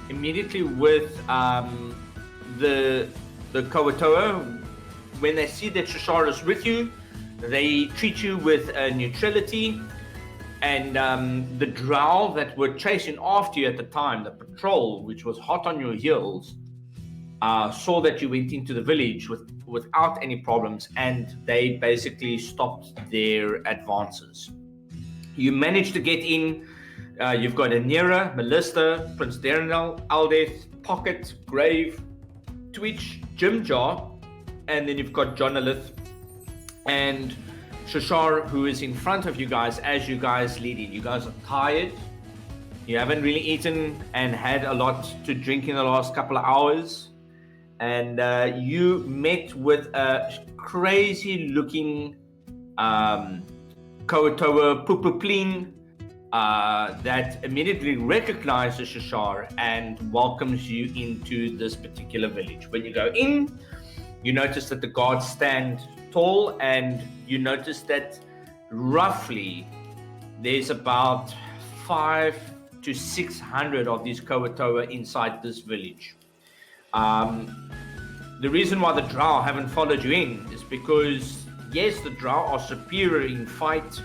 immediately with the Kawatoa. When they see that Shashar is with you, they treat you with neutrality. And the drow that were chasing after you at the time, the patrol, which was hot on your heels, saw that you went into the village without any problems, and they basically stopped their advances. You managed to get in. You've got Anira, Melissa, Prince Darnell, Aldeth, Pocket, Grave, Twitch, Jimjar, and then you've got Jonalith and Shashar, who is in front of you guys as you guys lead in. You guys are tired. You haven't really eaten and had a lot to drink in the last couple of hours. And you met with a crazy looking Kawatoa Pupupleen that immediately recognizes Shashar and welcomes you into this particular village. When you go in, you notice that the guards stand tall, and you notice that roughly there's about 500 to 600 of these Kawatoa inside this village. The reason why the drow haven't followed you in is because, yes, the drow are superior in fight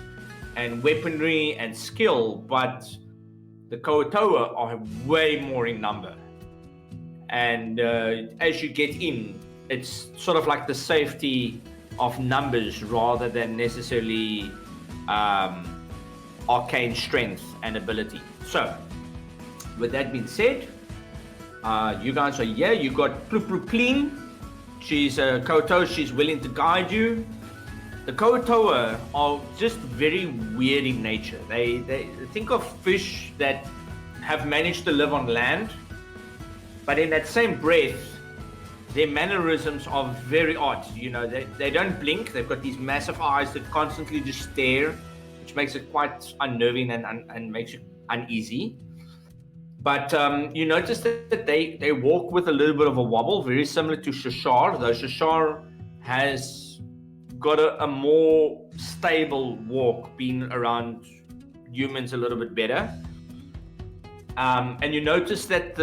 and weaponry and skill, but the Kawatoa are way more in number. And as you get in, it's sort of like the safety of numbers rather than necessarily arcane strength and ability. So, with that being said, you guys are here. You got Pupupleen. She's a Kawatoa. She's willing to guide you. The Kawatoa are just very weird in nature. They think of fish that have managed to live on land, but in that same breath, their mannerisms are very odd. You know, they don't blink. They've got these massive eyes that constantly just stare, which makes it quite unnerving and makes you uneasy. But you notice that they walk with a little bit of a wobble, very similar to Shashar, though Shashar has got a more stable walk, being around humans a little bit better. And you notice that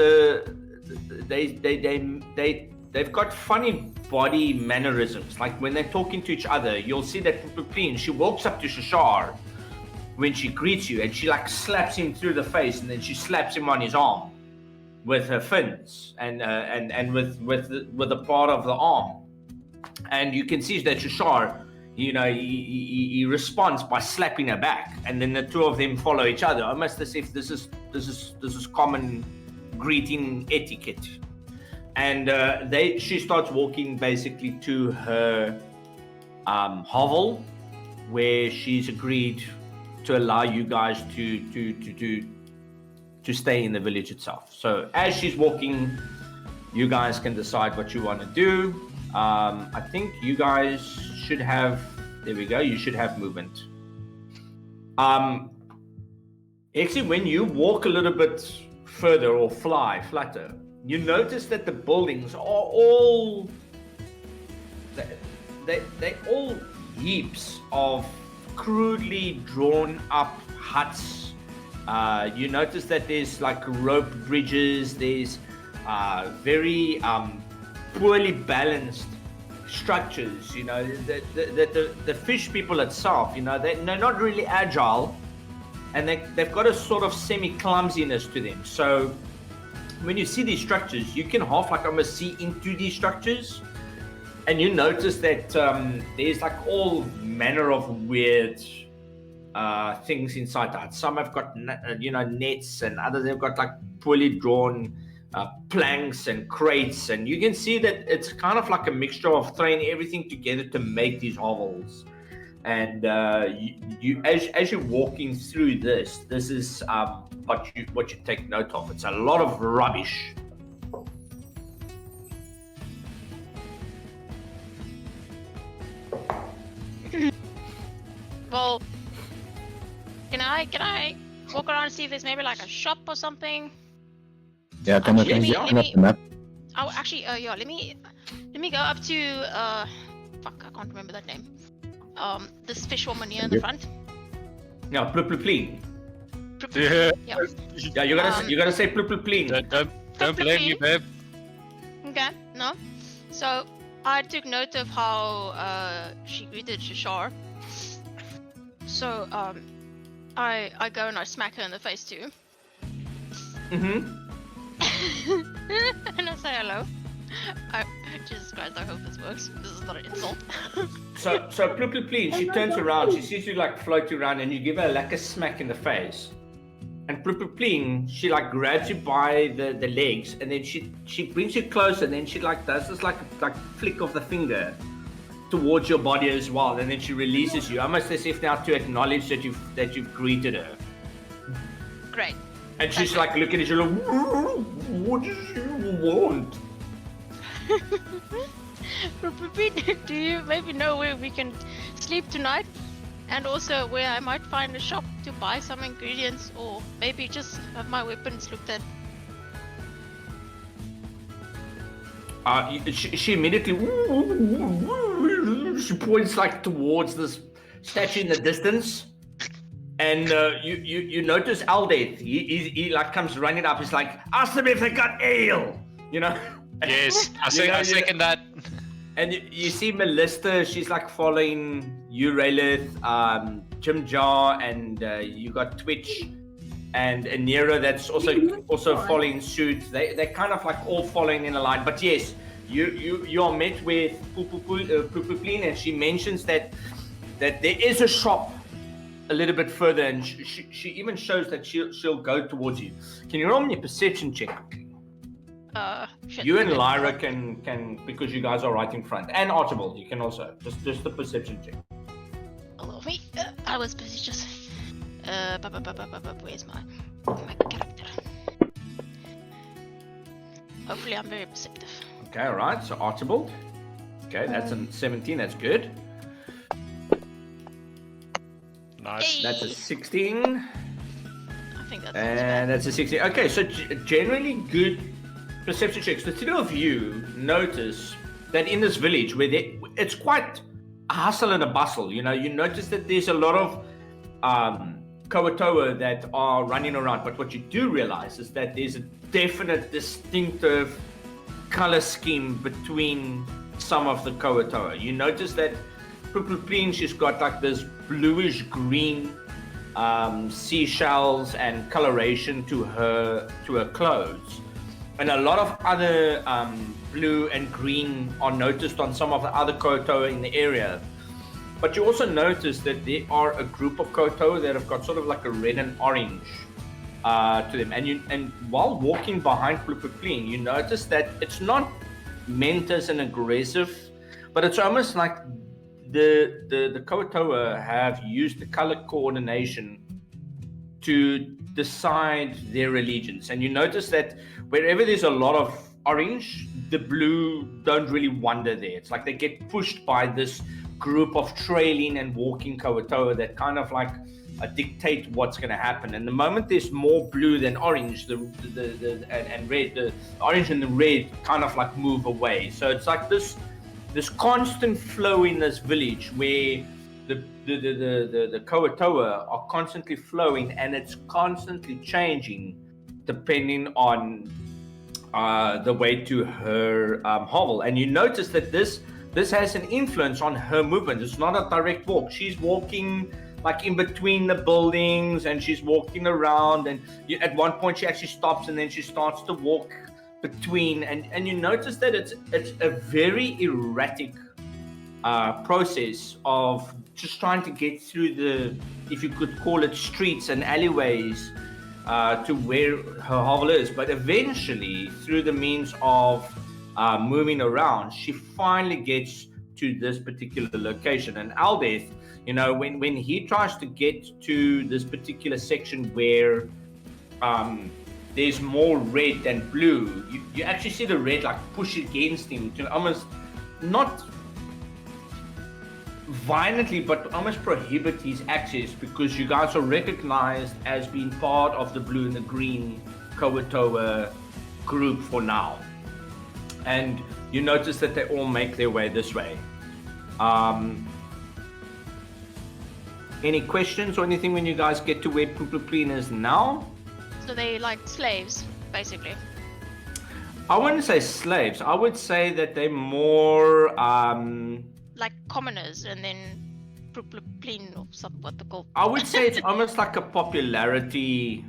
they've got funny body mannerisms. Like when they're talking to each other, you'll see that Pupupleen, she walks up to Shashar when she greets you, and she like slaps him through the face, and then she slaps him on his arm with her fins and with a part of the arm. And you can see that Shashar, you know, he responds by slapping her back, and then the two of them follow each other, almost as if this is common greeting etiquette. And she starts walking basically to her hovel, where she's agreed to allow you guys to stay in the village itself. So as she's walking, you guys can decide what you want to do. I think you guys should have, there we go, you should have movement. Actually, when you walk a little bit further or flutter, you notice that the buildings are all, they all heaps of crudely drawn up huts. You notice that there's like rope bridges, there's very poorly balanced structures. You know, the fish people itself, you know, they're not really agile, and they've got a sort of semi-clumsiness to them. So when you see these structures, you can half like almost see into these structures, and you notice that there's like all manner of weird things inside that. Some have got nets, and others have got like poorly drawn planks and crates, and you can see that it's kind of like a mixture of throwing everything together to make these hovels. And you as you're walking through this is what you take note of. It's a lot of rubbish. Well, can I walk around and see if there's maybe like a shop or something? Yeah, can I up the map? Oh, actually, yeah. Let me go up to fuck, I can't remember that name. This fish woman here in the front. Yeah, Pupupleen. Yeah. Yeah. Yeah, you gotta say Pupupleen. Don't blame me, babe. Okay, no. So I took note of how she greeted Shishar. So I go and I smack her in the face too. Mm-hmm. And I say hello. Jesus Christ, I hope this works. This is not an insult. So Plupluplin, she turns around, she sees you like float around, and you give her like a smack in the face. And Plupluplin, she like grabs you by the legs, and then she brings you closer, and then she like does this like flick of the finger towards your body as well, and then she releases you, almost as if now to acknowledge that you've greeted her. Great. And she's like looking at you like, what do you want? Do you maybe know where we can sleep tonight? And also where I might find a shop to buy some ingredients, or maybe just have my weapons looked at? She immediately she points like towards this statue in the distance, and you notice Aldeth. He like comes running up. He's like, ask them if they got ale, you know. Yes, I second that. And you see Melista, she's like following you, Raylith, Jim Jar, and you got Twitch and Nero that's also following suit. They're kind of like all following in a line. But yes, you are met with Plupluplin, and she mentions that there is a shop a little bit further, and she even shows that she'll go towards you. Can you roll me a perception check quickly? You and Lyra can because you guys are right in front, and Archibald, you can also just the perception check. Allow me. I was busy just. Where's my character? Hopefully, I'm very perceptive. Okay, all right. So Archibald. Okay, that's a 17. That's good. Nice. Hey. That's a 16. I think that's. And that's a 16. Okay, so generally good perception checks. The three of you notice that in this village where it's quite a hustle and a bustle, you know, you notice that there's a lot of Koatoa that are running around, but what you do realize is that there's a definite distinctive color scheme between some of the Koatoa. You notice that Plupluplin, she's got like this bluish green seashells and coloration to her clothes. And a lot of other blue and green are noticed on some of the other Koatoa in the area. But you also notice that there are a group of Koatoa that have got sort of like a red and orange to them. And while walking behind Plupluplin, you notice that it's not meant as an aggressive, but it's almost like the Koatoa have used the color coordination to decide their allegiance. And you notice that wherever there's a lot of orange, the blue don't really wander there. It's like they get pushed by this group of trailing and walking Koatoa that kind of like dictate what's going to happen. And the moment there's more blue than orange, the and red, the orange and the red kind of like move away. So it's like this constant flow in this village where the Koatoa are constantly flowing, and it's constantly changing depending on the way to her hovel. And you notice that this has an influence on her movement. It's not a direct walk. She's walking like in between the buildings, and she's walking around, and at one point she actually stops, and then she starts to walk between, and you notice that it's a very erratic process of just trying to get through the, if you could call it, streets and alleyways to where her hovel is. But eventually, through the means of moving around, she finally gets to this particular location. And Aldeth, you know, when he tries to get to this particular section where there's more red than blue, you actually see the red like push against him to almost not violently, but almost prohibit his access, because you guys are recognized as being part of the blue and the green Koatoa group for now. And you notice that they all make their way this way. Any questions or anything when you guys get to where Plupluplin is now? So they like slaves, basically. I wouldn't say slaves. I would say that they're more Like commoners, and then plin or something, what they call. I would say it's almost like a popularity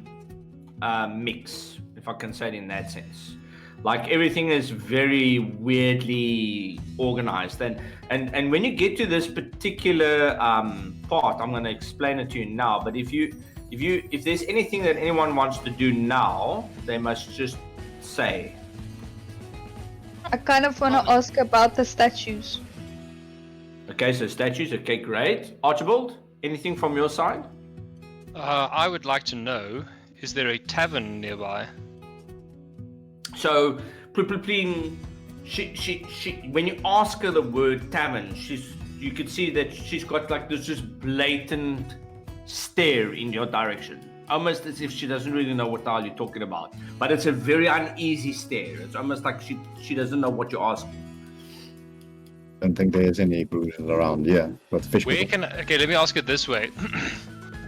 mix, if I can say it in that sense. Like everything is very weirdly organized, and when you get to this particular part, I'm going to explain it to you now. But if there's anything that anyone wants to do now, they must just say. I kind of want to ask about the statues. Okay, so statues. Okay, great. Archibald, anything from your side? I would like to know, is there a tavern nearby? So, Plin, she, when you ask her the word tavern, you can see that she's got like this just blatant stare in your direction, almost as if she doesn't really know what the hell you're talking about. But it's a very uneasy stare. It's almost like she doesn't know what you're asking. Don't think there's any cruises around. Yeah, but fish. Okay, let me ask it this way.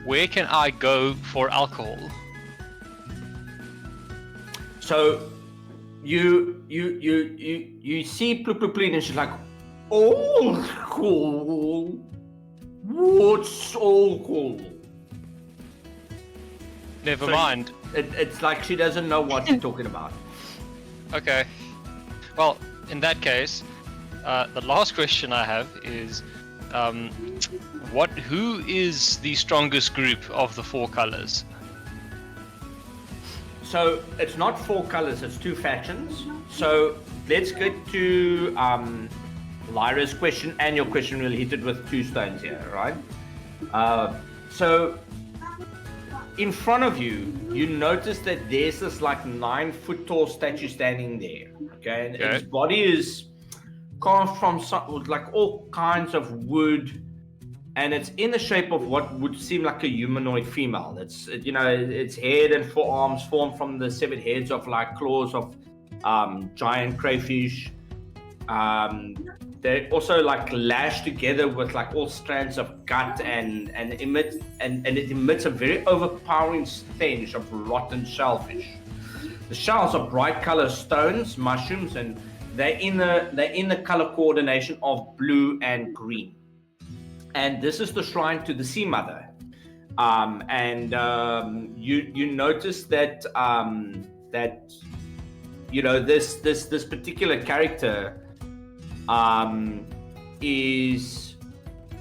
Where can I go for alcohol? So you see Plin and she's like, alcohol? What's alcohol? Never So mind. It's like she doesn't know what you're talking about. Okay. Well, in that case, the last question I have is, who is the strongest group of the 4 colors? So it's not 4 colors, it's 2 factions. So let's get to Lyra's question and your question. We'll hit it with 2 stones here, right? So in front of you, you notice that there's this like 9-foot tall statue standing there. Okay, and its body is carved from like all kinds of wood, and it's in the shape of what would seem like a humanoid female. It's its head and forearms formed from the severed heads of like claws of giant crayfish. They're also like lashed together with like all strands of gut and it emits a very overpowering stench of rotten shellfish. The shells are bright color stones, mushrooms, and they're in the color coordination of blue and green. And this is the shrine to the Sea Mother. You notice that this particular character is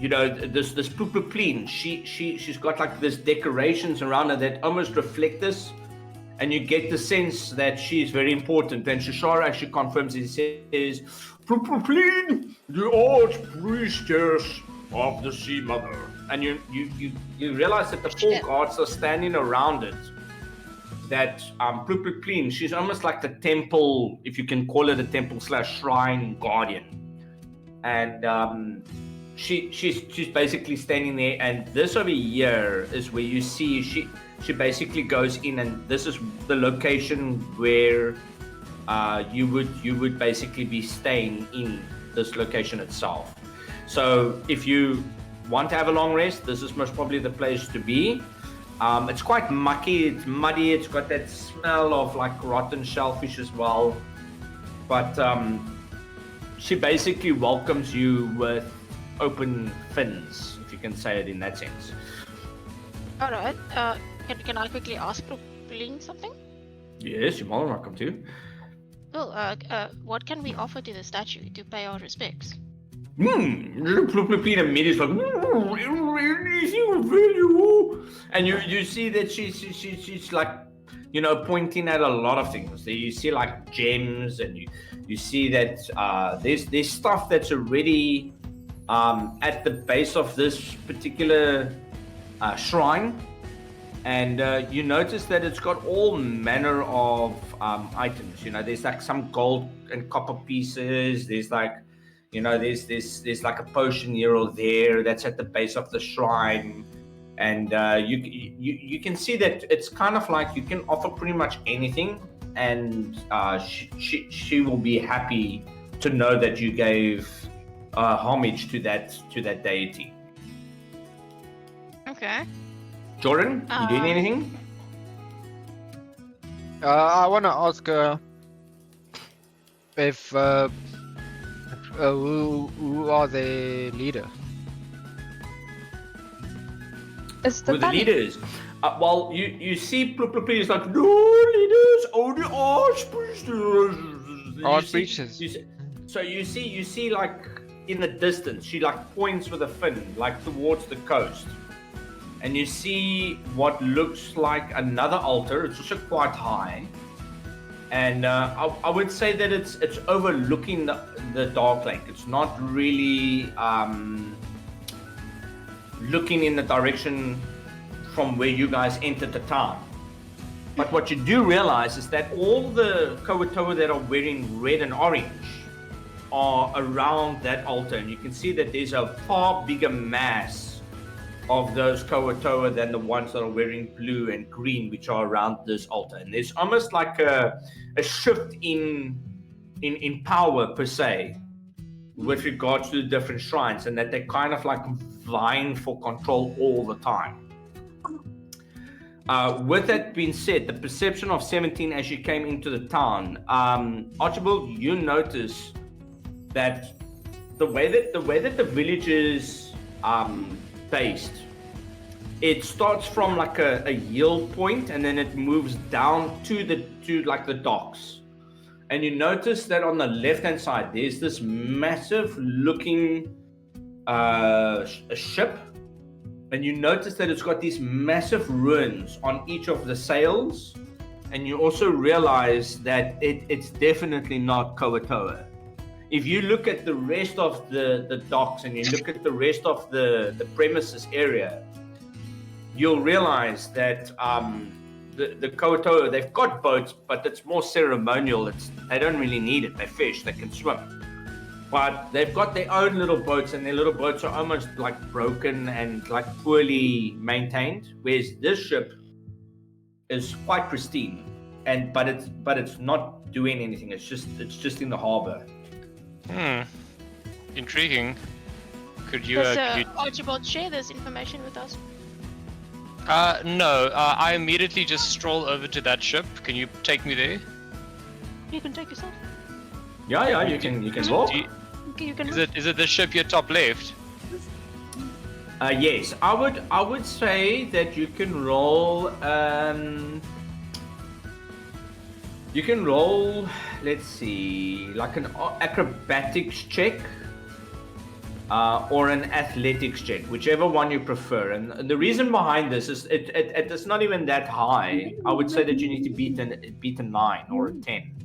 this Plin. She's got like this decorations around her that almost reflect this, and you get the sense that she's very important. And Shishara actually confirms it. He says, Plin, the archpriestess of the Sea Mother. And you realize that the 4 guards are standing around it. That Plin, she's almost like the temple, if you can call it a temple / shrine guardian. And she's basically standing there, and this over here is where you see she basically goes in, and this is the location where you would basically be staying in this location itself. So if you want to have a long rest, this is most probably the place to be. It's quite mucky, it's muddy, it's got that smell of like rotten shellfish as well. But she basically welcomes you with open fins, if you can say it in that sense. Alright, can I quickly ask Plin something? Yes, you're more than welcome to. Well, what can we offer to the statue to pay our respects? Plin immediately is like, anything of value. And you see that she's like, pointing at a lot of things. You see like gems, and you see that there's stuff that's already at the base of this particular shrine. And you notice that it's got all manner of items. There's like some gold and copper pieces. There's like, there's like a potion here or there that's at the base of the shrine. And you can see that it's kind of like you can offer pretty much anything, and she will be happy to know that you gave homage to that deity. Okay. Jordan, you doing anything? I want to ask If who are the leader? It's the Who the bunny. leader is. Well, you see, is like, no leaders, only archpriestess. Archpriestess. So you see, like in the distance, she like points with a fin, like towards the coast, and you see what looks like another altar. It's also quite high, and I would say that it's overlooking the Dark Lake. It's not really looking in the direction from where you guys entered the town. But what you do realize is that all the Kawatoa that are wearing red and orange are around that altar, and you can see that there's a far bigger mass of those Kawatoa than the ones that are wearing blue and green, which are around this altar. And there's almost like a shift in power per se with regards to the different shrines, and that they're kind of like vying for control all the time. With that being said, the perception of 17 as you came into the town, Archibald, you notice that the way that the village is based, it starts from like a yield point, and then it moves down to the docks. And you notice that on the left-hand side, there's this massive looking ship. And you notice that it's got these massive runes on each of the sails. And you also realize that it's definitely not Kawatoa. If you look at the rest of the docks and you look at the rest of the premises area, you'll realize that the Kawatoa, they've got boats, but it's more ceremonial. They don't really need it. They fish, they can swim. But they've got their own little boats, and their little boats are almost like broken and like poorly maintained. Whereas this ship is quite pristine, but it's not doing anything. It's just in the harbor. Intriguing. Could you? Does Archibald share this information with us? No. I immediately just stroll over to that ship. Can you take me there? You can take yourself. Yeah, you can walk. You can. Is it the ship your top left? Yes, I would say that you can roll. You can roll. Let's see, like an acrobatics check, or an athletics check, whichever one you prefer. And the reason behind this is it's not even that high. I would say that you need to beat a 9 or a 10.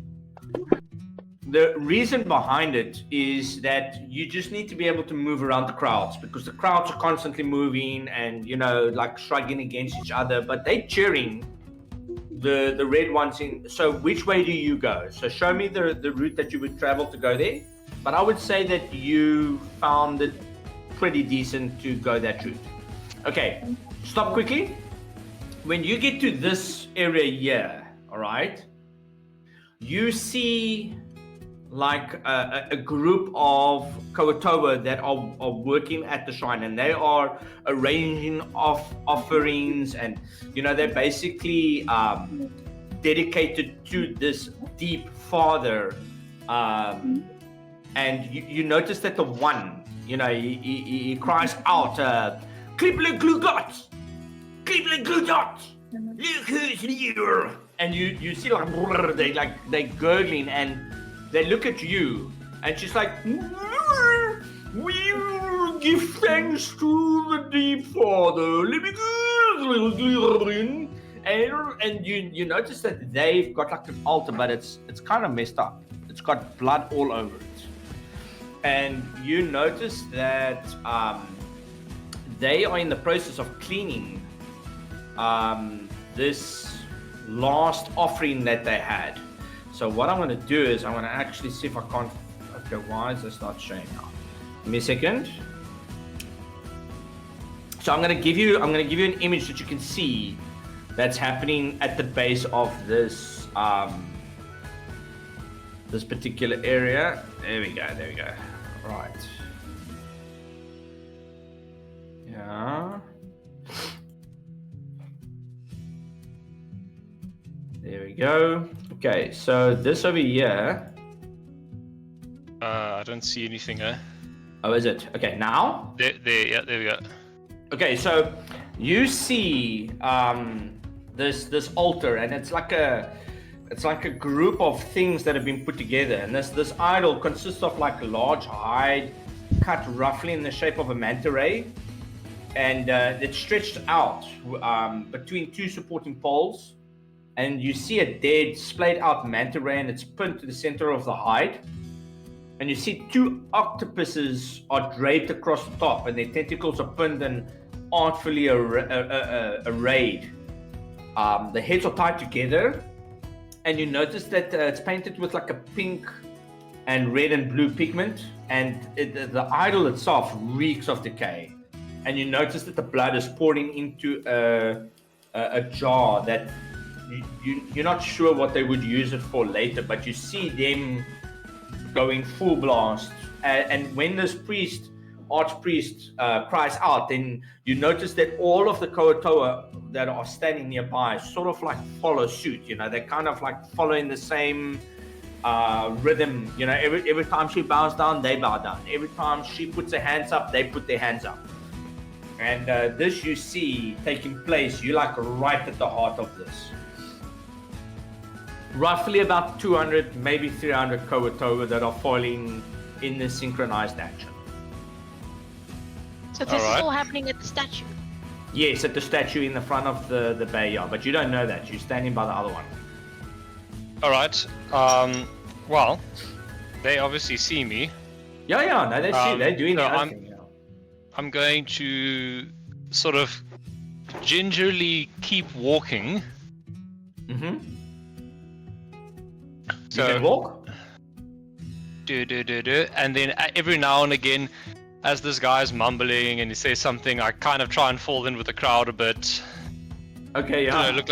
The reason behind it is that you just need to be able to move around the crowds, because the crowds are constantly moving and, like shrugging against each other, but they're cheering the red ones in. So which way do you go? So show me the route that you would travel to go there. But I would say that you found it pretty decent to go that route. Okay, stop quickly. When you get to this area here, all right, you see like a group of Kawatoa that are working at the shrine, and they are arranging offerings, and they're basically dedicated to this deep father, and you notice that the one, he cries out, "Kliple Glugot! Kliple Glugot! Look who's here!" And you see they gurgling, and they look at you, and she's like, "We give thanks to the deep father." And you notice that they've got like an altar, but it's kind of messed up. It's got blood all over it. And you notice that they are in the process of cleaning this last offering that they had. So what I'm going to do is I'm going to actually see if I can't. Okay, why is this not showing now? Give me a second. So I'm going to give you an image that you can see that's happening at the base of this this particular area. There we go. Right. Yeah. There we go. Okay, so this over here I don't see anything, eh? Oh, is it? Okay, now? Yeah, there we go. Okay, so you see this altar, and it's like a group of things that have been put together, and this idol consists of like a large hide cut roughly in the shape of a manta ray, and it's stretched out between two supporting poles, and you see a dead splayed out manta ray, and it's pinned to the center of the hide. And you see two octopuses are draped across the top, and their tentacles are pinned and artfully arrayed. The heads are tied together, and you notice that it's painted with like a pink and red and blue pigment, and the idol itself reeks of decay. And you notice that the blood is pouring into a jar that you're not sure what they would use it for later, but you see them going full blast, and when this archpriest cries out, then you notice that all of the Koatoa that are standing nearby sort of like follow suit. You know, they're kind of like following the same rhythm. You know, every time she bows down, they bow down. Every time she puts her hands up, they put their hands up. And this you see taking place. You're like right at the heart of this. Roughly about 200, maybe 300 Koatoa that are falling in this synchronized action. So this is all happening at the statue. Yes, at the statue in the front of the bay, yeah, but you don't know that. You're standing by the other one. Alright. Well, they obviously see me. Yeah, no, they see. They're doing their own thing. I'm going to sort of gingerly keep walking. Mm-hmm. So, you can walk? And then every now and again, as this guy's mumbling and he says something, I kind of try and fall in with the crowd a bit. Okay, yeah. Look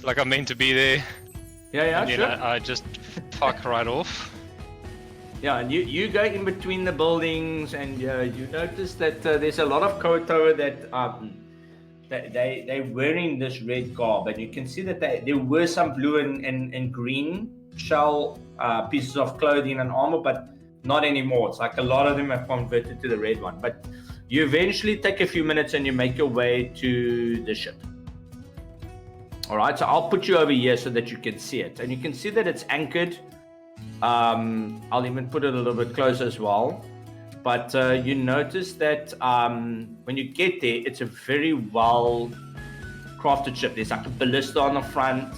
like I'm meant to be there. Yeah, and, sure. You know, I just fuck right off. Yeah, and you go in between the buildings, and you notice that there's a lot of Koatoa that they're wearing this red garb, and you can see that there were some blue and green shell pieces of clothing and armor, but not anymore. It's like a lot of them have converted to the red one. But you eventually take a few minutes and you make your way to the ship. All right, so I'll put you over here so that you can see it, and you can see that it's anchored. I'll even put it a little bit closer as well. But you notice that when you get there, it's a very well crafted ship. There's like a ballista on the front.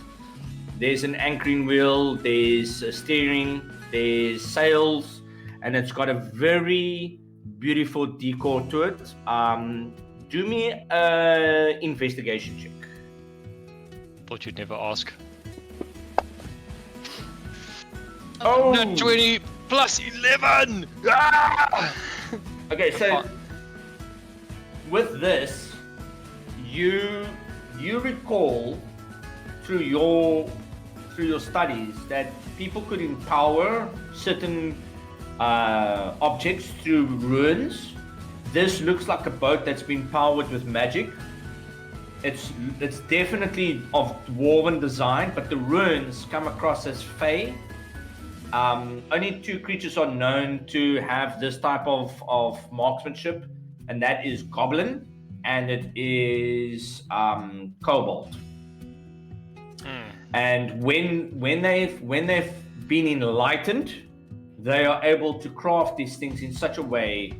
There's an anchoring wheel, there's a steering, there's sails, and it's got a very beautiful decor to it. Do me an investigation check. Thought you'd never ask. Oh! Not 20 plus 11! Ah! Okay, so with this, you recall through your studies that people could empower certain objects through runes. This looks like a boat that's been powered with magic. It's definitely of dwarven design, but the runes come across as fey. Only two creatures are known to have this type of marksmanship, and that is goblin and it is kobold. And when they've been enlightened, they are able to craft these things in such a way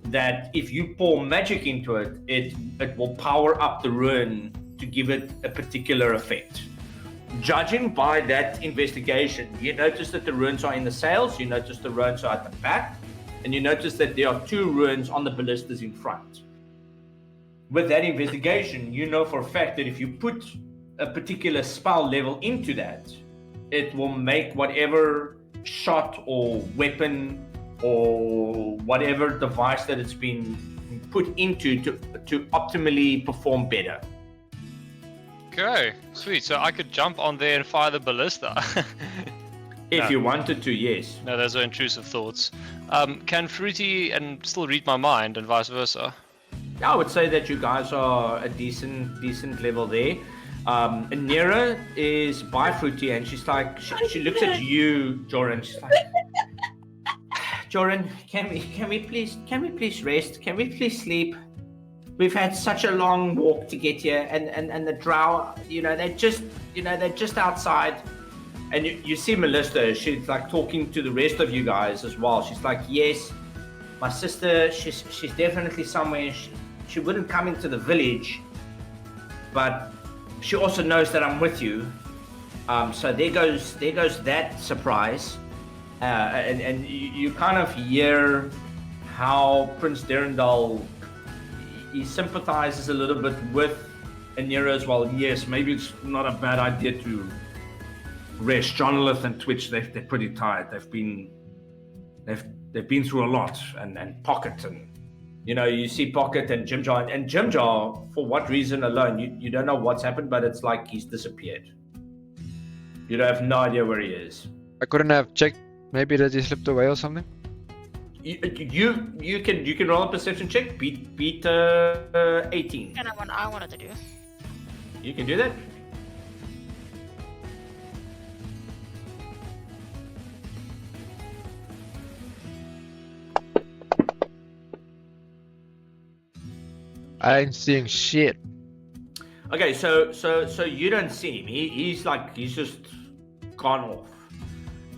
that if you pour magic into it, it will power up the rune to give it a particular effect. Judging by that investigation, you notice that the runes are in the sails, you notice the runes are at the back, and you notice that there are two runes on the ballistas in front. With that investigation, you know for a fact that if you put a particular spell level into that, it will make whatever shot or weapon or whatever device that it's been put into to optimally perform better. Okay, sweet. So I could jump on there and fire the ballista. If you wanted to, yes. No, those are intrusive thoughts. Can Fruity and still read my mind and vice versa? I would say that you guys are a decent level there. Nera is by Fruity and she's like, she looks at you, Joran, she's like, Joran, can we please rest? Can we please sleep? We've had such a long walk to get here, and the drow, they're just outside. And you see Melissa, she's like talking to the rest of you guys as well. She's like, yes, my sister, she's definitely somewhere. She wouldn't come into the village, but she also knows that I'm with you. So there goes that surprise. And you kind of hear how Prince Derendal, he sympathizes a little bit with Anira as well. Yes, maybe it's not a bad idea to rest. Jonathan and Twitch, they're pretty tired. They've been through a lot, and Pocket, and you see Pocket and Jimjar, and Jimjar, for what reason alone, you don't know what's happened, but it's like he's disappeared. You don't have no idea where he is. I couldn't have checked. Maybe that he slipped away or something. You can roll a perception check. Beat 18. And I wanted to do. You can do that. I ain't seeing shit. Okay, so you don't see him. He's just gone off,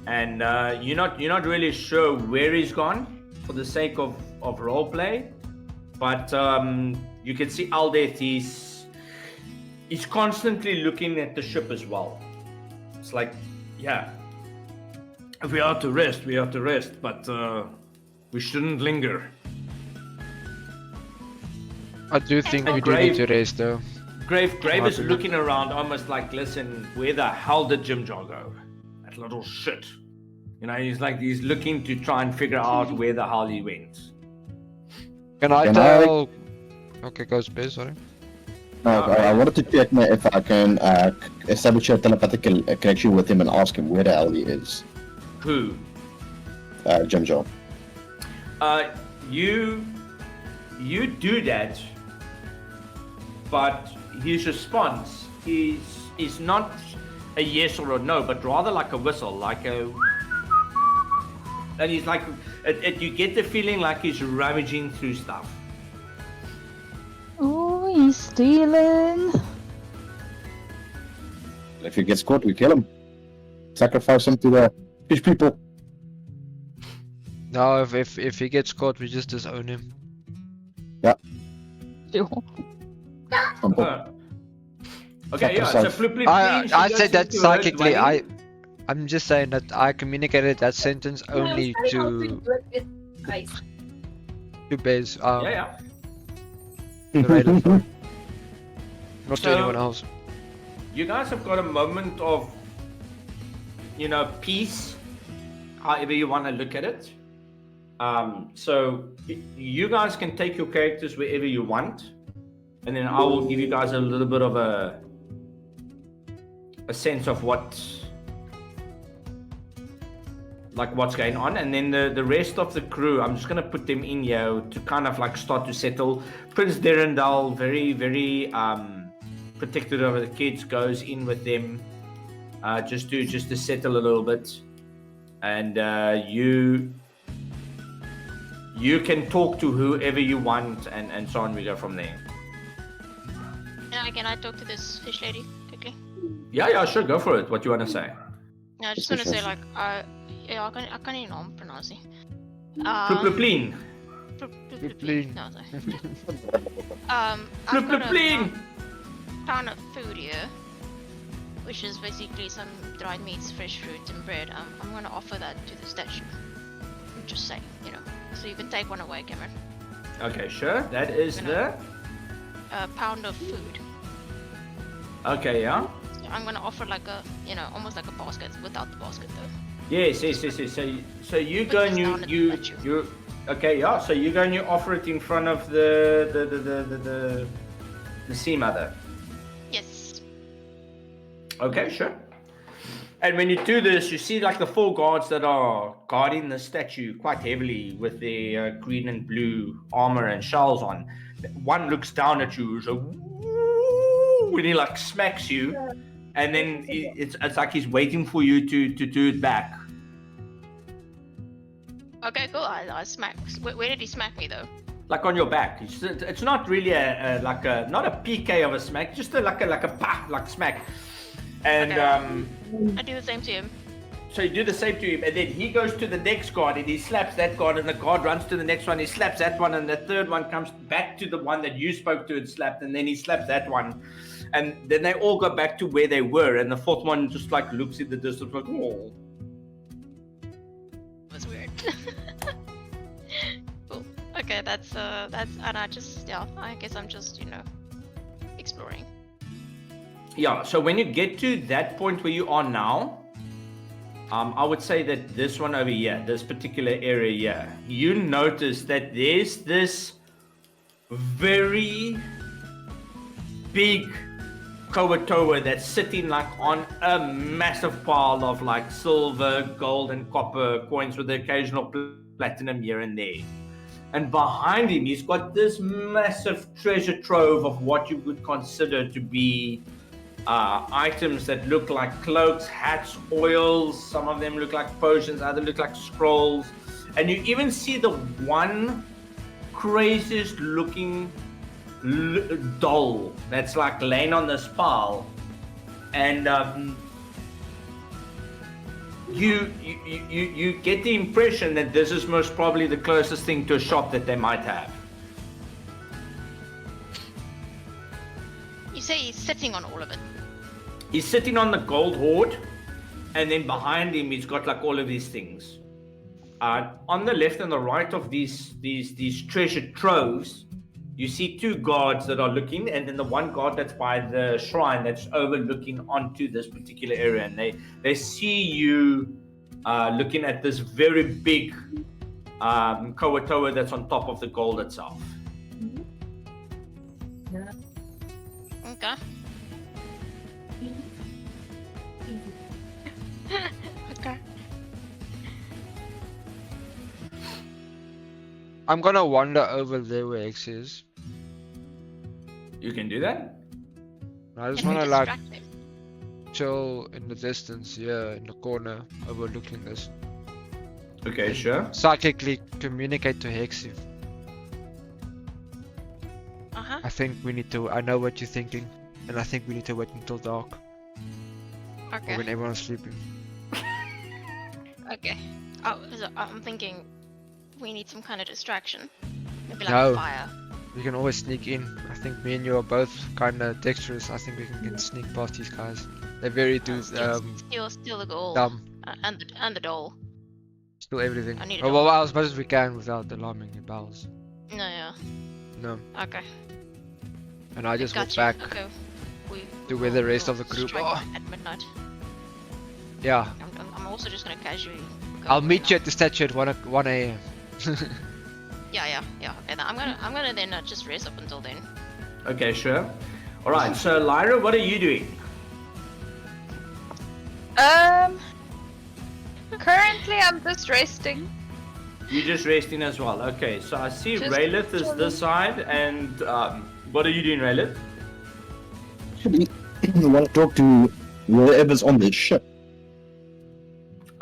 and you're not really sure where he's gone for the sake of role play, but you can see Aldeth. He's constantly looking at the ship as well. It's like, yeah, if we are to rest, we have to rest, but we shouldn't linger. I do think we do Grave- need to race though. Grave is Martin. looking around almost like, listen, where the hell did Jimjar go? That little shit. He's looking to try and figure out where the hell he went. Can I Can tell? Okay, go space. Sorry. No, I wanted to check if I can establish a telepathic connection with him and ask him where the hell he is. Who? Jim Joe. You do that, but his response is not a yes or a no, but rather like a whistle, like a. And he's like, you get the feeling like he's rummaging through stuff. Oh, he's stealing. If he gets caught, we kill him. Sacrifice him to the fish people. No, if he gets caught, we just disown him. Simple. Okay, yeah. So Flip, I said that psychically. I'm just saying that I communicated that sentence only to Bez. Yeah. The Raiden, sorry. Not So- to anyone else. You guys have got a moment of, peace, however you want to look at it. So you guys can take your characters wherever you want, and then I will give you guys a little bit of a sense of what's going on, and then the rest of the crew, I'm just gonna put them in here to kind of like start to settle. Prince Derendal, very, very protective of the kids, goes in with them just to settle a little bit, and you can talk to whoever you want, and so on. We go from there. And can I talk to this fish lady quickly? Yeah, sure, go for it. What you want to say? Yeah, I just want to say like I kan nie naam pronounce nie. Pluplepleen. Pluplepleen. No, sorry. I've got a Pluplepleen. pound of food here, which is basically some dried meats, fresh fruit, and bread. I'm going to offer that to the statue. Just saying, so you can take one away, Cameron. Okay, sure. That is the. A pound of food. Okay, yeah. So I'm going to offer like a, almost like a basket without the basket though. Yes. So you go and you okay, yeah. So you go and you offer it in front of the sea mother. Yes. Okay, sure. And when you do this, you see like the 4 guards that are guarding the statue quite heavily with their green and blue armor and shells on. One looks down at you, so when he like smacks you, and then it's like he's waiting for you to do it back. Okay, cool. I smack. Where did he smack me though? Like on your back. It's not really not a PK of a smack, just like a pah, like smack. And Okay. I do the same to him. so you do the same to him, and then he goes to the next guard and he slaps that guard, and the guard runs to the next one, he slaps that one, and the third one comes back to the one that you spoke to and slapped, and then he slaps that one. And then they all go back to where they were, and the fourth one just like looks in the distance like, oh. It was weird. Cool. Okay, that's and I just I guess I'm just exploring. Yeah, so when you get to that point where you are now, I would say that this one over here, this particular area here, you notice that there's this very big Kawatoa that's sitting like on a massive pile of like silver, gold, and copper coins with the occasional platinum here and there. And behind him, he's got this massive treasure trove of what you would consider to be items that look like cloaks, hats, oils. Some of them look like potions, others look like scrolls. And you even see the one craziest looking doll that's like laying on this pile. And you get the impression that this is most probably the closest thing to a shop that they might have. You say he's sitting on all of it. He's sitting on the gold hoard, and then behind him he's got like all of these things. On the left and the right of these treasure troves, you see two guards that are looking, and then the one guard that's by the shrine that's overlooking onto this particular area, and they see you looking at this very big Kawatoa that's on top of the gold itself. Okay. Okay. I'm gonna wander over there where X is. You can do that? I just Can we wanna like distract him? chill in the distance here in the corner overlooking this. Okay, sure. Psychically communicate to Hexy. Uh-huh. I think we need to. I know what you're thinking, and I think we need to wait until dark or Okay. when everyone's sleeping. Okay. Oh, so I'm thinking we need some kind of distraction. Maybe like No. a fire. We can always sneak in. I think me and you are both kind of dexterous. I think we can sneak past these guys. They're very Steal the gold. dumb. And the doll. Steal everything. I need a Oh, well, doll. as much as we can without alarming your bells. No, yeah. No. Okay. And I just Got walk you. back Okay. to where the rest of the group strike are. at midnight. Yeah. I'm also just gonna casually. Go I'll in meet you now. at the statue at 1 a.m. Yeah. Okay, then I'm gonna then just rest up until then. Okay, sure. All right. So Lyra, what are you doing? Currently I'm just resting. You're just resting as well. Okay. So I see Just Raylith is chilling. this side, and what are you doing, Raylith? Actually, I want to talk to whoever's on this ship.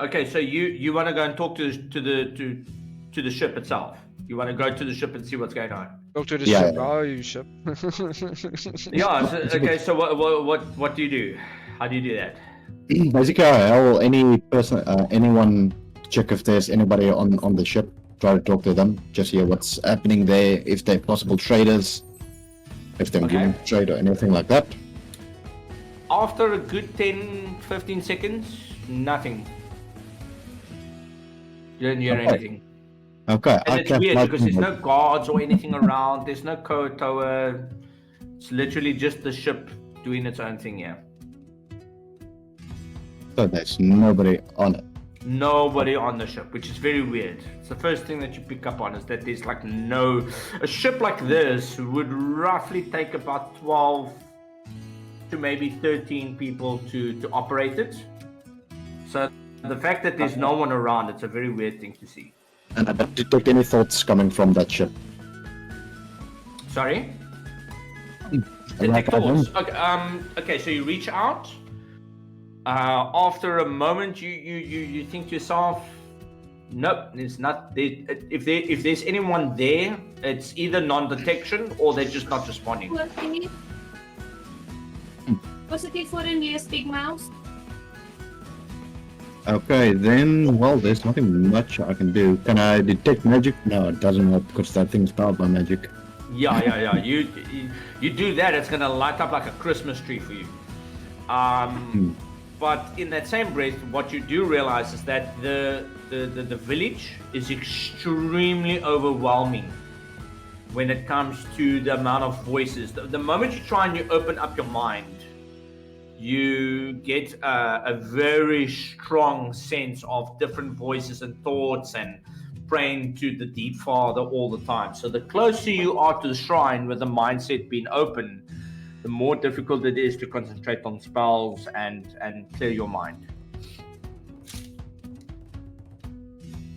Okay. So you want to go and talk to the ship itself. You want to go to the ship and see what's going on. Talk to the Yeah, ship. yeah. Oh, you ship. Yeah. So, okay. So what do you do? How do you do that? Basically, I'll anyone check if there's anybody on the ship. Try to talk to them, just hear what's happening there, if they're possible traders, if they're Okay. giving trade or anything like that. After a good 10-15 seconds, nothing. You don't hear Okay. anything. Okay, And I it's can't weird like because there's no guards or anything around. There's no Kawatoa. It's literally just the ship doing its own thing here. so there's nobody on it. Nobody on the ship, which is very weird. It's the first thing that you pick up on is that there's like no... A ship like this would roughly take about 12 to maybe 13 people to operate it. So the fact that there's no one around, it's a very weird thing to see. And I don't detect any thoughts coming from that ship. Sorry? Like Detect I don't- thoughts. Okay, okay, so you reach out. After a moment, you think to yourself, Nope, it's not. If there's anyone there, it's either non-detection or they're just not responding. Positive for an yes, big mouse. Okay, then, well, there's nothing much I can do. Can I detect magic? No, it doesn't work because that thing's powered by magic. Yeah. You do that, it's gonna light up like a Christmas tree for you. But in that same breath, what you do realize is that the village is extremely overwhelming when it comes to the amount of voices. The moment you try and you open up your mind, you get a very strong sense of different voices and thoughts and praying to the deep father all the time. So the closer you are to the shrine with the mindset being open, the more difficult it is to concentrate on spells and clear your mind.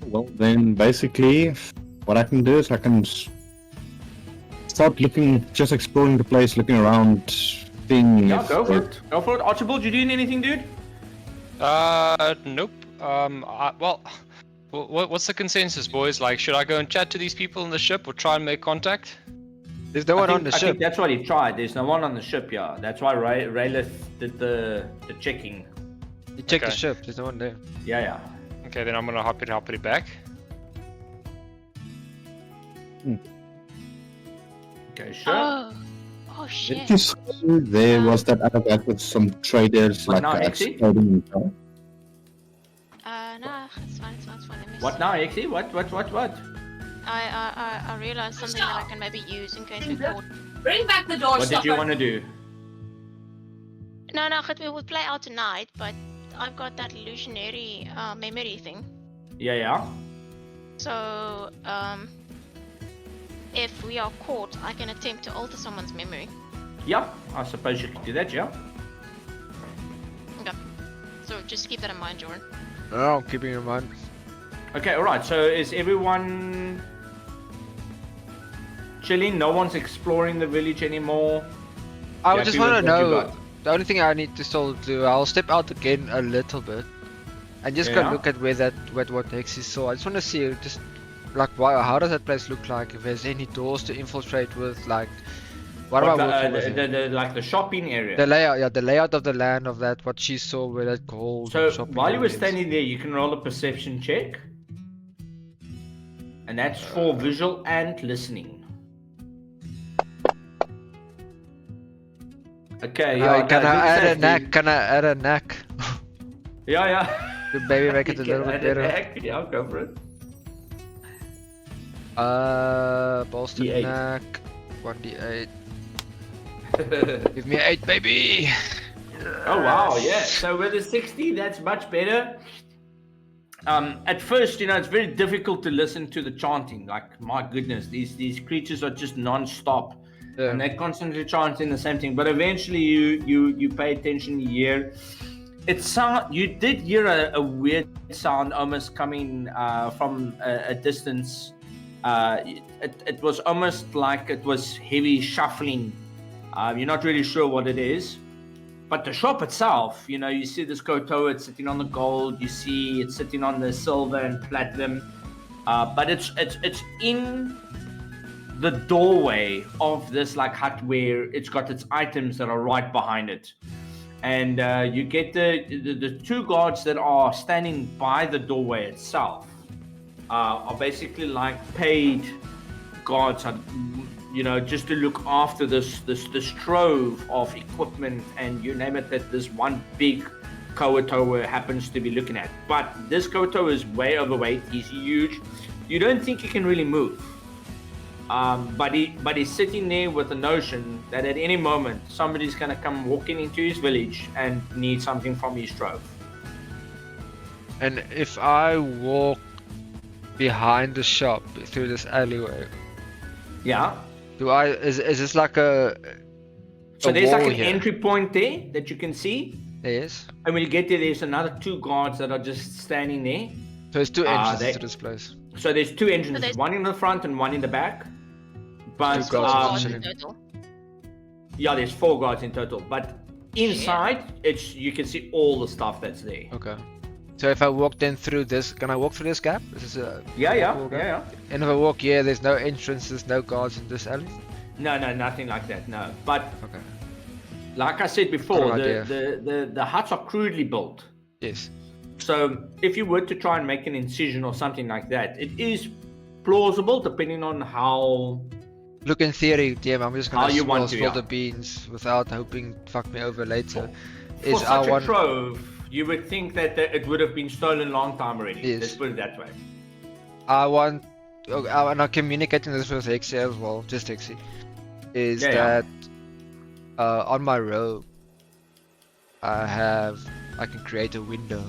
Well, then, basically, what I can do is I can start looking, just exploring the place, looking around, seeing Yeah, if go for it. Go for it. Archibald, you doing anything, dude? Nope. Well, what's the consensus, boys? Like, should I go and chat to these people on the ship or try and make contact? There's no one on the I ship. think that's what he tried. There's no one on the ship, yeah. That's why Raylith did the checking. You check Okay. the ship. There's no one there. Yeah. Okay, then I'm gonna hop it back. Okay, sure. Oh Did shit. you see there was that other guy with some traders What like now, Exy? exploding? No, it's fine. Let me What see. now, Exy? What? I realized something that I can maybe use in case we caught. Bring back the door What did you want to do? No, we would play out tonight, but I've got that illusionary memory thing. Yeah. So, if we are caught, I can attempt to alter someone's memory. Yeah, I suppose you could do that, yeah. Okay. So just keep that in mind, Jordan. No, I'm keeping in mind. Okay, alright, so is everyone chilling? No one's exploring the village anymore? I You just happy want to with what you know. got? The only thing I need to still do, I'll step out again a little bit, and just Yeah. go look at where what Hexy saw. I just want to see just like how does that place look like? If there's any doors to infiltrate with, like what am I working with? here? Like the shopping area. The layout, yeah, the layout of the land of that, what she saw, where that gold. So shopping while you were area is. standing there, you can roll a perception check. And that's for visual and listening. Okay, yeah. Can no, I look add a safely. knack? Can I add a knack? Yeah. To maybe make it a You little can bit add a better. hack. Yeah, go for it. Bolster D8. knack, 1d8. Give me 8, baby. Oh wow, yeah. So with a 60, that's much better. At first, it's very difficult to listen to the chanting. Like, my goodness, these creatures are just non-stop. Yeah. And they're constantly chanting the same thing. But eventually you pay attention, you hear. You did hear a weird sound almost coming from a distance. It was almost like it was heavy shuffling. You're not really sure what it is. But the shop itself, you see this Kotoa, it's sitting on the gold, you see it's sitting on the silver and platinum. But it's in the doorway of this like hut where it's got its items that are right behind it. And you get the two guards that are standing by the doorway itself are basically like paid guards, just to look after this trove of equipment and you name it that this one big Kotoa happens to be looking at. But this Kotoa is way overweight. He's huge. You don't think he can really move. But he's sitting there with the notion that at any moment somebody's going to come walking into his village and need something from his trove. And if I walk behind the shop through this alleyway, Yeah. is this like a So there's like wall an here? entry point there that you can see. Yes. And when you get there, there's another two guards that are just standing there. So there's two entrances they- to this place. So there's two entrances, there's- one in the front and one in the back. But Two guards Guards in chilling. total. yeah, there's 4 guards in total. But inside, you can see all the stuff that's there. Okay. So if I walk then through this, can I walk through this gap? This is a Yeah, walkable gap? yeah. And if I walk here, there's no entrances, no guards in this alley? No, nothing like that. No, but Okay. like I said before, Good idea. the huts are crudely built. Yes. So if you were to try and make an incision or something like that, it is plausible depending on how. Look, in theory, DM, I'm just How gonna you want to, spill yeah. the beans without hoping to fuck me over later. For Is such I a want trove, you would think that it would have been stolen a long time already. Yes. Let's put it that way. and I'm communicating this with Hexie as well, just Hexie. Is Yeah. that on my robe I can create a window.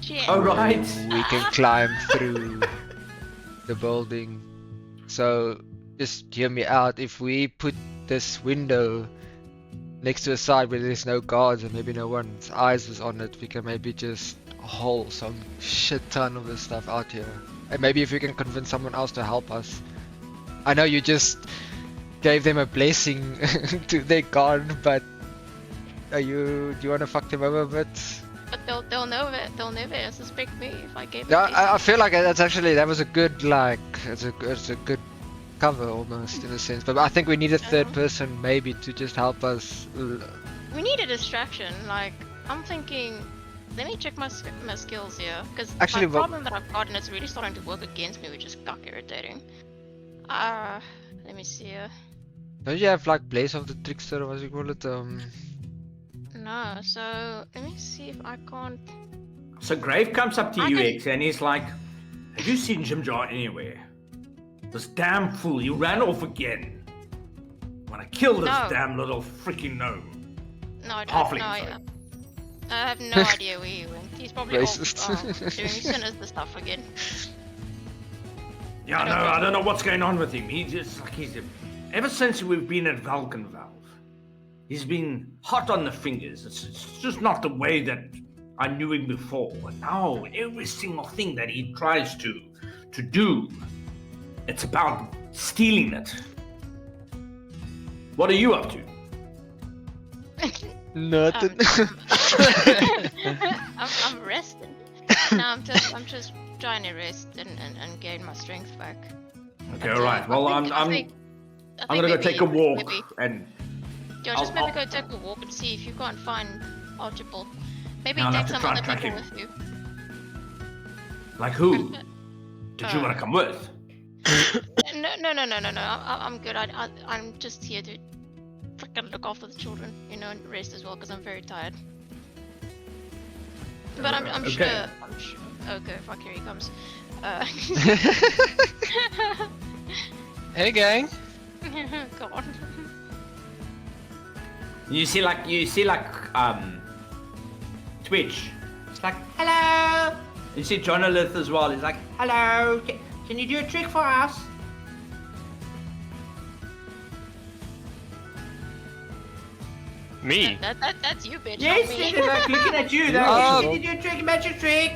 Shit. Oh, right. We can climb through the building. So just hear me out. If we put this window next to a side where there's no guards and maybe no one's eyes is on it, we can maybe just haul some shit ton of this stuff out here. And maybe if we can convince someone else to help us. I know you just gave them a blessing to their god, but do you want to fuck them over a bit? But they'll never suspect me if I gave it. Yeah, I feel like that was a good it's a good cover almost in a sense. But I think we need a third person maybe to just help us. We need a distraction. Like I'm thinking, let me check my skills here, because Actually, my problem that I've got and it's really starting to work against me, which is cock irritating. Let me see here. Don't you have like Blaze of the Trickster, or what you call it? No, so let me see if I can't. So Grave comes up to I you, can- X, and he's like, "Have you seen Jim Jar anywhere? This damn fool, he ran off again. Wanna kill this No. damn little freaking gnome." No, I don't. Halfling, No, sorry. I have no idea where he went. He's probably off, Racist. doing sinister stuff again. Yeah, no, I don't know what's going on with him. Ever since we've been at Vulcan Valve, he's been hot on the fingers. It's just not the way that I knew him before. And now every single thing that he tries to do, it's about stealing it. What are you up to? Nothing. I'm resting. No, I'm just trying to rest and gain my strength back. Okay, all right. Well, I I'm gonna go maybe- take a walk maybe- and Yeah, just I'll- maybe go take a walk and see if you can't find Archibald. Maybe I'll take have to some try other and track people him. with you. like who? Did you want to come with? No. I'm good. I'm just here to freaking look after the children, and rest as well because I'm very tired. But I'm Okay. sure. Okay, fuck, here he comes. Hey, gang. God. You see Twitch. It's like, hello. You see Jonathan as well. He's like, hello. Can you do a trick for us? Me? That's you, bitch. Yes, not me. they're like looking at you. They're Oh. like, can you do a trick, magic trick?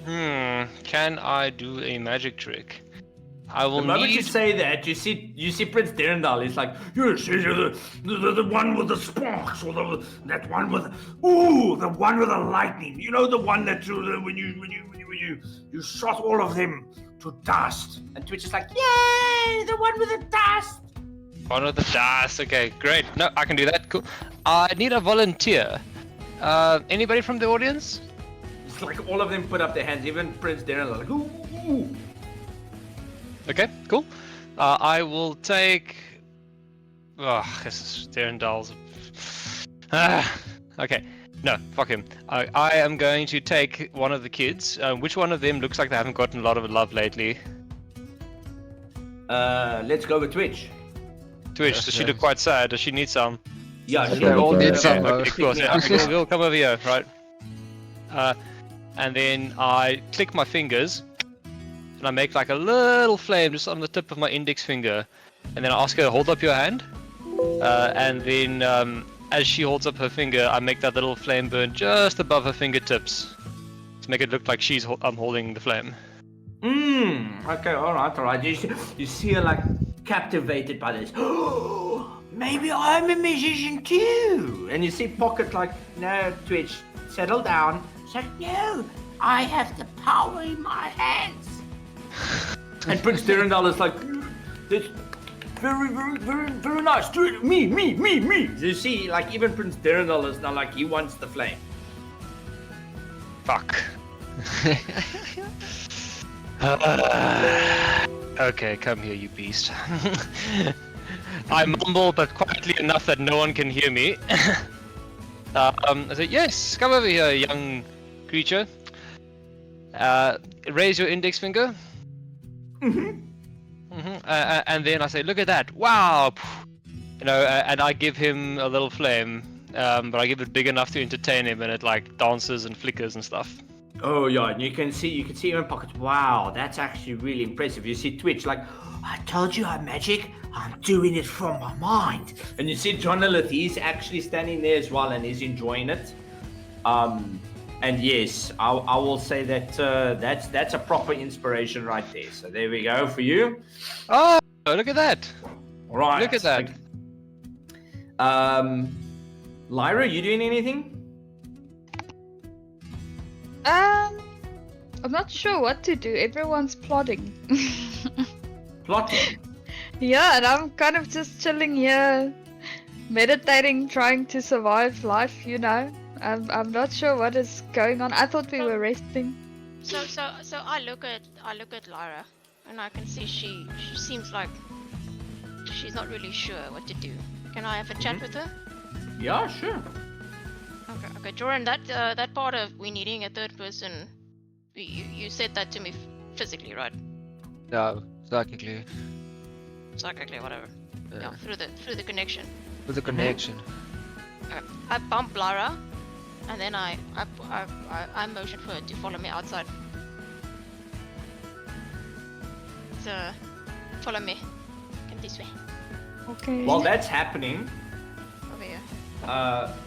Can I do a magic trick? I will The moment need. you say that, you see Prince Derendal. He's like, yes, the one with the sparks, or that one with, the one with the lightning. You know, the one that when you shot all of them to dust. And Twitch is like, yay, the one with the dust. One of the dice. Okay, great. No, I can do that. Cool. I need a volunteer. Anybody from the audience? It's like all of them put up their hands, even Prince Derendal. Like, ooh. Okay, cool. I will take. Oh, this is Derendal's. Okay, no, fuck him. I am going to take one of the kids. Which one of them looks like they haven't gotten a lot of love lately? Let's go with Twitch. Twitch, does she look quite sad? Does she need some? Yeah, They she all need Yeah. some. Okay, cool. Yeah, we'll come over here, right? And then I click my fingers, and I make like a little flame just on the tip of my index finger, and then I ask her, hold up your hand, and then as she holds up her finger, I make that little flame burn just above her fingertips to make it look like I'm holding the flame. Okay, all right. You see her like captivated by this. maybe I'm a magician too. And you see Pocket like, no, Twitch, settle down. It's like, no, I have the power in my hands. And Prince Durandal is like, that's very nice. Do it. Me. So you see, like, even Prince Durandal is now like, he wants the flame. Fuck. Okay, come here, you beast. I mumble, but quietly enough that no one can hear me. I say, yes, come over here, young creature. Raise your index finger. And then I say, look at that, wow! You know, and I give him a little flame, but I give it big enough to entertain him, and it like dances and flickers and stuff. Oh yeah, and you can see in Pocket. Wow, that's actually really impressive. You see Twitch like, I told you I'm magic. I'm doing it from my mind. And you see Jonathan, he's actually standing there as well, and he's enjoying it. And yes, I will say that that's a proper inspiration right there. So there we go for you. Oh, look at that! Right. Look at that. Lyra, you doing anything? I'm not sure what to do. Everyone's plotting. Plotting. Yeah, and I'm kind of just chilling here, meditating, trying to survive life. You know, I'm not sure what is going on. I thought we were resting. So I look at Lyra, and I can see she seems like she's not really sure what to do. Can I have a chat with her? Yeah, sure. Okay, Joran, that part of we needing a third person, you said that to me physically, right? No, psychically. Psychically, whatever. Yeah, through the connection. With the connection. Okay. I bump Lyra, and then I motion for her to follow me outside. So, follow me. Come this way. Okay. While that's happening, Over here.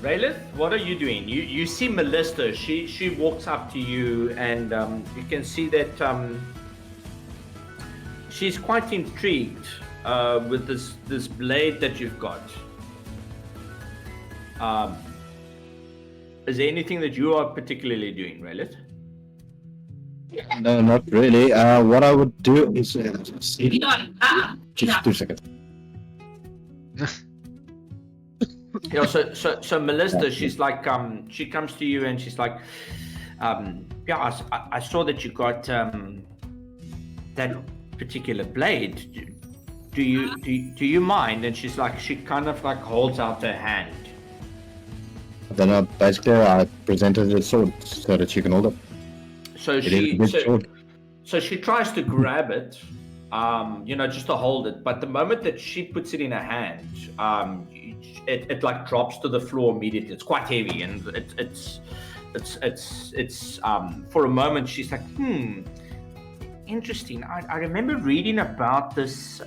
Raylith, what are you doing? You see Melissa. She walks up to you, and you can see that she's quite intrigued with this blade that you've got. Is there anything that you are particularly doing, Raylith? No, not really. What I would do is just 2 seconds. You know, so Melissa, she's like, she comes to you and she's like, yeah, I saw that you got that particular blade. Do you mind? And she's like, she kind of like holds out her hand. Then basically I presented the sword so that she can hold it. So It is a big sword. so she tries to grab it, you know, just to hold it. But the moment that she puts it in her hand, it like drops to the floor immediately. It's quite heavy, and it's for a moment she's like, interesting. I remember reading about this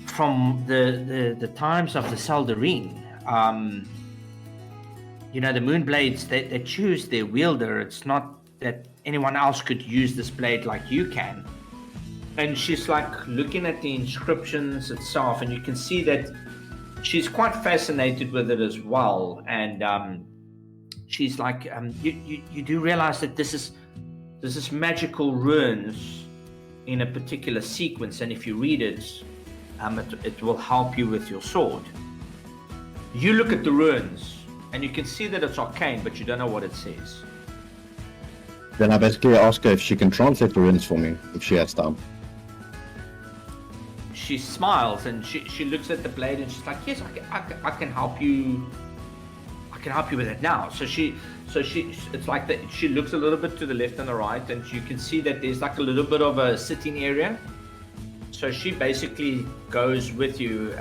from the times of the Saldarine. You know, the Moonblades, they choose their wielder. It's not that anyone else could use this blade like you can. And she's like looking at the inscriptions itself, and you can see that she's quite fascinated with it as well. And she's like, you do realize that this is magical runes in a particular sequence, and if you read it, it will help you with your sword. You look at the runes, and you can see that it's arcane, but you don't know what it says. Then I basically ask her if she can translate the runes for me, if she has time. She smiles and she looks at the blade and she's like, yes, I can help you. I can help you with it now. So it's like that. She looks a little bit to the left and the right, and you can see that there's like a little bit of a sitting area. So she basically goes with you,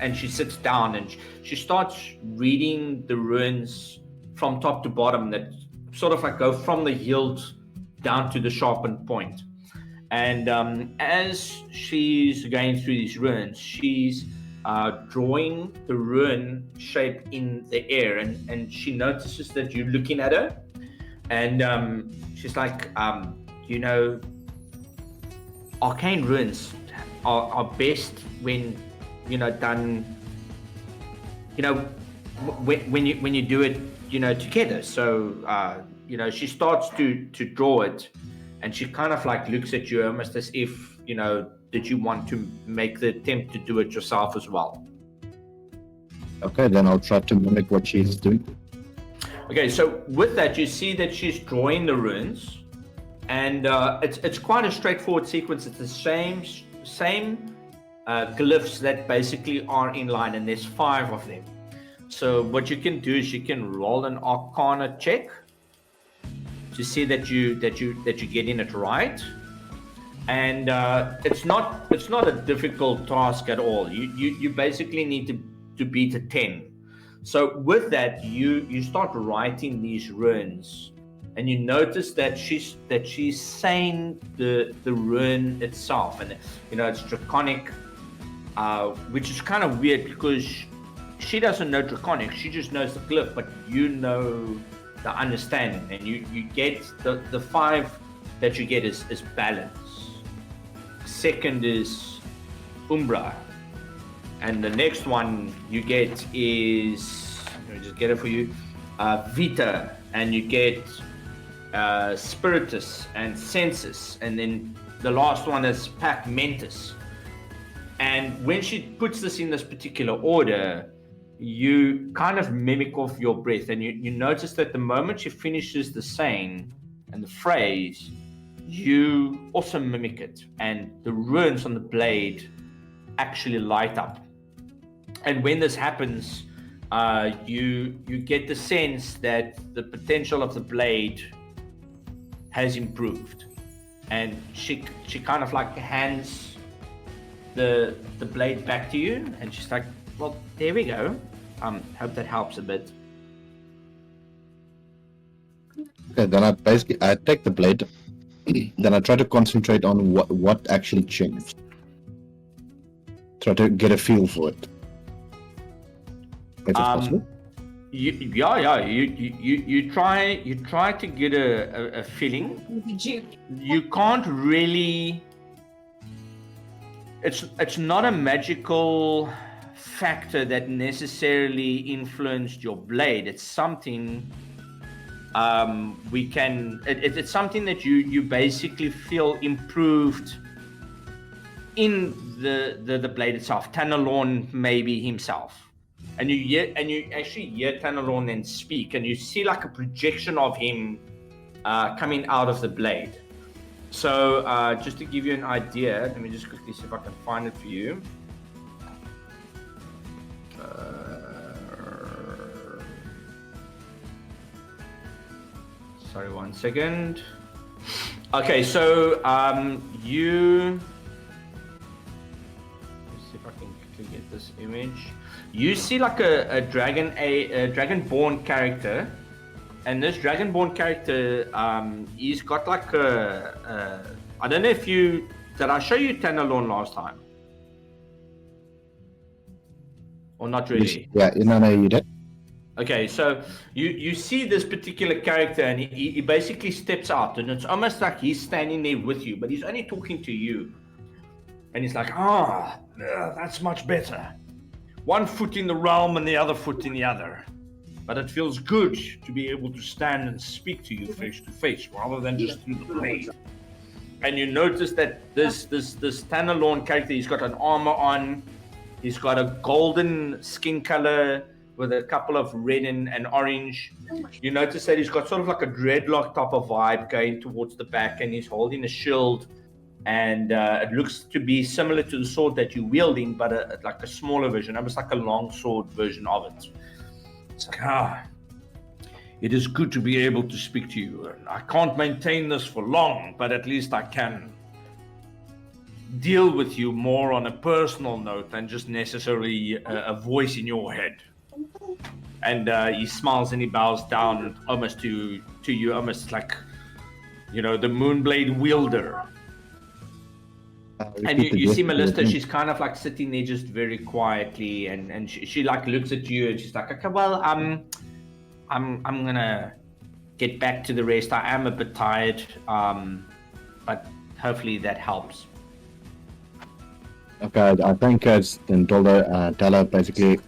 and she sits down and she starts reading the runes from top to bottom that sort of like go from the hilt down to the sharpened point. And as she's going through these runes, she's drawing the rune shape in the air, and she notices that you're looking at her, and she's like, you know, arcane runes are best when done, when you do it, together. So, she starts to draw it, and she kind of like looks at you almost as if, did you want to make the attempt to do it yourself as well? Okay, then I'll try to mimic what she's doing. Okay, so with that, you see that she's drawing the runes, and it's quite a straightforward sequence. It's the same glyphs that basically are in line, and there's 5 of them. So what you can do is you can roll an Arcana check to see that you're getting it right, and it's not a difficult task at all. You basically need to beat a 10. So with that, you start writing these runes, and you notice that she's saying the rune itself, and it's Draconic, which is kind of weird because she doesn't know Draconic, she just knows the glyph, but you know the understanding, and you get the 5 that you get is balance. Second is Umbra. And the next one you get is, let me just get it for you, Vita, and you get Spiritus and Sensus, and then the last one is Pac Mentis. And when she puts this in this particular order, you kind of mimic off your breath, and you notice that the moment she finishes the saying and the phrase, you also mimic it, and the runes on the blade actually light up. And when this happens, you get the sense that the potential of the blade has improved, and she kind of like hands the blade back to you, and she's like, well, there we go. Hope that helps a bit. Okay, then I take the blade, then I try to concentrate on what actually changed. Try to get a feel for it. If it's possible. You try to get a feeling. You can't really. It's not a magical factor that necessarily influenced your blade. It's something it's something that you basically feel improved in the blade itself. Tanalorn maybe himself. And you actually hear Tanalorn then speak, and you see like a projection of him coming out of the blade. So just to give you an idea, let me just quickly see if I can find it for you. Sorry, one second. Okay, so you. Let's see if I can quickly get this image. You see like a dragonborn character, and this dragonborn character, he's got like I don't know if did I show you Tanalorn last time? Or not really? Yeah, no, you did. Okay, so you see this particular character, and he basically steps out, and it's almost like he's standing there with you, but he's only talking to you. And he's like, that's much better. One foot in the realm and the other foot in the other. But it feels good to be able to stand and speak to you face to face, rather than just through the blade. And you notice that this Tanalorn character, he's got an armor on, he's got a golden skin color with a couple of red and orange. You notice that he's got sort of like a dreadlock type of vibe going towards the back, and he's holding a shield, and it looks to be similar to the sword that you're wielding, but like a smaller version, almost like a long sword version of it. It's like, it is good to be able to speak to you. And I can't maintain this for long, but at least I can deal with you more on a personal note than just necessarily a voice in your head. And he smiles and he bows down almost to you, almost like, the Moonblade wielder. And you see Melissa, she's kind of like sitting there just very quietly, and she like looks at you, and she's like, okay, well, I'm gonna get back to the rest. I am a bit tired, but hopefully that helps. Okay, I think and tell her basically,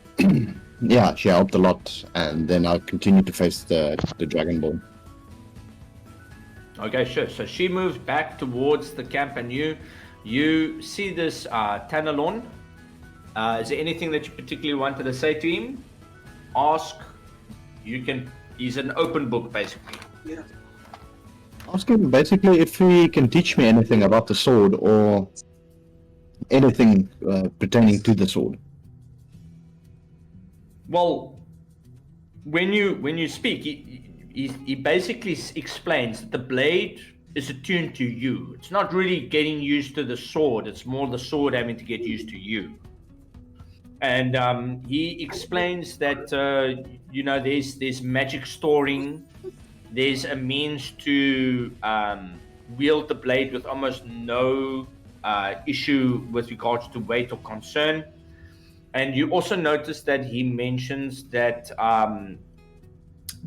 yeah, she helped a lot, and then I'll continue to face the Dragon Ball. Okay, sure. So she moves back towards the camp, and you see this Tanalon. Is there anything that you particularly wanted to say to him? Ask. You can. He's an open book, basically. Ask him basically if he can teach me anything about the sword or anything pertaining to the sword. Well, when you speak, he basically explains that the blade is attuned to you. It's not really getting used to the sword. It's more the sword having to get used to you. And he explains that there's magic storing. There's a means to wield the blade with almost no issue with regards to weight or concern. And you also notice that he mentions that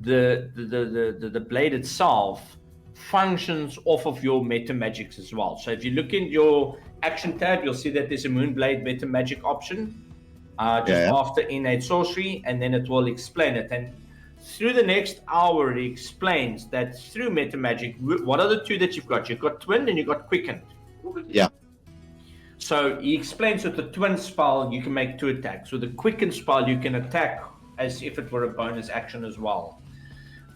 the blade itself functions off of your meta magics as well. So if you look in your action tab, you'll see that there's a Moonblade meta magic option after innate sorcery, and then it will explain it. And through the next hour, he explains that through meta magic, what are the two that you've got? You've got Twin and you've got Quickened. Yeah. So he explains with the Twin spell, you can make 2 attacks. With the Quicken spell, you can attack as if it were a bonus action as well.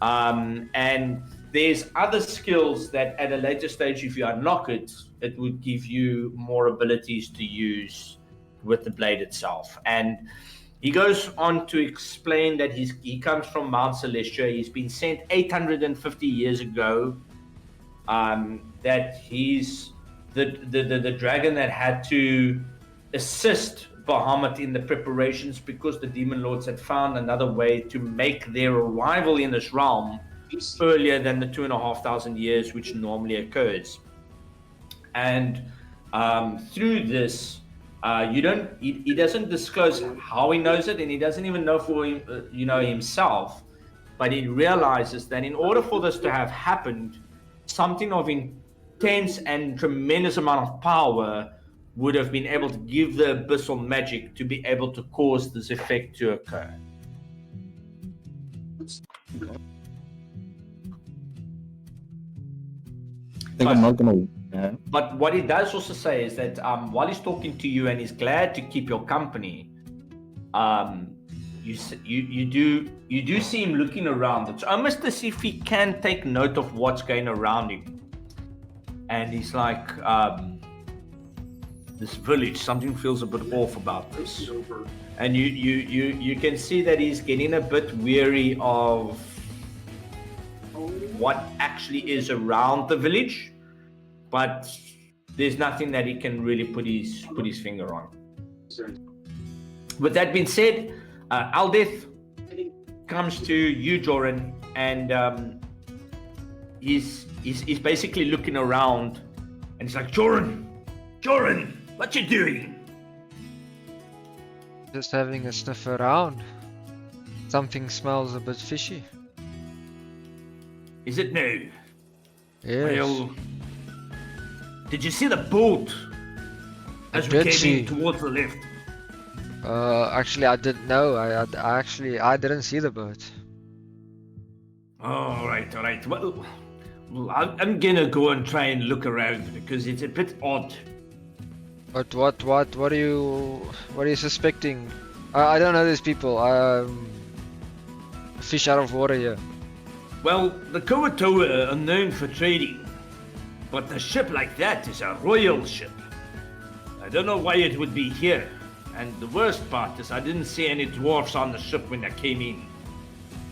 And there's other skills that at a later stage, if you unlock it, it would give you more abilities to use with the blade itself. And he goes on to explain that he comes from Mount Celestia. He's been sent 850 years ago. That he's the dragon that had to assist Bahamut in the preparations because the demon lords had found another way to make their arrival in this realm earlier than the 2,500 years which normally occurs. And through this, he doesn't disclose how he knows it, and he doesn't even know for himself, but he realizes that in order for this to have happened, something of intense and tremendous amount of power would have been able to give the abyssal magic to be able to cause this effect to occur. I think I'm not gonna. But what he does also say is that while he's talking to you and he's glad to keep your company, you do see him looking around. It's almost as if he can take note of what's going around him. And he's like, this village, something feels a bit off about this. And you can see that he's getting a bit weary of what actually is around the village, but there's nothing that he can really put his finger on. With that being said, Aldith comes to you, Joran, and he's basically looking around, and he's like, Joran, what you doing? Just having a sniff around. Something smells a bit fishy. Is it now? Yes. Well, did you see the boat as we came in towards the left? Actually, I didn't know. I didn't see the boat. All right. Well, I'm gonna go and try and look around because it's a bit odd. But what are you suspecting? I don't know these people. Fish out of water here. Well, the Kawatoa are known for trading, but a ship like that is a royal ship. I don't know why it would be here, and the worst part is I didn't see any dwarfs on the ship when I came in.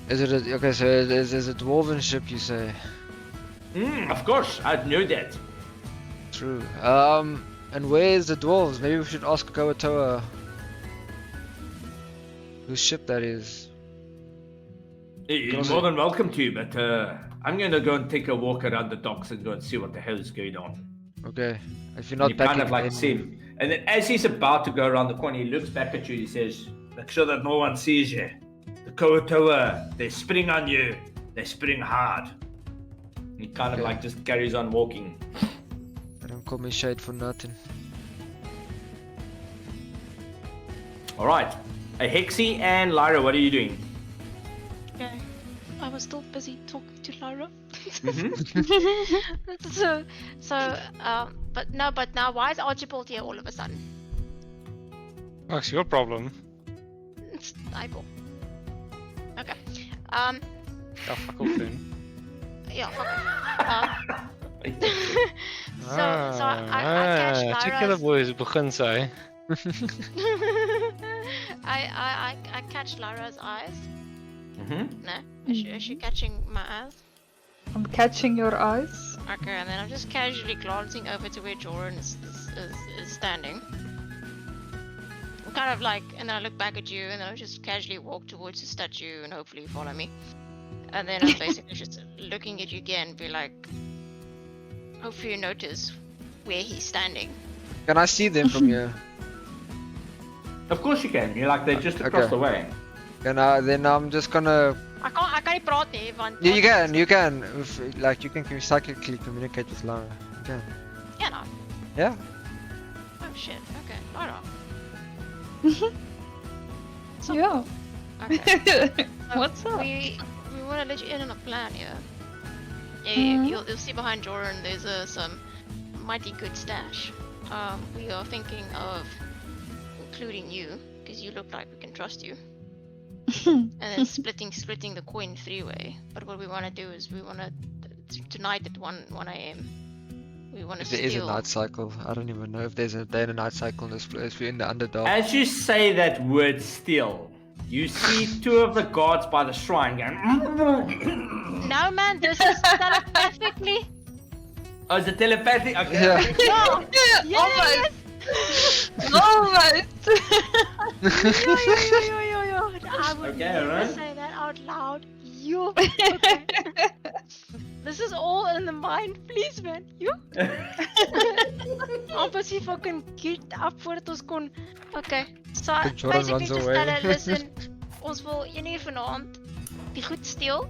Is it okay? So it is a dwarven ship, you say? Of course, I'd know that. True. And where's the dwarves? Maybe we should ask Kawatoa whose ship that is. You're more than welcome to, but I'm gonna go and take a walk around the docks and go and see what the hell is going on. Okay. If you're not you back kind in, of like see him. And then as he's about to go around the corner, he looks back at you, he says, make sure that no one sees you. The Kawatoa, they spring on you. They spring hard. He kind of like just carries on walking. I don't call me shade for nothing. All right. Hexy and Lyra, what are you doing? Okay. I was still busy talking to Lyra. Mm-hmm. But now, why is Archibald here all of a sudden? That's your problem. It's eyeball. Okay. Oh, fuck off then. Yeah. Fuck off. So I catch check the Lyra's. boys begin sy. I catch Lyra's eyes. Mm-hmm. No, is she catching my eyes? I'm catching your eyes. Okay, and then I'm just casually glancing over to where Joran is standing. I'm kind of like, and then I look back at you, and then I just casually walk towards the statue, and hopefully you follow me. And then I'm basically just looking at you again, be like, hopefully you notice where he's standing. Can I see them from here? Of course you can. You're like they're just across Okay. the way. Then I'm just gonna. I can't praat nie, want... You can. If, like you can psychically communicate with Lara. You can. Yeah, no. Yeah. Oh shit, okay, Lyra. Yeah. Okay. What's up? We want to let you in on a plan here. Yeah, Mhm. you'll see behind Joran there's some mighty good stash. We are thinking of including you because you look like we can trust you, and then splitting the coin 3-way. But what we want to do is we want to tonight at 1 a.m. We want to If there is a steal. night cycle, I don't even know if there's a day and a night cycle in this place. We're in the underdog. As you say that word "steal," you see two of the guards by the shrine going. No man, this is telepathically. Oh, is it telepathic? Okay. Yeah. Yeah. Almost. Almost. I would Okay, never alright. say that out loud. You. Okay. This is all in the mind, please man. You. Amper sy fucking get up voordat ons kon. Okay. So But Jordan basically runs just away. tell her, listen, ons wil een uur vanaand die goed steel,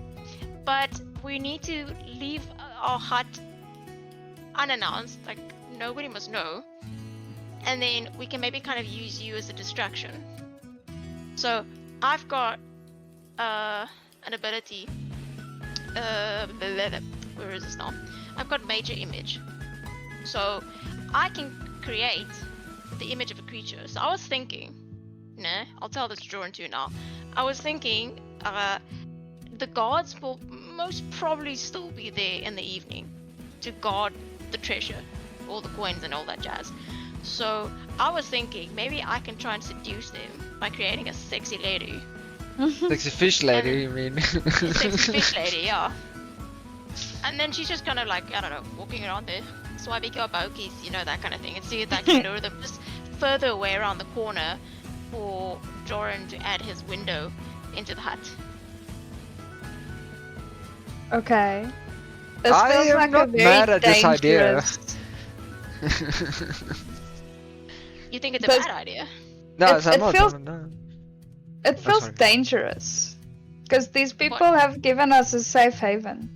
but we need to leave our hut unannounced, like nobody must know. And then we can maybe kind of use you as a distraction. So I've got an ability. Where is this now? I've got major image. So I can create the image of a creature. So I was thinking, nah, I'll tell this Joran to you now. I was thinking the guards will most probably still be there in the evening to guard the treasure, all the coins and all that jazz. So I was thinking maybe I can try and seduce them by creating a sexy lady. Sexy fish lady, you mean? Sexy fish lady, yeah. And then she's just kind of like, I don't know, walking around there, swiping your bokies, you know, that kind of thing, and see if I can lure them just further away around the corner for Joran to add his window into the hut. Okay. This I feels am like not a very mad at this idea. dangerous- You think it's a Does- bad idea? No, It- I'm it not. feels- No. It feels sorry. dangerous. Because these people have given us a safe haven.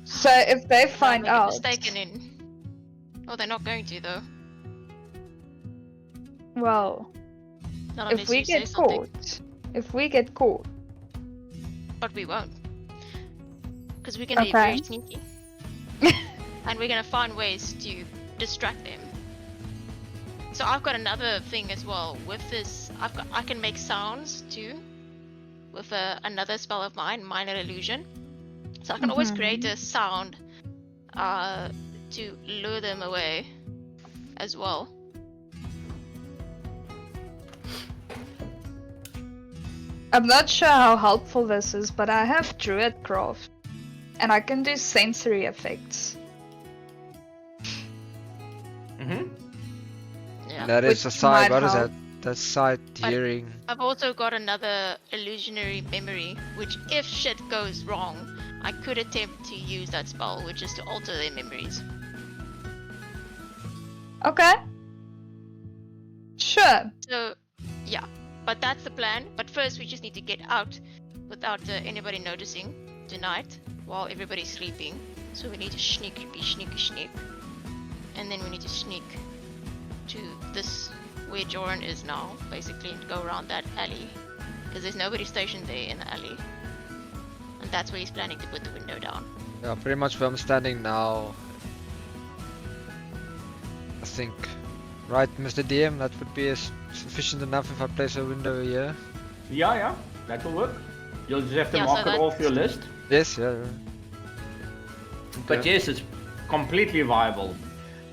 So if they find Might make a out, mistaken in. Oh, they're not going to though. well, Not if unless we you say get something. caught, But we won't. Because we're gonna be very Okay. sneaky. And we're gonna find ways to distract them. So I've got another thing as well. With this, I can make sounds too. With another spell of mine, Minor Illusion. So I can always create a sound to lure them away as well. I'm not sure how helpful this is, but I have Druidcraft. And I can do sensory effects. Mm-hmm. Yeah. That is a Which side. might What is help. that? That's sight But- hearing. I've also got another illusionary memory, which if shit goes wrong, I could attempt to use that spell, which is to alter their memories. Okay. Sure. So, yeah, but that's the plan. But first, we just need to get out without anybody noticing tonight while everybody's sleeping. So we need to sneak, and then we need to sneak to this where Joran is now, basically, and go around that alley. Because there's nobody stationed there in the alley. And that's where he's planning to put the window down. Yeah, pretty much where I'm standing now. I think. Right, Mr. DM, that would be sufficient enough if I place a window here. Yeah, that will work. You'll just have to Yeah, mark so it off your that's- list. Yes, yeah. But Okay. yes, it's completely viable.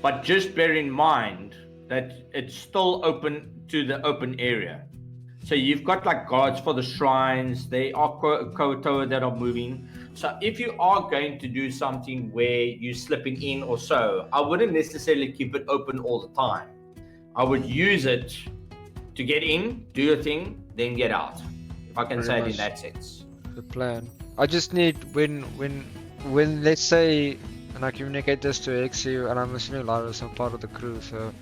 But just bear in mind that it's still open to the open area. So you've got like guards for the shrines. They are Kotoa that are moving. So if you are going to do something where you're slipping in or so, I wouldn't necessarily keep it open all the time. I would use it to get in, do your thing, then get out. If I can Very say it in much. that sense. The plan. I just need when let's say, and I communicate this to XU, and I'm assuming Lyra's some part of the crew, so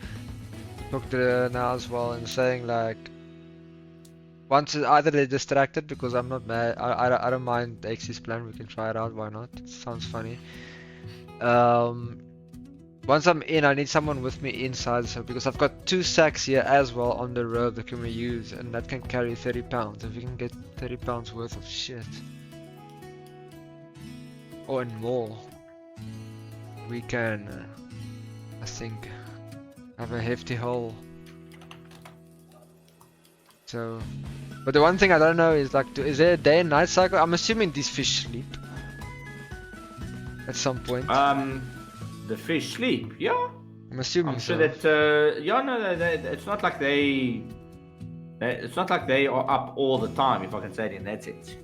talk to her now as well, and saying like, once either they're distracted because I'm not mad, I don't mind the XU's plan. We can try it out. Why not? It sounds funny. Once I'm in, I need someone with me inside, so because I've got 2 sacks here as well on the road that can be used, and that can carry 30 pounds. If we can get 30 pounds worth of shit, or and more, we can, I think, have a hefty haul. So, but the one thing I don't know is like, is there a day and night cycle? I'm assuming these fish sleep at some point. The fish sleep, yeah. I'm assuming I'm sure so. that it's not like it's not like they are up all the time, if I can say it in that sense.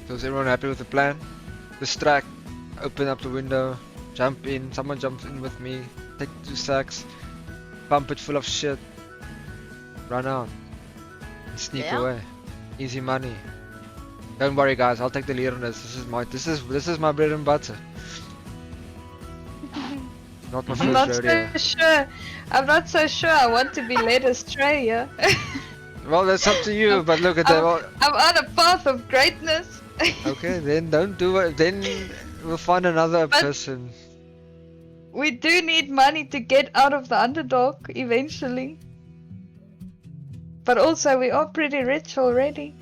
So is everyone happy with the plan? Distract, open up the window, jump in, someone jumps in with me, take 2 sacks, pump it full of shit, run out, and sneak Yeah. away. Easy money. Don't worry guys, I'll take the lead on this. This is my bread and butter. Not my I'm not first rodeo. so sure. I'm not so sure I want to be led astray here. Well, that's up to you, but look at that. Well, I'm on a path of greatness. okay, then don't do it. Then we'll find another But- person. We do need money to get out of the underdog eventually. But also, we are pretty rich already.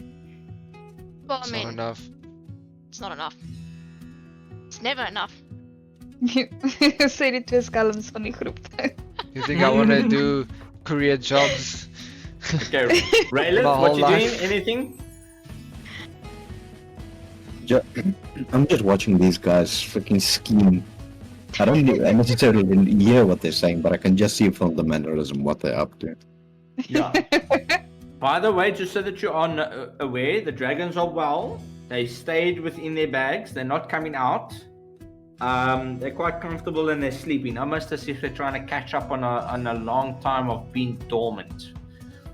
Well, I It's mean, not enough. it's not enough. It's never enough. Sê die twee skelms van die groep. You think I want to do career jobs? Okay, Raylan, My what whole you life. doing? Anything? I'm just watching these guys freaking scheme. I don't necessarily hear what they're saying, but I can just see from the mannerism what they're up to. Yeah. By the way, just so that you're aware, the dragons are well. They stayed within their bags. They're not coming out. They're quite comfortable and they're sleeping, almost as if they're trying to catch up on a long time of being dormant.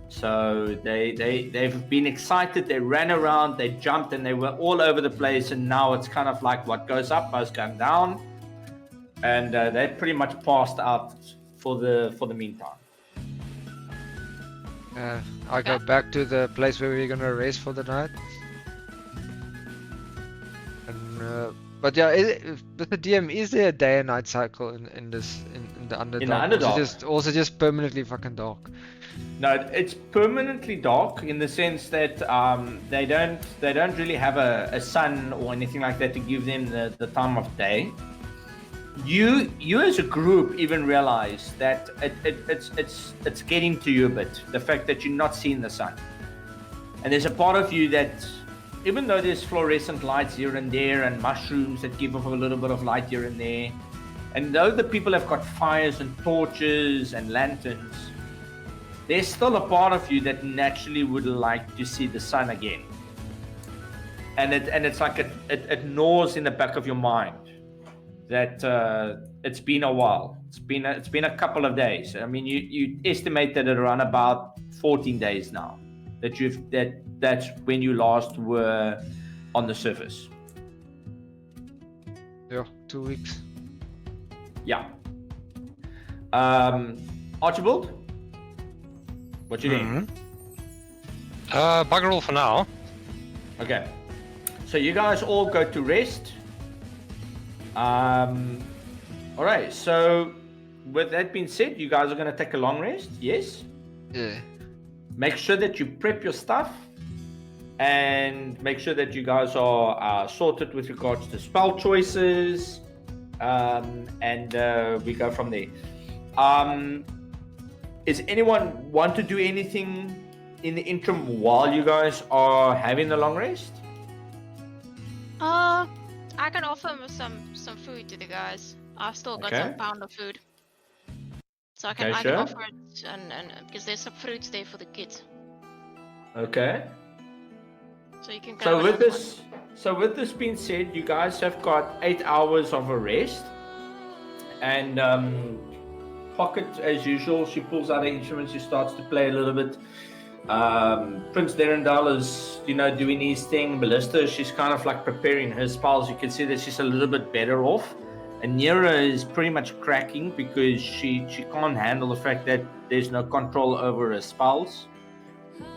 So they've been excited. They ran around, they jumped, and they were all over the place. And now it's kind of like what goes up must come down, and they pretty much passed out for the meantime. I go back to the place where we're gonna race for the night. And but yeah, with the DM, is there a day and night cycle in the underdog? Underdog? Also just permanently fucking dark. No, it's permanently dark in the sense that they don't really have a sun or anything like that to give them the time of day. You as a group even realize that it's getting to you a bit, the fact that you're not seeing the sun. And there's a part of you that, even though there's fluorescent lights here and there and mushrooms that give off a little bit of light here and there, and though the people have got fires and torches and lanterns, there's still a part of you that naturally would like to see the sun again. And it's like it gnaws in the back of your mind that it's been a while. It's been a couple of days. I mean, you estimated it around about 14 days now that's when you last were on the surface. Yeah, 2 weeks. Yeah. Archibald, what you doing? Bugger all for now. Okay. So you guys all go to rest. All right. So with that being said, you guys are going to take a long rest. Yes. Yeah. Make sure that you prep your stuff, and make sure that you guys are sorted with regards to spell choices, and we go from there. Is anyone want to do anything in the interim while you guys are having the long rest? I can offer him some food to the guys. I've still got Okay. some pound of food, so I can Okay, I sure. can offer it, and because there's some fruits there for the kids, Okay. so you can go. So and with this being said, you guys have got 8 hours of a rest, and Pocket, as usual, she pulls out her instruments. She starts to play a little bit. Prince Derendal is, doing his thing. Ballista, she's kind of like preparing her spells. You can see that she's a little bit better off. And Nira is pretty much cracking because she can't handle the fact that there's no control over her spells.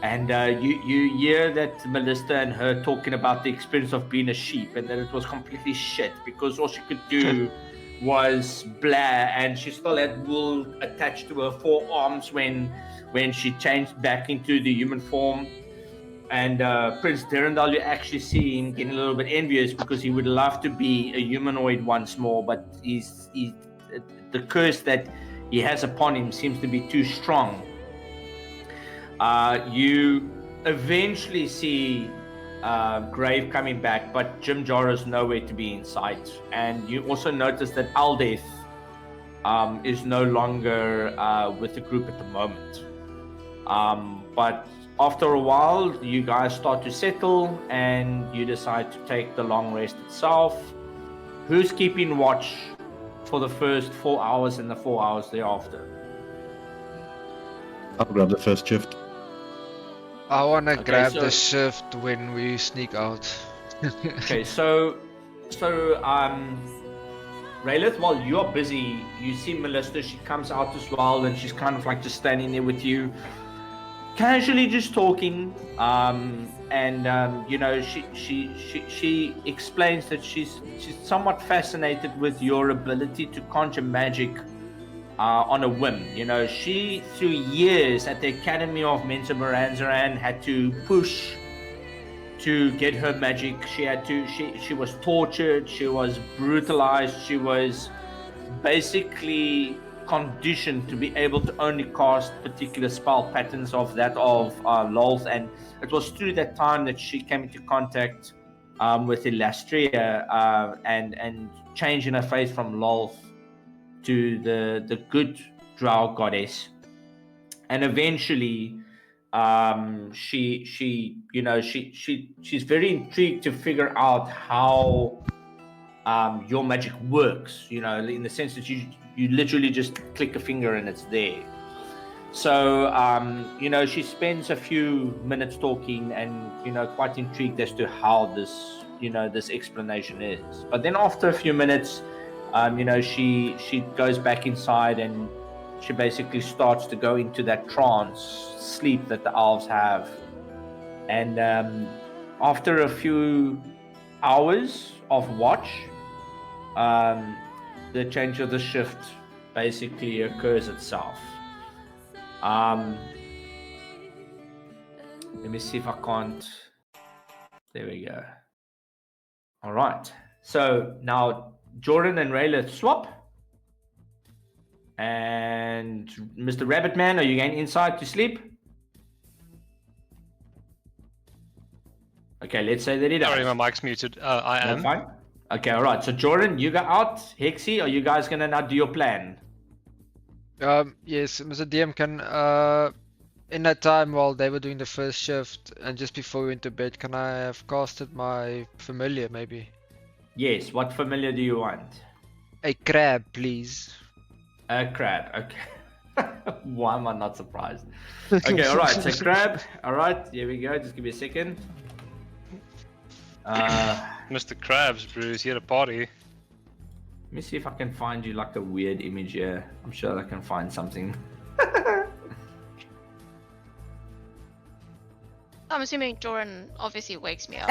And you hear that Melissa and her talking about the experience of being a sheep, and that it was completely shit because all she could do was blare, and she still had wool attached to her forearms when she changed back into the human form. And Prince Derendal, you actually see him getting a little bit envious because he would love to be a humanoid once more, but the curse that he has upon him seems to be too strong. You eventually see Grave coming back, but Jim Jar is nowhere to be in sight. And you also notice that Aldeth is no longer with the group at the moment. But after a while, you guys start to settle and you decide to take the long rest itself. Who's keeping watch for the first 4 hours and the 4 hours thereafter? I'll grab the first shift. I wanna Okay, grab so- the shift when we sneak out. Okay, so Raylith, while you're busy, you see Melissa, she comes out as well, and she's kind of like just standing there with you, casually just talking. She explains that she's somewhat fascinated with your ability to conjure magic on a whim. She, through years at the Academy of Mensa Moranzaran, had to push to get her magic. She was tortured, she was brutalized, she was basically conditioned to be able to only cast particular spell patterns of Lolth. And it was through that time that she came into contact with Elastria and changing her face from Lolth to the good drow goddess. And eventually she's very intrigued to figure out how your magic works, in the sense that you literally just click a finger and it's there. So she spends a few minutes talking and quite intrigued as to how this this explanation is. But then after a few minutes, she goes back inside and she basically starts to go into that trance sleep that the elves have. And after a few hours of watch, the change of the shift basically occurs itself. Let me see if I can't. There we go. All right. So now Jordan and Rayla swap. And Mr. Rabbitman, are you going inside to sleep? Okay, let's say that he does. Sorry, my mic's muted. I No, am. fine. Okay, all right. So Jordan, you go out. Hexy, are you guys gonna now do your plan? Yes, Mr. DM, can in that time while they were doing the first shift and just before we went to bed, can I have casted my familiar maybe? Yes. What familiar do you want? A crab, please. A crab. Okay. Why am I not surprised? Okay, all right. So crab. All right. Here we go. Just give me a second. Mr. Krabs, Bruce, you had a party. Let me see if I can find you like a weird image here. I'm sure I can find something. I'm assuming Jordan obviously wakes me up.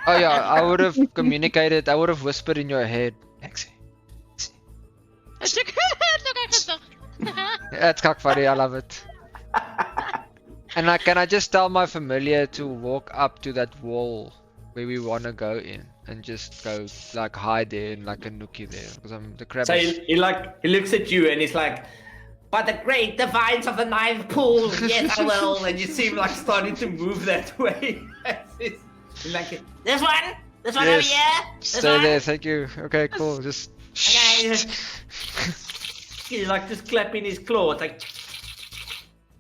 Oh yeah, I would have communicated, I would have whispered in your head. Exie. It's okay. It's okay. Yeah, it's cock funny. I love it. And like, can I just tell my familiar to walk up to that wall where we want to go in and just go like hide there in like a nookie there? Because the crab So is... he looks at you and he's like, "But the great divines of the ninth pool, yes I will." And you see him like starting to move that way. He's like, this one over Yes. here. This Stay one. there, thank you. Okay, cool. Just... Okay. He's like just clapping his claw. It's like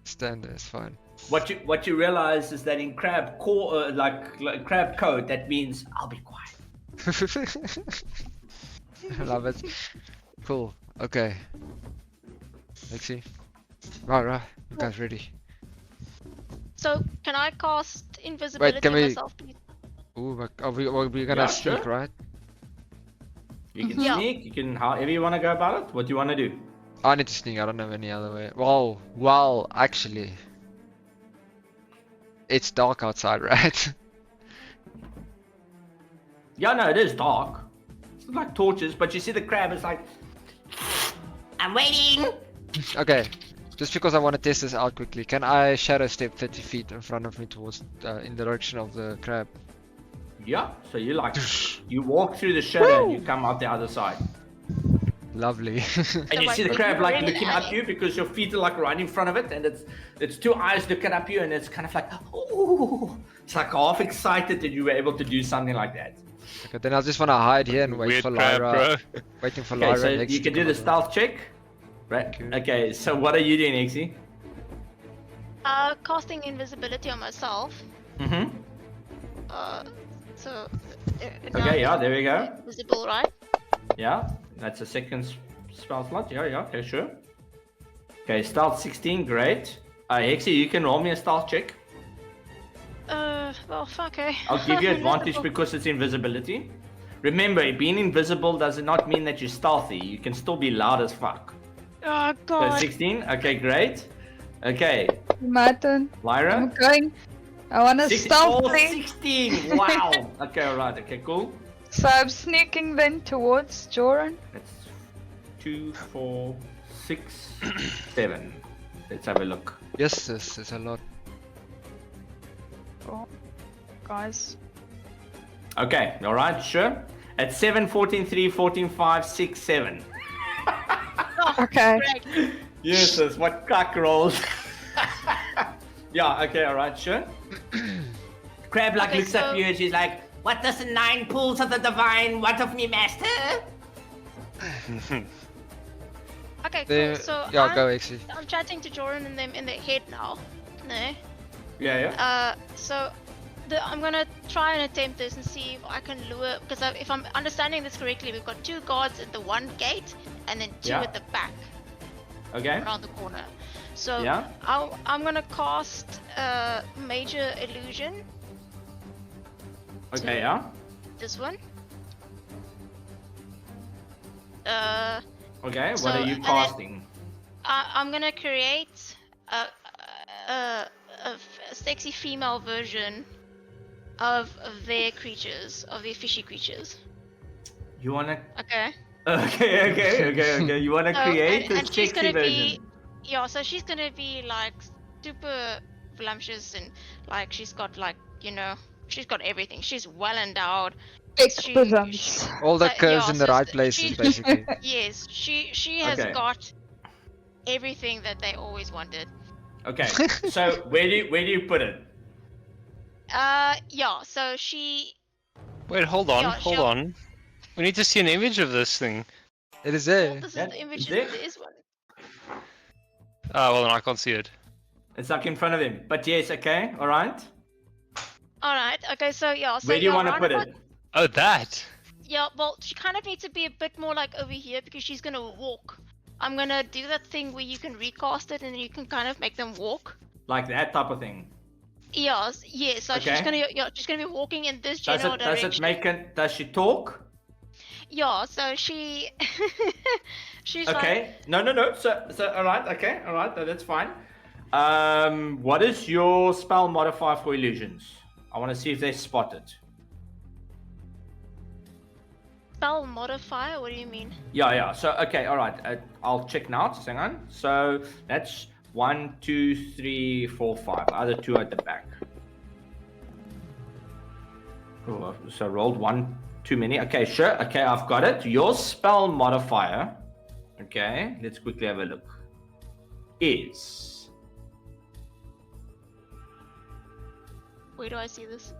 Stand there, it's fine. what you realize is that in crab core, like crab code, that means I'll be quiet. I love it. Cool. Okay. Lexi. Right. You guys ready? So, can I cast invisibility can on we- myself, please? Ooh, but are we gonna Yeah, sneak, sure. right? You can Yeah. sneak. You can however you want to go about it. What do you want to do? I need to sneak. I don't know any other way. Well, actually, it's dark outside, right? Yeah, no, it is dark. It's like torches, but you see the crab is like, I'm waiting. Okay. Just because I want to test this out quickly, can I shadow step 30 feet in front of me towards in the direction of the crab? Yeah, so you like you walk through the shadow and you come out the other side. Lovely. And you like, see the if crab you're like really looking at high- you because your feet are like right in front of it, and it's two eyes looking at you, and it's kind of like, ooh, it's like half excited that you were able to do something like that. Okay, then I just want to hide here and wait Weird for crab, Lyra. bro. Waiting for Okay, Lyra. so and Lexi you to can do come the over. stealth check, right? Okay, so what are you doing, Exy? Casting invisibility on myself. Mm-hmm. So. Now Okay, yeah, there we go. Invisible, right? Yeah, that's a second spell slot. Yeah, okay, sure. Okay, stealth 16, great. Hexy, you can roll me a stealth check. Well, okay. I'll give you advantage Invisible. because it's invisibility. Remember, being invisible does not mean that you're stealthy. You can still be loud as fuck. Oh So god. 16, okay, great. Okay, My turn. I'm Lyra. going. I want to 16, oh, stealthily. 16, wow. Okay, alright, okay, cool. So I'm sneaking then towards Joran. That's 2, 4, 6, 7. Let's have a look. Yes, it's a lot. Oh, guys. Okay, alright, sure. At 7, 14, 3, 14, 5, 6, 7. Okay. Great. Yes, that's what cock rolls. Yeah, okay, alright, sure. Crab like Okay, looks at so- you and she's like, what does the 9 pools of the divine want of me, master? Okay, Then, cool. So yeah, go Exy. I'm chatting to Joran and them in their head now. No. Yeah. So I'm gonna try and attempt this and see if I can lure. Because if I'm understanding this correctly, we've got 2 guards at the one gate and then 2 Yeah. at the back, Okay. around the corner. So Yeah. I'm gonna cast major illusion. Okay, yeah. This one. Okay, So, what are you and then- casting? I'm gonna create a sexy female version of their creatures, of their fishy creatures. You wanna... Okay. Okay. You wanna So, create a and she's sexy gonna version? be, yeah. So she's gonna be like super voluptuous and like she's got like she's got everything. She's well endowed. Big She- bosoms. All the yeah, curves in the so right she- places, basically. Yes, she has Okay. got everything that they always wanted. Okay, so where do you put it? Yeah. So she. Wait, hold on, Yeah, hold sure. on. We need to see an image of this thing. It is Well, there. this is That the image. is it? There is one. Well, then I can't see it. It's like in front of him. But yes, okay, alright. All right. Okay. So yeah. So Where do you yeah, wanna put roundabout- it? Oh, that! Yeah. Well, she kind of needs to be a bit more like over here because she's gonna walk. I'm gonna do that thing where you can recast it and you can kind of make them walk. Like that type of thing. Yeah. Yeah. So Okay. she's gonna be walking in this Does general it does direction. it make it does she talk? Yeah. So she. she's like. Okay. No. So alright, okay, alright, that's fine. What is your spell modifier for illusions? I wanna see if they spot it. spell modifier? What do you mean? Yeah. So okay, all right. I'll check now. Just hang on. So that's 1, 2, 3, 4, 5. Other two at the back. Oh, so rolled one too many. Okay, sure. Okay, I've got it. Your spell modifier. Okay, let's quickly have a look. Is Where do I see this?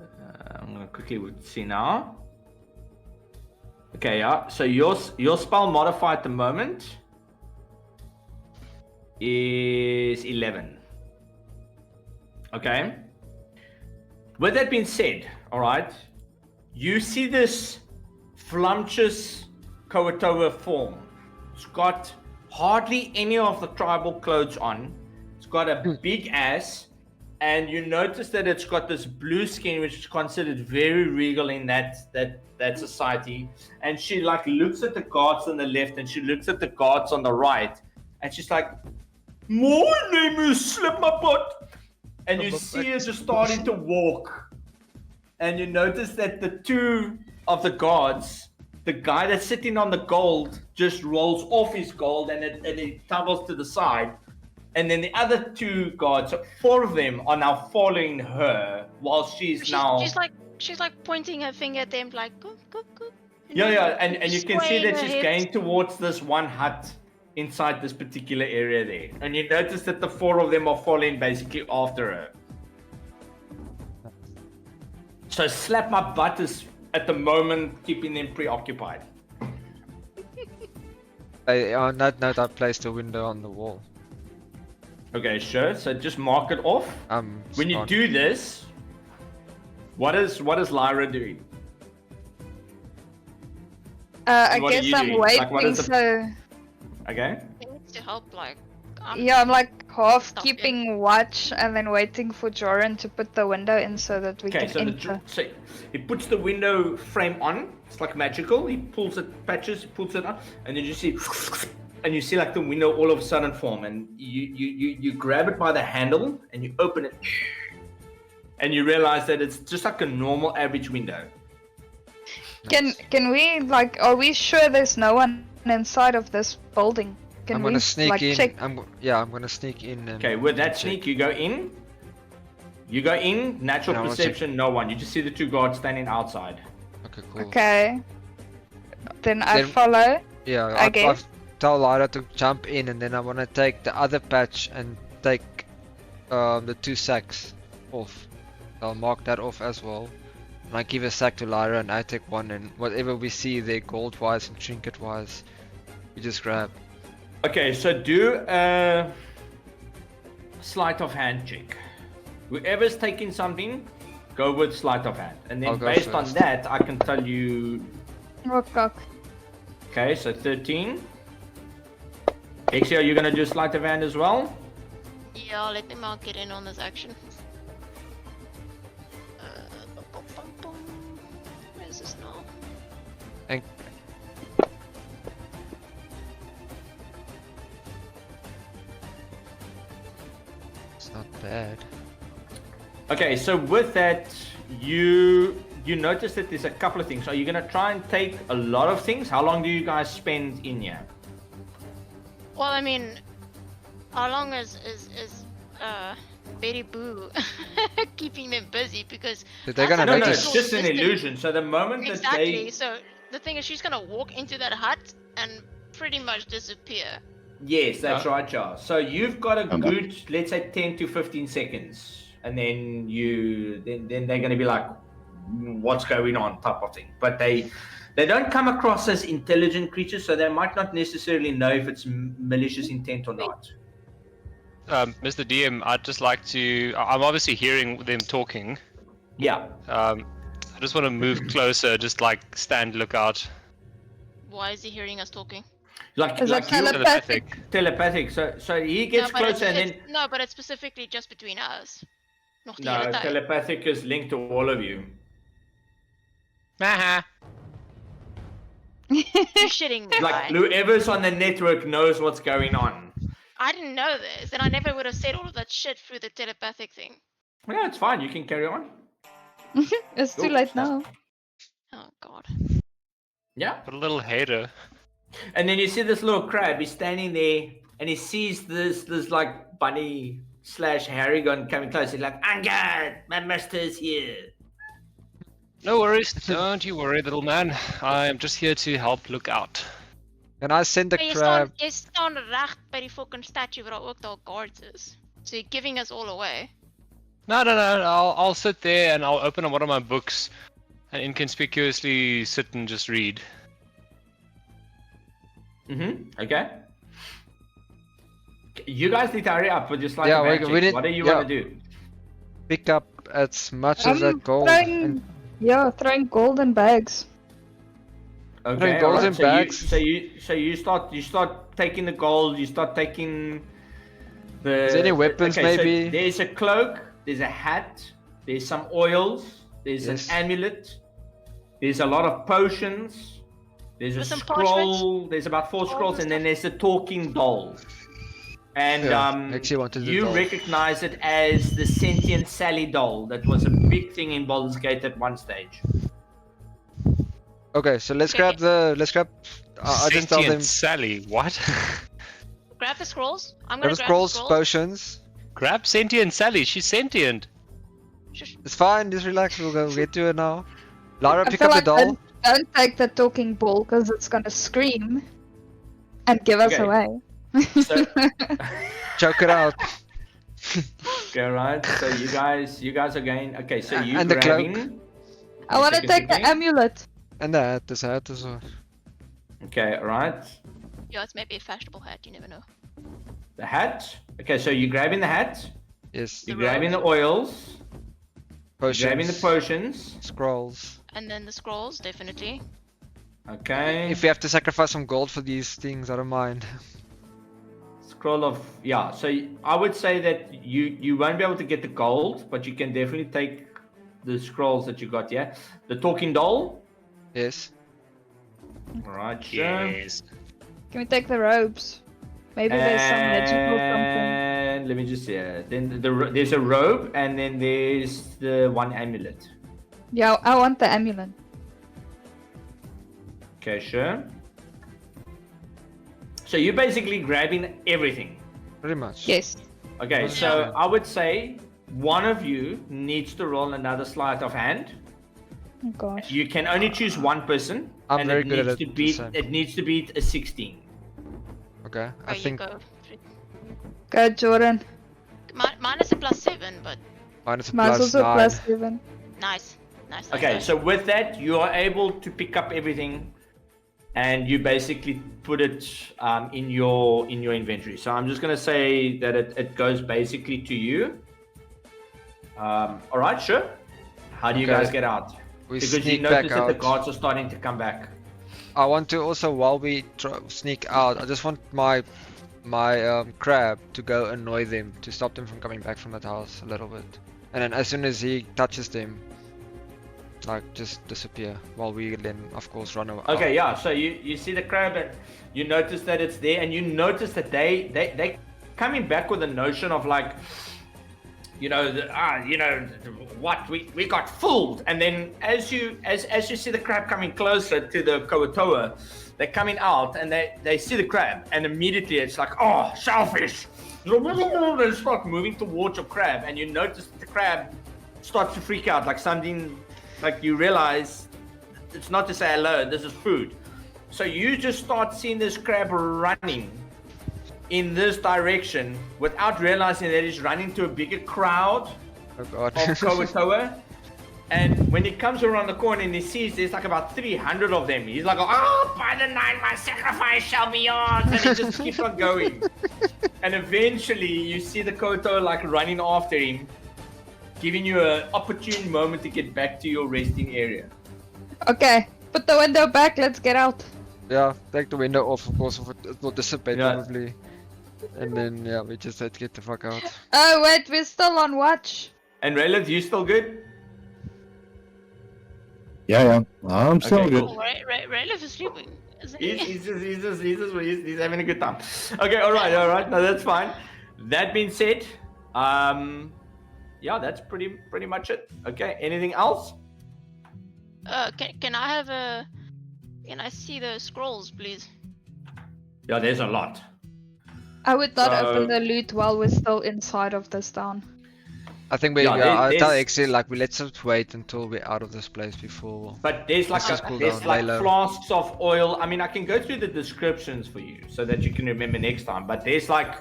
I'm gonna quickly see now. Okay, yeah. So your spell modifier at the moment is 11. Okay. With that being said, all right, you see this flumptuous Koatoa form. It's got hardly any of the tribal clothes on. It's got a big ass, and you notice that it's got this blue skin, which is considered very regal in that society. And she like looks at the guards on the left, and she looks at the guards on the right, and she's like, "My name is Slip My Butt." And you see her just starting to walk, and you notice that the two of the guards, the guy that's sitting on the gold just rolls off his gold and it tumbles to the side. And then the other two guards, 4 of them, are now following her while she's now. She's like pointing her finger at them, like go. Yeah, and you can see swaying that her she's hips. going towards this one hut inside this particular area there. And you notice that the 4 of them are following basically after her. So Slap My Butt is at the moment keeping them preoccupied. On that note, I placed a window on the wall. Okay, sure. So just mark it off. When you Start- do this, what is Lyra doing? I What are guess you I'm doing? Like, what waiting, is the- so Okay. It needs to help, like. yeah, I'm like half Stop keeping watch and then waiting for Joran to put the window in so that we Okay, can so enter. so he puts the window frame on. It's like magical. He pulls it, patches, pulls it on, and then you see, and you see like the window all of a sudden form, and you grab it by the handle and you open it, and you realize that it's just like a normal average window. Can we like? Are we sure there's no one inside of this building? Can I'm we gonna sneak like in. check? I'm gonna sneak in. And Okay, with that check. sneak, you go in. You go in, natural And I wanna check- perception, no one. You just see the 2 guards standing outside. Okay, cool. Okay. Then I Then- follow. Yeah, I guess. tell Lyra to jump in, and then I wanna take the other patch and take the 2 sacks off. I'll mark that off as well. And I give a sack to Lyra, and I take one, and whatever we see there, gold-wise and trinket-wise, we just grab. Okay, so do a sleight of hand check. Whoever's taking something, go with sleight of hand. And I'll then go based on first. that, I can tell you. Okay. Okay, so 13. Exia, you're gonna do sleight of hand as well? Yeah, let me mark it in on this action. Where is this now? And it's not bad. Okay, so with that, you notice that there's a couple of things. Are you gonna try and take a lot of things? How long do you guys spend in here? Well, I mean, how long is Betty Boo keeping them busy? Because They're gonna outside No, of no, notice- it's social just an distance- illusion. So the moment that Exactly. they. So the thing is, she's gonna walk into that hut and pretty much disappear. Yes, that's right, Charles. So you've got a I'm good, let's say, 10 to 15 seconds, and then then they're going to be like, "What's going on?" type of thing. But they don't come across as intelligent creatures, so they might not necessarily know if it's malicious intent or not. Mr. DM, I'd just like to. I'm obviously hearing them talking. Yeah. I just want to move closer, just like stand lookout. Why is he hearing us talking? Like Is like that you telepathic? telepathic. So he gets but closer, and then no, but it's specifically just between us. Nog die no, hele tyd. telepathic is linked to all of you. Haha. You're shitting me, Like right? whoever's on the network knows what's going on. I didn't know this, and I never would have said all of that shit through the telepathic thing. Yeah, it's fine. You can carry on. It's too Cool. late now. Oh god. Yeah. What a little hater. And then you see this little crab. He's standing there, and he sees this like bunny / Harrigan coming close. He's like, "Angad, my master's here." No worries, don't you worry, little man. I am just here to help look out. Can I send the Maar crab? jy staan reg by die fucking statue waar daar ook daar guards is. So you're giving us all away. No, I'll sit there and I'll open up one of my books and inconspicuously sit and just read. Okay. You guys need to hurry up with your slide Yeah, of we magic. need- What do you yeah. want to do? Pick up as much as that gold. Throwing golden bags. Okay, golden alright, bags. So you start taking the gold. You start taking the. Is there any weapons, okay, maybe? So there's a cloak. There's a hat. There's some oils. There's Yes. an amulet. There's a lot of potions. There's a With some scroll. parchments? There's about 4 All scrolls, the and then stuff. there's a talking doll. And Yeah, actually wanted the you doll. recognize it as the sentient Sally doll that was a big thing in Baldur's Gate at one stage. Okay, so let's Okay. grab the. Let's grab. I just tell them. Sentient Sally, what? Grab the scrolls. I'm Grab gonna the grab scrolls, the scrolls. potions. Grab Sentient Sally, she's sentient. Shush. It's fine. Just relax. We'll go get to it now. Lara, I pick feel up the like doll. Don't take the talking ball because it's gonna scream and give us Okay. away. So, Choke it out. okay, right. So you guys are going. Okay, so you And the cloak. grabbing. I want to Second take the thing. amulet. And the hat. This hat as well. Okay, all right. Yeah, it's maybe a fashionable hat. You never know. The hat. Okay, so you're grabbing the hat. Yes. You're The grabbing the robe. oils. Potions. Grabbing the potions. Scrolls. And then the scrolls, definitely. Okay. If we have to sacrifice some gold for these things, I don't mind. Scroll of yeah. So I would say that you won't be able to get the gold, but you can definitely take the scrolls that you got. Yeah. The talking doll. Yes. All right. Sure. Yes. Can we take the robes? Maybe there's some magical something. And let me just see. Then there's a robe, and then there's the one amulet. Yeah, I want the amulet. Okay, sure. So you're basically grabbing everything. Pretty much. Yes. Okay, Yeah. so I would say one of you needs to roll another sleight of hand. Oh gosh. You can only choose one person, I'm and very it good at needs it, to beat. so- It needs to beat a 16. Okay. I There you think go. Go, Jordan. Mine is a +7, but mine is a Mine's plus also 9. +7. nice. Nice. Okay, nice. so with that, you are able to pick up everything, and you basically put it in your inventory. So I'm just gonna say that it goes basically to you. All right, sure. How do you Okay. guys get out? We Because you sneak back notice that the out. guards are starting to come back. I want to also, while we sneak out, I just want my crab to go annoy them, to stop them from coming back from that house a little bit. And then as soon as he touches them, like just disappear, while we then of course run away. Okay, yeah. So you see the crab, and you notice that it's there, and you notice that they coming back with a notion of like, what we got fooled. And then as you see the crab coming closer to the Kawatoa, they're coming out and they see the crab, and immediately it's like, oh, shellfish. They start moving towards your crab, and you notice that the crab starts to freak out, like something, like you realize it's not to say hello, this is food. So you just start seeing this crab running in this direction without realizing that he's running to a bigger crowd Oh god. of Kawatoa. And when he comes around the corner and he sees there's like about 300 of them, he's like, oh, by the night my sacrifice shall be yours. And he just keeps on going. And eventually you see the Kawatoa like running after him, giving you an opportune moment to get back to your resting area. Okay, put the window back, let's get out. Yeah, take the window off, of course, it will dissipate Yeah. probably. And then yeah, we just had to get the fuck out. Oh wait, we're still on watch. And Raylan, you still good? Yeah, I'm still Okay, good. cool. Oh, Rayleigh is sleeping, isn't he? He's having a good time. Okay, all right. No, that's fine. That being said, yeah, that's pretty much it. Okay, anything else? Can I have a Can I see the scrolls, please? Yeah, there's a lot. I would not So- open the loot while we're still inside of this town. I think we, Yeah, I'll tell there's- Exil, like, let's just wait until we're out of this place before. But there's like Let's just cool there's down, like lay low. flasks of oil. I mean, I can go through the descriptions for you so that you can remember next time. But there's like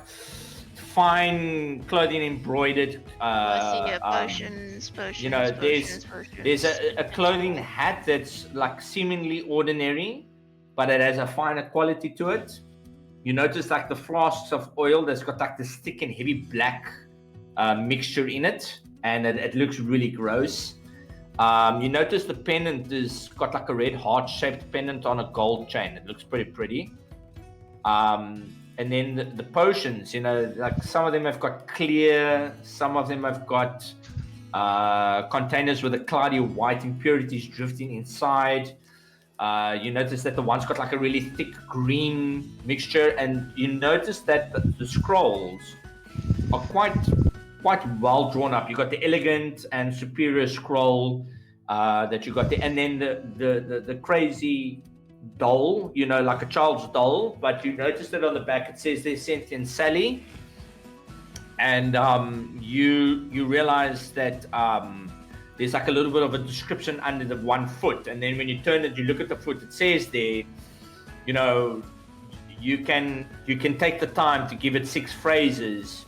fine clothing embroidered. I see here potions, potions, you know, potions, there's a clothing hat that's like seemingly ordinary, but it has a finer quality to it. You notice like the flasks of oil that's got like this thick and heavy black mixture in it, and it looks really gross. You notice the pendant is got like a red heart-shaped pendant on a gold chain. It looks pretty pretty. And then the potions, you know, like some of them have got clear, some of them have got containers with a cloudy white impurities drifting inside. You notice that the one's got like a really thick green mixture, and you notice that the scrolls are quite well drawn up. You got the elegant and superior scroll that you got there, and then the crazy doll, you know, like a child's doll, but you notice that on the back it says there's sentient Sally, and you realize that there's like a little bit of a description under the one foot, and then when you turn it, you look at the foot, it says there, you know, you can take the time to give it 6 phrases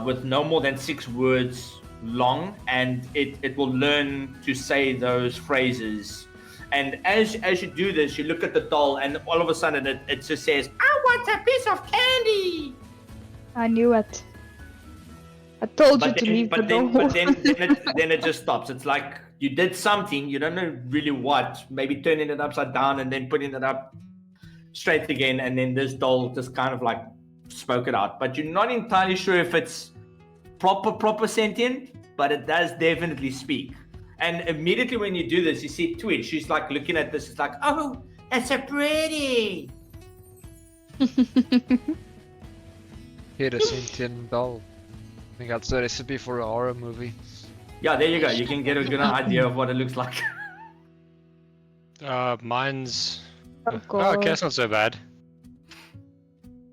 with no more than 6 words long, and it will learn to say those phrases. And as you do this, you look at the doll, and all of a sudden it just says, "I want a piece of candy." I knew it. I told you to leave the door. But then it just stops. It's like you did something, you don't know really what, maybe turning it upside down and then putting it up straight again, and then this doll just kind of like spoke it out. But you're not entirely sure if it's proper sentient, but it does definitely speak. And immediately when you do this, you see Twitch. She's like looking at this. It's like, "Oh, that's so pretty." Here, a sentient doll. I think that's the recipe for a horror movie. Yeah, there you go. You can get a good idea of what it looks like. Mine's. Oh, Oh, okay, God. that's not so bad.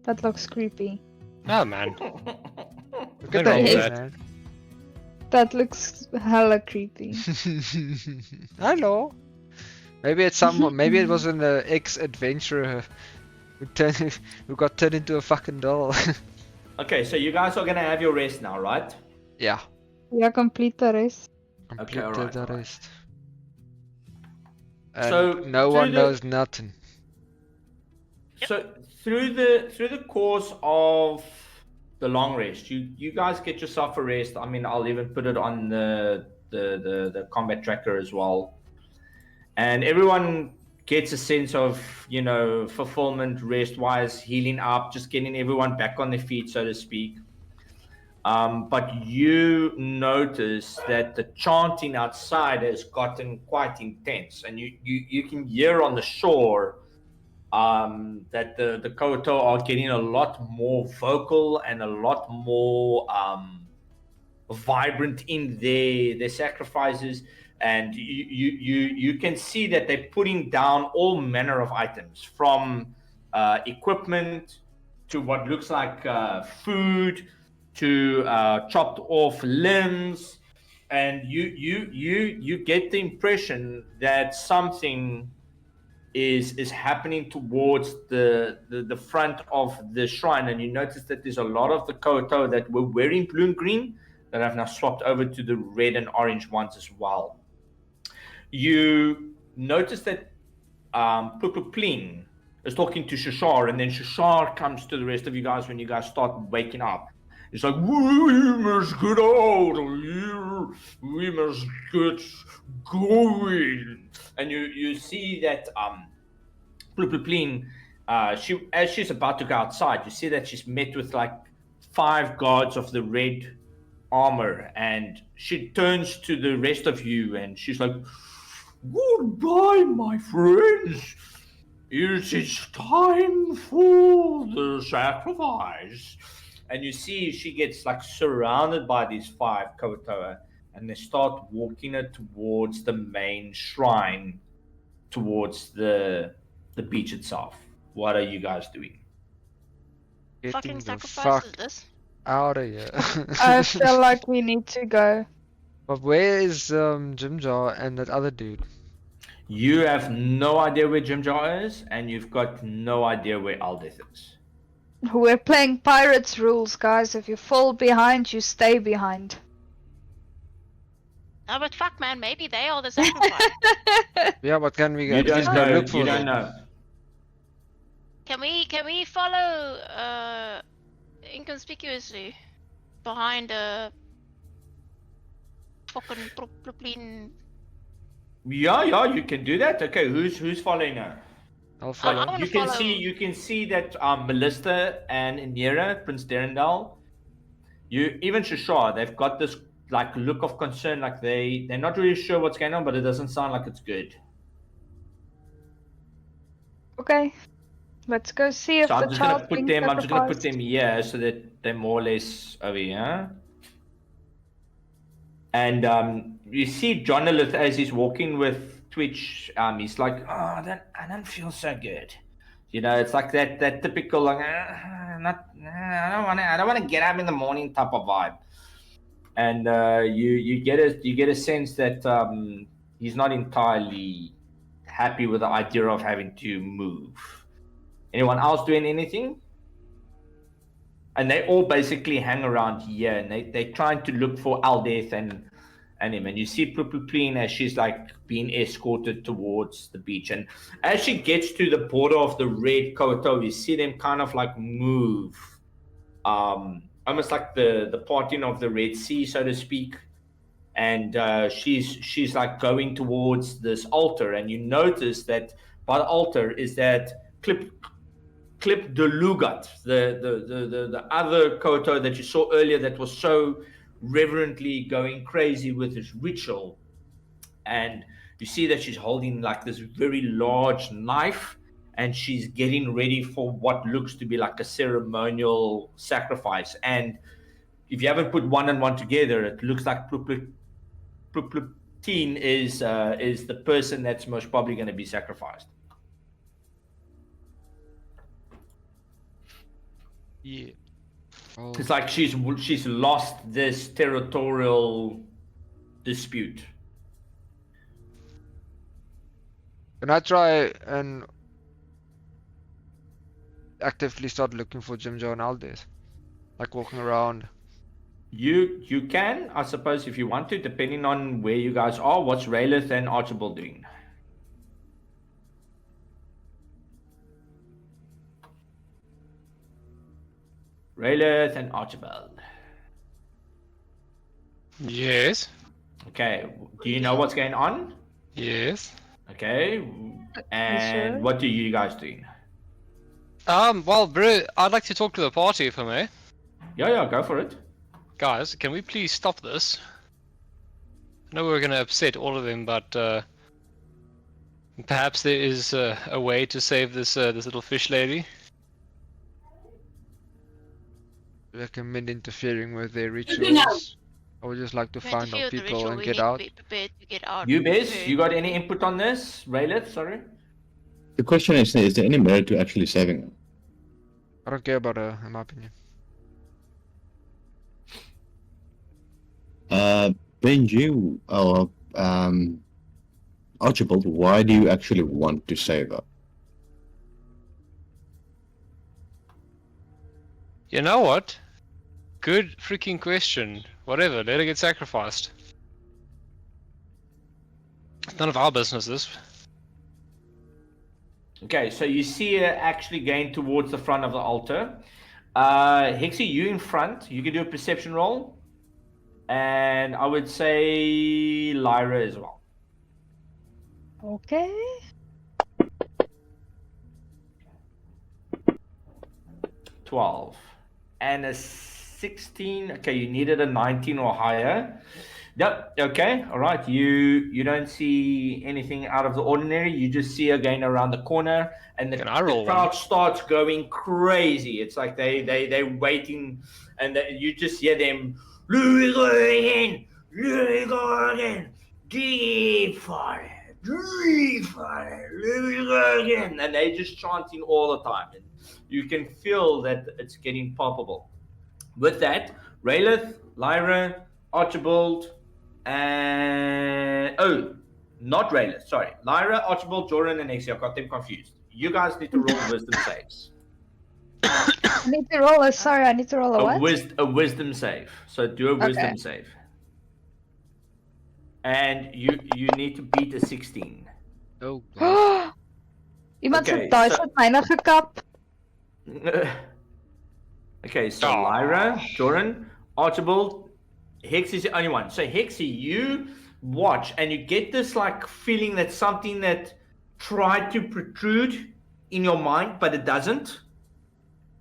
That looks creepy. Oh man. Look Nothing at wrong with that, that. man. That looks hella creepy. Hello. Maybe it's someone. Maybe it was an ex-adventurer who got turned into a fucking doll. Okay, so you guys are gonna have your rest now, right? Yeah. Yeah, complete the rest. Completed alright, the alright. rest. And So, no through one the- knows nothing. So through the course of the long rest, you guys get yourself a rest. I mean, I'll even put it on the combat tracker as well. And everyone gets a sense of, you know, fulfillment, rest-wise, healing up, just getting everyone back on their feet, so to speak. But you notice that the chanting outside has gotten quite intense, and you can hear on the shore that the Koto are getting a lot more vocal and a lot more vibrant in their sacrifices, and you can see that they're putting down all manner of items, from equipment to what looks like food to chopped off limbs, and you get the impression that something is happening towards the front of the shrine. And you notice that there's a lot of the Koto that were wearing blue and green that have now swapped over to the red and orange ones as well. You notice that Pupuplin is talking to Shashar, and then Shashar comes to the rest of you guys when you guys start waking up. It's like, "We must get out of here. We must get going." And you see that Pupuplin, as she's about to go outside, you see that she's met with like 5 guards of the red armor, and she turns to the rest of you and she's like, "Goodbye, my friends. It is time for the sacrifice." And you see she gets like surrounded by these 5 Kotoa, and they start walking her towards the main shrine. towards the beach itself. What are you guys doing? Getting Fucking the sacrifice fuck is this? out of here. I feel like we need to go. But where is Jim Jar and that other dude? You have no idea where Jim Jar is, and you've got no idea where Aldith is. We're playing pirates rules, guys. If you fall behind, you stay behind. Oh, but fuck, man, maybe they are the sacrifice. Yeah, but can we You at don't least go know. look for You them? don't know. Can we follow inconspicuously behind a fucking propylene? Yeah, you can do that. Okay, who's following her? I'll I follow. wanna You can follow. you can see that Melissa and Inira, Prince Derendal, even Shashar, they've got this like look of concern, like they're not really sure what's going on, but it doesn't sound like it's good. Okay, let's go see if So the I'm just gonna child's put being them. I'm just gonna put sacrificed. them here so that they're more or less over here. And you see Jonathan as he's walking with Twitch. He's like, "Oh, I don't feel so good." You know, it's like that typical like, I don't want to get up in the morning type of vibe. And you get a sense that he's not entirely happy with the idea of having to move. Anyone else doing anything? And they all basically hang around here, and they're trying to look for Aldeth and him. And you see Propylene as she's like being escorted towards the beach. And as she gets to the border of the red Koto, you see them kind of like move, almost like the parting of the Red Sea, so to speak. And she's like going towards this altar, and you notice that by the altar is that Clip de Lugat, the other Koto that you saw earlier that was so reverently going crazy with his ritual. And you see that she's holding like this very large knife, and she's getting ready for what looks to be like a ceremonial sacrifice. And if you haven't put one and one together, it looks like Propylene is the person that's most probably going to be sacrificed. Yeah. Oh, It's like she's lost this territorial dispute. can I try and actively start looking for Jim Jar and Aldith? Like walking around. You can, I suppose, if you want to, depending on where you guys are. What's Raylith and Archibald doing? Raylith and Archibald. Yes. Okay. Do you know what's going on? Yes. Okay. And sure? what do you guys do? Well, bro, I'd like to talk to the party if I may. Yeah, go for it. Guys, can we please stop this? I know we're gonna upset all of them, but perhaps there is a way to save this this little fish lady. Recommend interfering with their Good to know. rituals. I would just like to To find interfere out with the people ritual, and we get need out. to be prepared to get out. You, Bez, very you got any quickly. input on this? Raylith, sorry. The question is there any merit to actually saving her? I don't care about her, in my opinion. Benji or Archibald, why do you actually want to save her? You know what? Good freaking question. Whatever, let her get sacrificed. It's none of our business, this. Okay, so you see her actually going towards the front of the altar. Hexy, you in front. You can do a perception roll. And I would say Lyra as well. Okay. 12. And a 16. Okay, you needed a 19 or higher. Yep, okay, all right. You don't see anything out of the ordinary. You just see her going around the corner, and the Can I roll crowd one? starts going crazy. It's like they're waiting, and you just hear them, Louis Gordon, deep forest. Dream fire, again, and they're just chanting all the time. And you can feel that it's getting palpable. With that, Raylith, Lyra, Archibald, and not Raylith, sorry. Lyra, Archibald, Jordan, and Exia. I got them confused. You guys need to roll wisdom saves. I need to roll a. Sorry, I need to roll a what? A wisdom save. So do a wisdom save. And you need to beat a 16. Oh, God. Iemand Okay, se daai so- het myne gekap. Okay, so Aw. Lyra, Jordan, Archibald, Hex is the only one. So Hexy, you watch and you get this like feeling that something that tried to protrude in your mind, but it doesn't.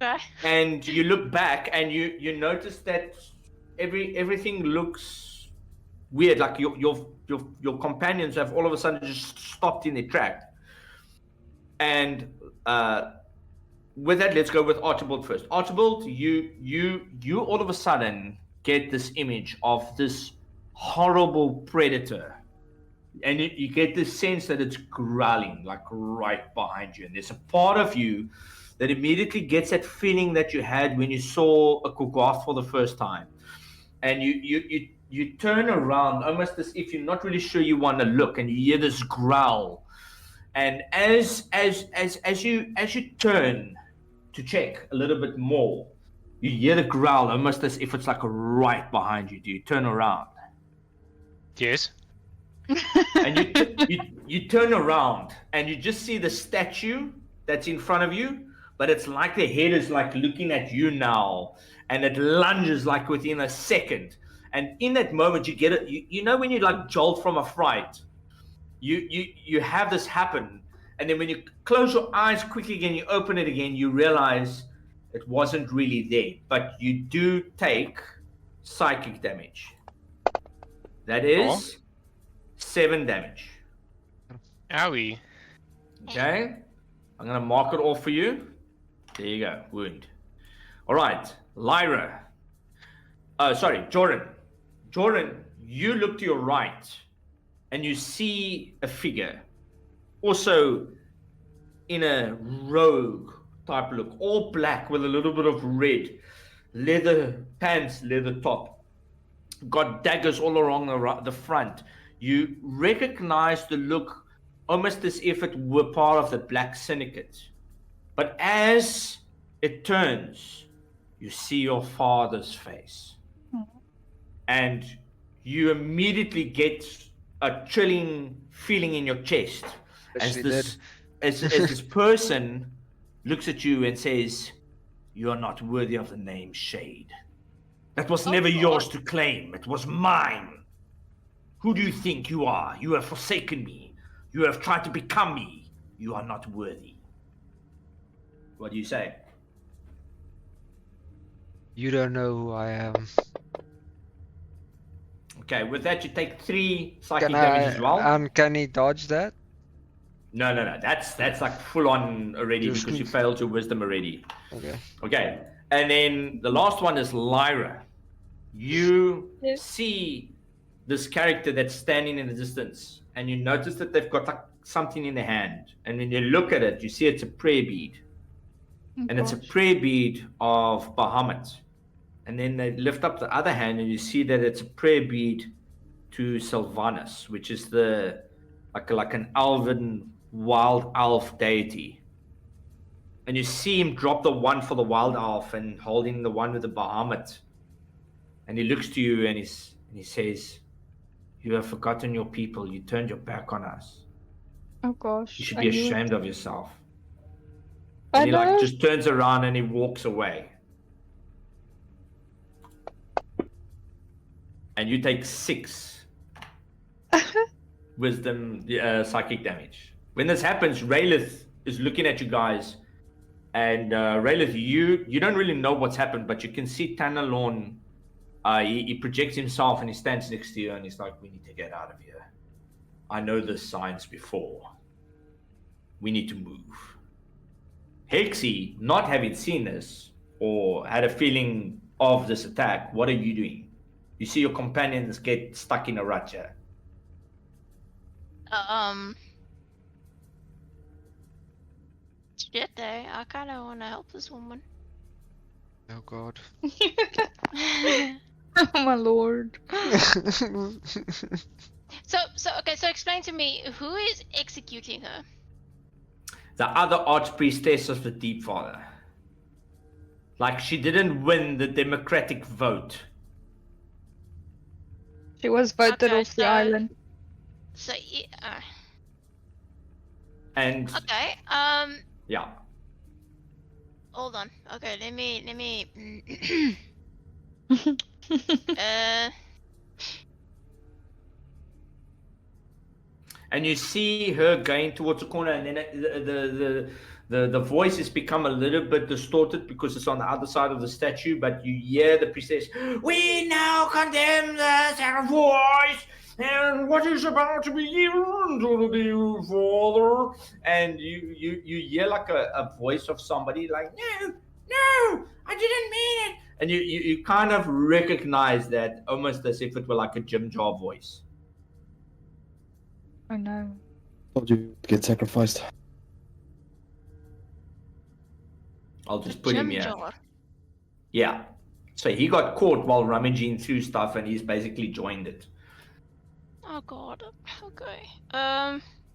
Okay. And you look back and you notice that everything looks weird. Like your companions have all of a sudden just stopped in their track. And with that, let's go with Archibald first. Archibald, you all of a sudden get this image of this horrible predator, and you get this sense that it's growling like right behind you, and there's a part of you that immediately gets that feeling that you had when you saw a Kogoth for the first time, and you turn around almost as if you're not really sure you want to look, and you hear this growl, and as you turn to check a little bit more, you hear the growl almost as if it's like right behind you. Do you turn around? Yes. And you turn around and you just see the statue that's in front of you, but it's like the head is like looking at you now, and it lunges like within a second. And in that moment, you get it. You know when you like jolt from a fright, you have this happen, and then when you close your eyes quickly again, you open it again, you realize it wasn't really there, but you do take psychic damage. That is 7 damage. Owie. Okay, I'm gonna mark it off for you. There you go, wound. All right, Lyra. Sorry, Jordan. Jordan, you look to your right, and you see a figure, also in a rogue type look, all black with a little bit of red, leather pants, leather top, got daggers all along the front. You recognize the look almost as if it were part of the Black Syndicate. But as it turns, you see your father's face. And you immediately get a chilling feeling in your chest as this person looks at you and says, "You are not worthy of the name Shade. That was never yours to claim. It was mine. Who do you think you are? You have forsaken me. You have tried to become me. You are not worthy." What do you say? You don't know who I am. Okay, with that you take 3 psychic Can damage as well. uncanny dodge that? No. That's like full on already Just because you sneak. failed your wisdom already. Okay. Okay, and then the last one is Lyra. You Yes. see this character that's standing in the distance, and you notice that they've got like something in their hand. And when you look at it, you see it's a prayer bead, and it's a prayer bead of Bahamut. And then they lift up the other hand, and you see that it's a prayer bead to Sylvanus, which is the like an elven wild elf deity. And you see him drop the one for the wild elf and holding the one with the Bahamut. And he looks to you and he says, "You have forgotten your people. You turned your back on us. Oh gosh. You should I be knew it. ashamed of yourself." I And he like know. just turns around and he walks away. And you take 6 wisdom psychic damage. When this happens, Raylith is looking at you guys, and Raylith, you don't really know what's happened, but you can see Tanalorn. He projects himself and he stands next to you, and he's like, "We need to get out of here. I know the signs before. We need to move." Hexy, not having seen this or had a feeling of this attack, what are you doing? You see your companions get stuck in a rut here. Shit, I kind of want to help this woman. Oh god. Oh my lord. So okay. So explain to me who is executing her. The other archpriestess of the Deep Father. Like she didn't win the democratic vote. She was voted Okay, off the island. So And okay. yeah. Hold on. Okay, let me. And you see her going towards the corner, and then the voice has become a little bit distorted because it's on the other side of the statue. But you hear the priestess, "We now condemn the sacrifice, and what is about to be given to the Father." And you hear like a voice of somebody like, "No, I didn't mean it." And you kind of recognize that almost as if it were like a Jim Jar voice. Oh no. Told you get sacrificed. I'll just put him Jim here. Jar. Yeah. So he got caught while rummaging through stuff, and he's basically joined it. Oh god. Okay.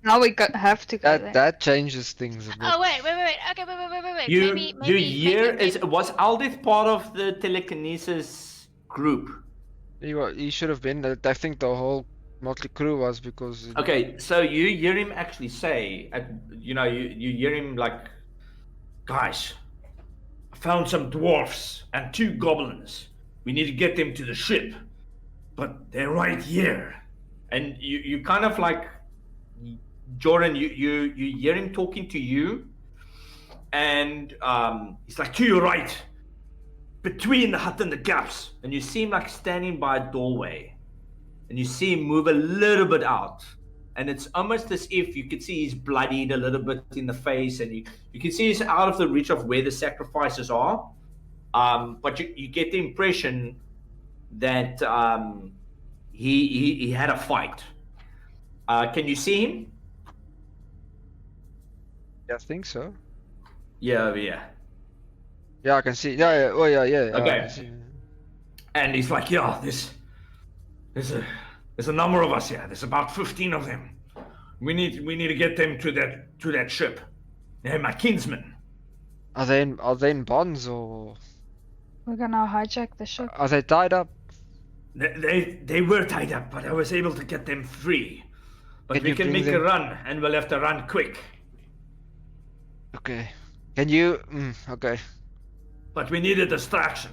Now we have to go there. That changes things a bit. Oh wait. Okay, wait. You hear maybe. was Aldith part of the telekinesis group? He should have been. I think the whole motley crew was because. Okay, so you hear him actually say, you hear him like, "Guys, I found some dwarfs and 2 goblins. We need to get them to the ship, but they're right here." And you kind of like, Jordan, you hear him talking to you, and he's like, "To your right, between the hut and the gaps." And you see him like standing by a doorway, and you see him move a little bit out, and it's almost as if you could see he's bloodied a little bit in the face, and you can see he's out of the reach of where the sacrifices are. But you get the impression that he had a fight. Can you see him? I think so. Yeah. Yeah, I can see. Yeah. Oh, yeah. I Okay. can see. And he's like, "Yeah, there's a number of us here. There's about 15 of them. We need to get them to that ship. They're my kinsmen." Are they in bonds or We're gonna hijack the ship. are they tied up? They were tied up, but I was able to get them free. But Can we you can bring make a them- run, and we'll have to run quick. Okay. Can you? Okay. But we need a distraction.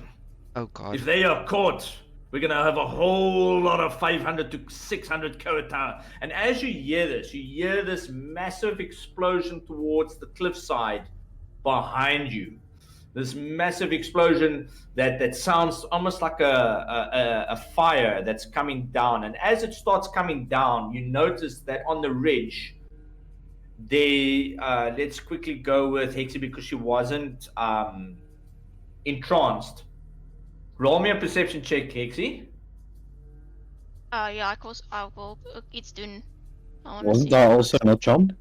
Oh god. If they are caught, we're gonna have a whole lot of 500 to 600 Kota. And as you hear this massive explosion towards the cliffside behind you. This massive explosion that sounds almost like a fire that's coming down. And as it starts coming down, you notice that on the ridge, let's quickly go with Hexie because she wasn't entranced. Roll me a perception check, Hexie. Yeah, of course I will. It's done. I wanna Wasn't see. I also not charmed?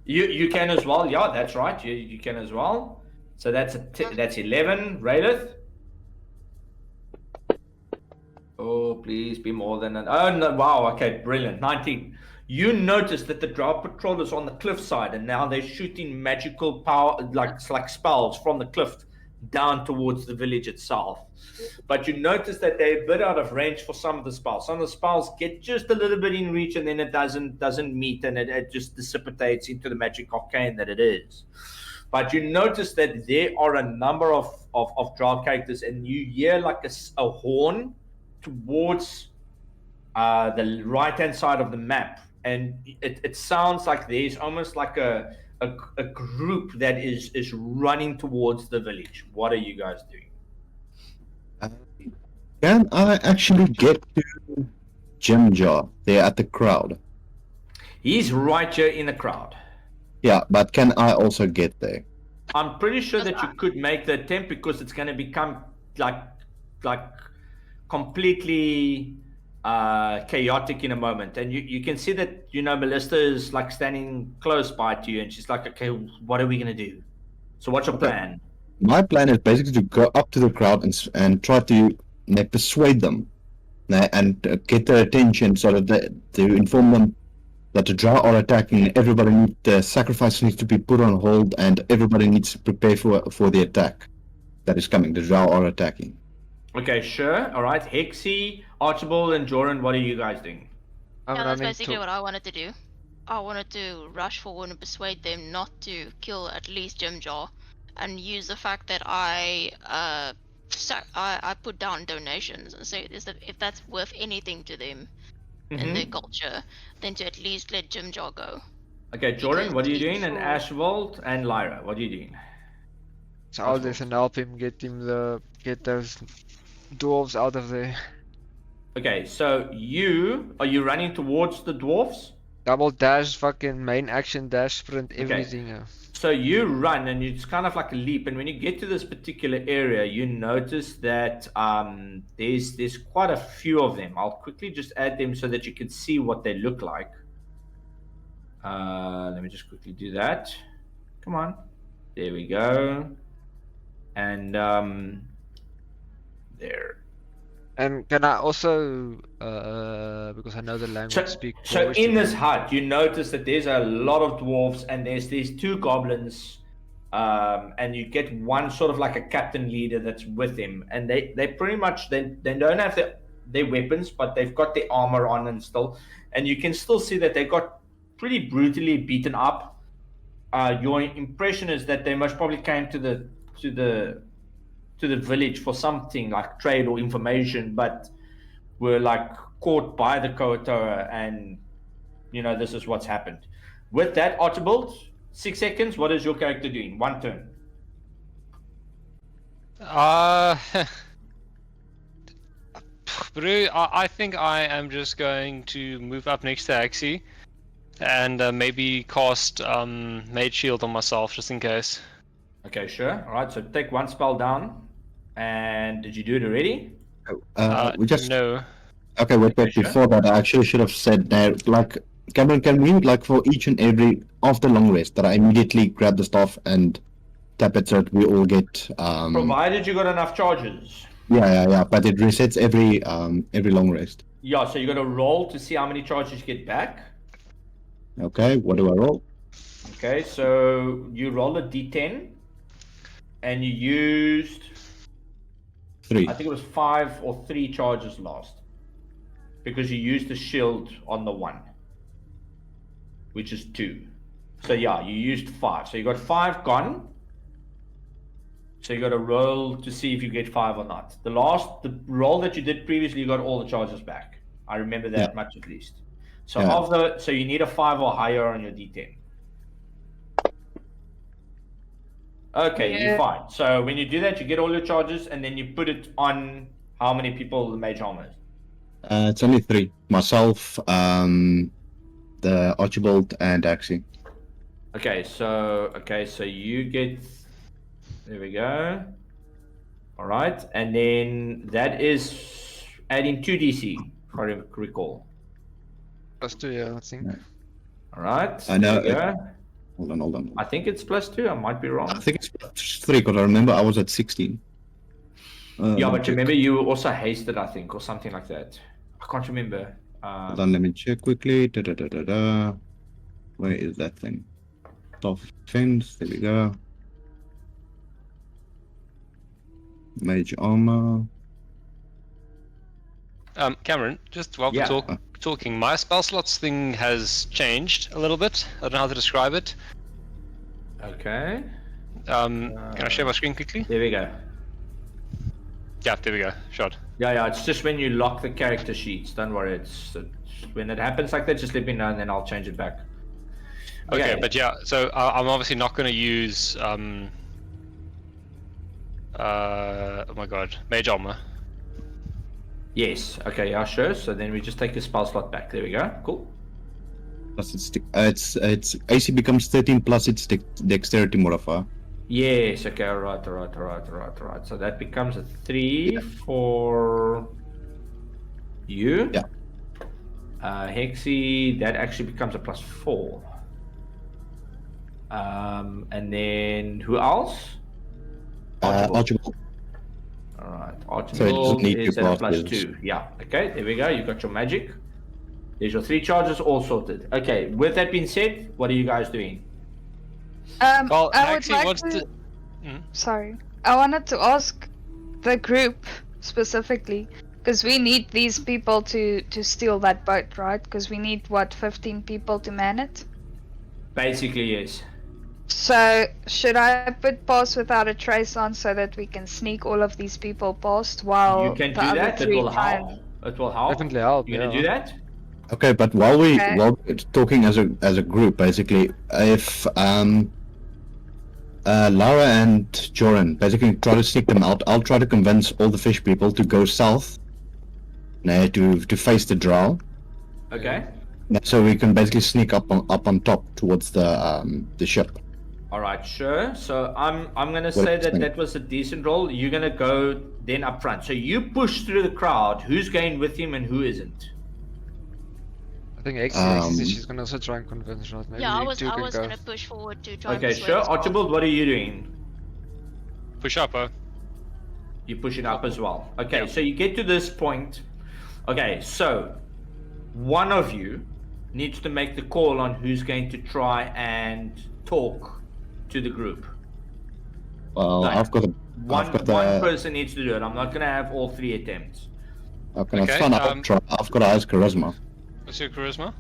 You can as well. Yeah, that's right. You can as well. So that's that's 11. Raelith. Oh, please be more than an. Oh no! Wow. Okay, brilliant. 19. You notice that the Drow patrol is on the cliffside, and now they're shooting magical power, like spells from the cliff down towards the village itself. But you notice that they're a bit out of range for some of the spells. Some of the spells get just a little bit in reach, and then it doesn't meet, and it just dissipates into the magic arcane that it is. But you notice that there are a number of Drow characters, and you hear like a horn towards the right-hand side of the map, and it sounds like there's almost like a group that is running towards the village. What are you guys doing? Can I actually get to Jim Jar there at the crowd? He's right here in the crowd. Yeah, but can I also get there? I'm pretty sure that you could make the attempt because it's going to become like completely chaotic in a moment, and you can see that Melissa is like standing close by to you, and she's like, okay, what are we gonna do? So what's your Okay. plan? My plan is basically to go up to the crowd and try to persuade them and get their attention so that to inform them that the Drow are attacking and everybody the sacrifice needs to be put on hold and everybody needs to prepare for the attack that is coming. The Drow are attacking. Okay, sure. All right, Hexy, Archibald, and Joran, what are you guys doing? I'm Yeah, that's running basically to. what I wanted to do. I wanted to rush forward and persuade them not to kill at least Jim Jar, and use the fact that I put down donations and say is that if that's worth anything to them in their culture, then to at least let Jim Jar go. Okay, Joran, what are you Because doing? And for- Ashwold and Lyra, what are you doing? So I'll listen, help him get those dwarves out of there. Okay, so are you running towards the dwarfs? Double dash, fucking main action dash, sprint, everything. So you run and it's kind of like a leap, and when you get to this particular area, you notice that there's quite a few of them. I'll quickly just add them so that you can see what they look like. Let me just quickly do that. Come on, there we go. And there. And can I also, because I know the language, speak So Dwarvish in to this them? hut, you notice that there's a lot of dwarves and there's these two goblins, and you get one sort of like a captain leader that's with him, and they pretty much they don't have their weapons, but they've got their armor on and still, and you can still see that they got pretty brutally beaten up. Your impression is that they most probably came to the village for something like trade or information, but were like caught by the Koatoa, and this is what's happened. With that, Archibald, 6 seconds. What is your character doing? One turn. Brew, I think I am just going to move up next to Axie and maybe cast Mage Shield on myself just in case. Okay, sure. All right, so take one spell down. And did you do it already? We just No. okay. Wait. Okay, sure. Before that, I actually should have said that. Like, Cameron, can we like for each and every after long rest that I immediately grab the staff and tap it so that we all get Provided you got enough charges. Yeah. But it resets every long rest. Yeah, so you got to roll to see how many charges you get back. Okay. What do I roll? Okay, so you roll a d10, and you used 3. I think it was 5 or 3 charges lost, because you used the shield on the 1, which is 2. So yeah, you used 5. So you got 5 gone. So you got to roll to see if you get 5 or not. The roll that you did previously, you got all the charges back. I remember that much at least. So so you need a 5 or higher on your d10. Okay, you're fine. So when you do that, you get all your charges, and then you put it on how many people the mage armor is. It's only 3. Myself, the Archibald, and Axie. Okay, so you get. There we go. All right, and then that is adding 2d6, if I recall. +2, yeah, I think. All right. I know. There we go. Hold on. I think it's +2. I might be wrong. I think it's 3 because I remember I was at 16. Yeah, but remember you also hasted, I think, or something like that. I can't remember. Hold on, let me check quickly. Where is that thing? Top fence. There we go. Mage armor. Cameron, just while we're talking, my spell slots thing has changed a little bit. I don't know how to describe it. Okay. Can I share my screen quickly? There we go. Yeah, there we go. Shot. Yeah. It's just when you lock the character sheets. Don't worry. It's when it happens like that. Just let me know, and then I'll change it back. Okay, but yeah. So I'm obviously not going to use oh my god, Mage Armor. Yes. Okay. Yeah. Sure. So then we just take the spell slot back. There we go. Cool. Plus it's AC becomes 13 plus its dexterity modifier. Yes. Okay. All right. So that becomes a 3 for you. Yeah. Hexy, that actually becomes a +4. And then who else? Archibald. Alright, So it doesn't Archibald need is to at a pass +2. Yeah, okay, there we go. You got your magic. There's your 3 charges all sorted. Okay, with that being said, what are you guys doing? Well, I would Hexy like wants to. to. Sorry, I wanted to ask the group specifically because we need these people to steal that boat, right? Because we need what 15 people to man it. Basically, yes. So should I put pass without a trace on so that we can sneak all of these people past while You can the do other that. It 3 will try help. and... It will help. Definitely help, You gonna yeah. do that? Okay, but while Okay. we're talking as a group, basically, if Lara and Joran basically try to sneak them out, I'll try to convince all the fish people to go south, to face the drow, Okay. so we can basically sneak up on top towards the ship. All right, sure. So I'm gonna What say do you think? that was a decent roll. You're gonna go then up front. So you push through the crowd. Who's going with him and who isn't? I think X, Um, she's gonna also try and convince us. Maybe Yeah, I you was two can go. gonna push forward to try and Okay, persuade sure. as well. Archibald, what are you doing? Push up, You push it up as well. Okay, Yeah. so you get to this point. Okay, so one of you needs to make the call on who's going to try and talk to the group. Well, Like, I've got One the person needs to do it. I'm not gonna have all 3 attempts. okay, Okay, fine. I'll try. I've got highest charisma, What's your charisma?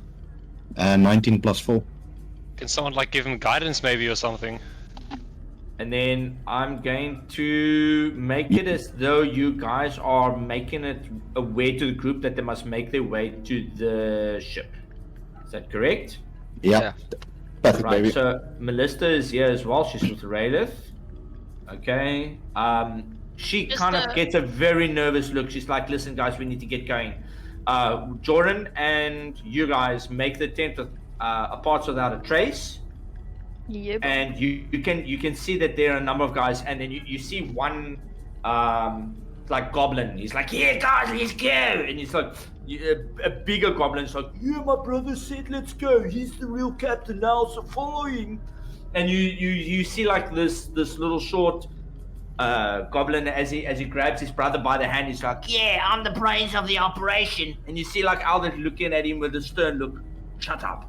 19 plus 4. Can someone like give him guidance maybe or something? And then I'm going to make it as though you guys are making it aware to the group that they must make their way to the ship. Is that correct? Yeah, perfect, Right, baby. so Melissa is here as well. She's with Raelith. Okay. She Just kind of a- gets a very nervous look. She's like, listen, guys, we need to get going. Jordan and you guys make the attempt with a parts without a trace. Yep. And you can see that there are a number of guys, and then you see one like goblin. He's like, yeah, guys, let's go. And he's like, a bigger goblin's like, yeah, my brother said let's go. He's the real captain now, so follow him. And you see like this little short goblin as he grabs his brother by the hand. He's like, yeah, I'm the brains of the operation. And you see like Aldous looking at him with a stern look. Shut up.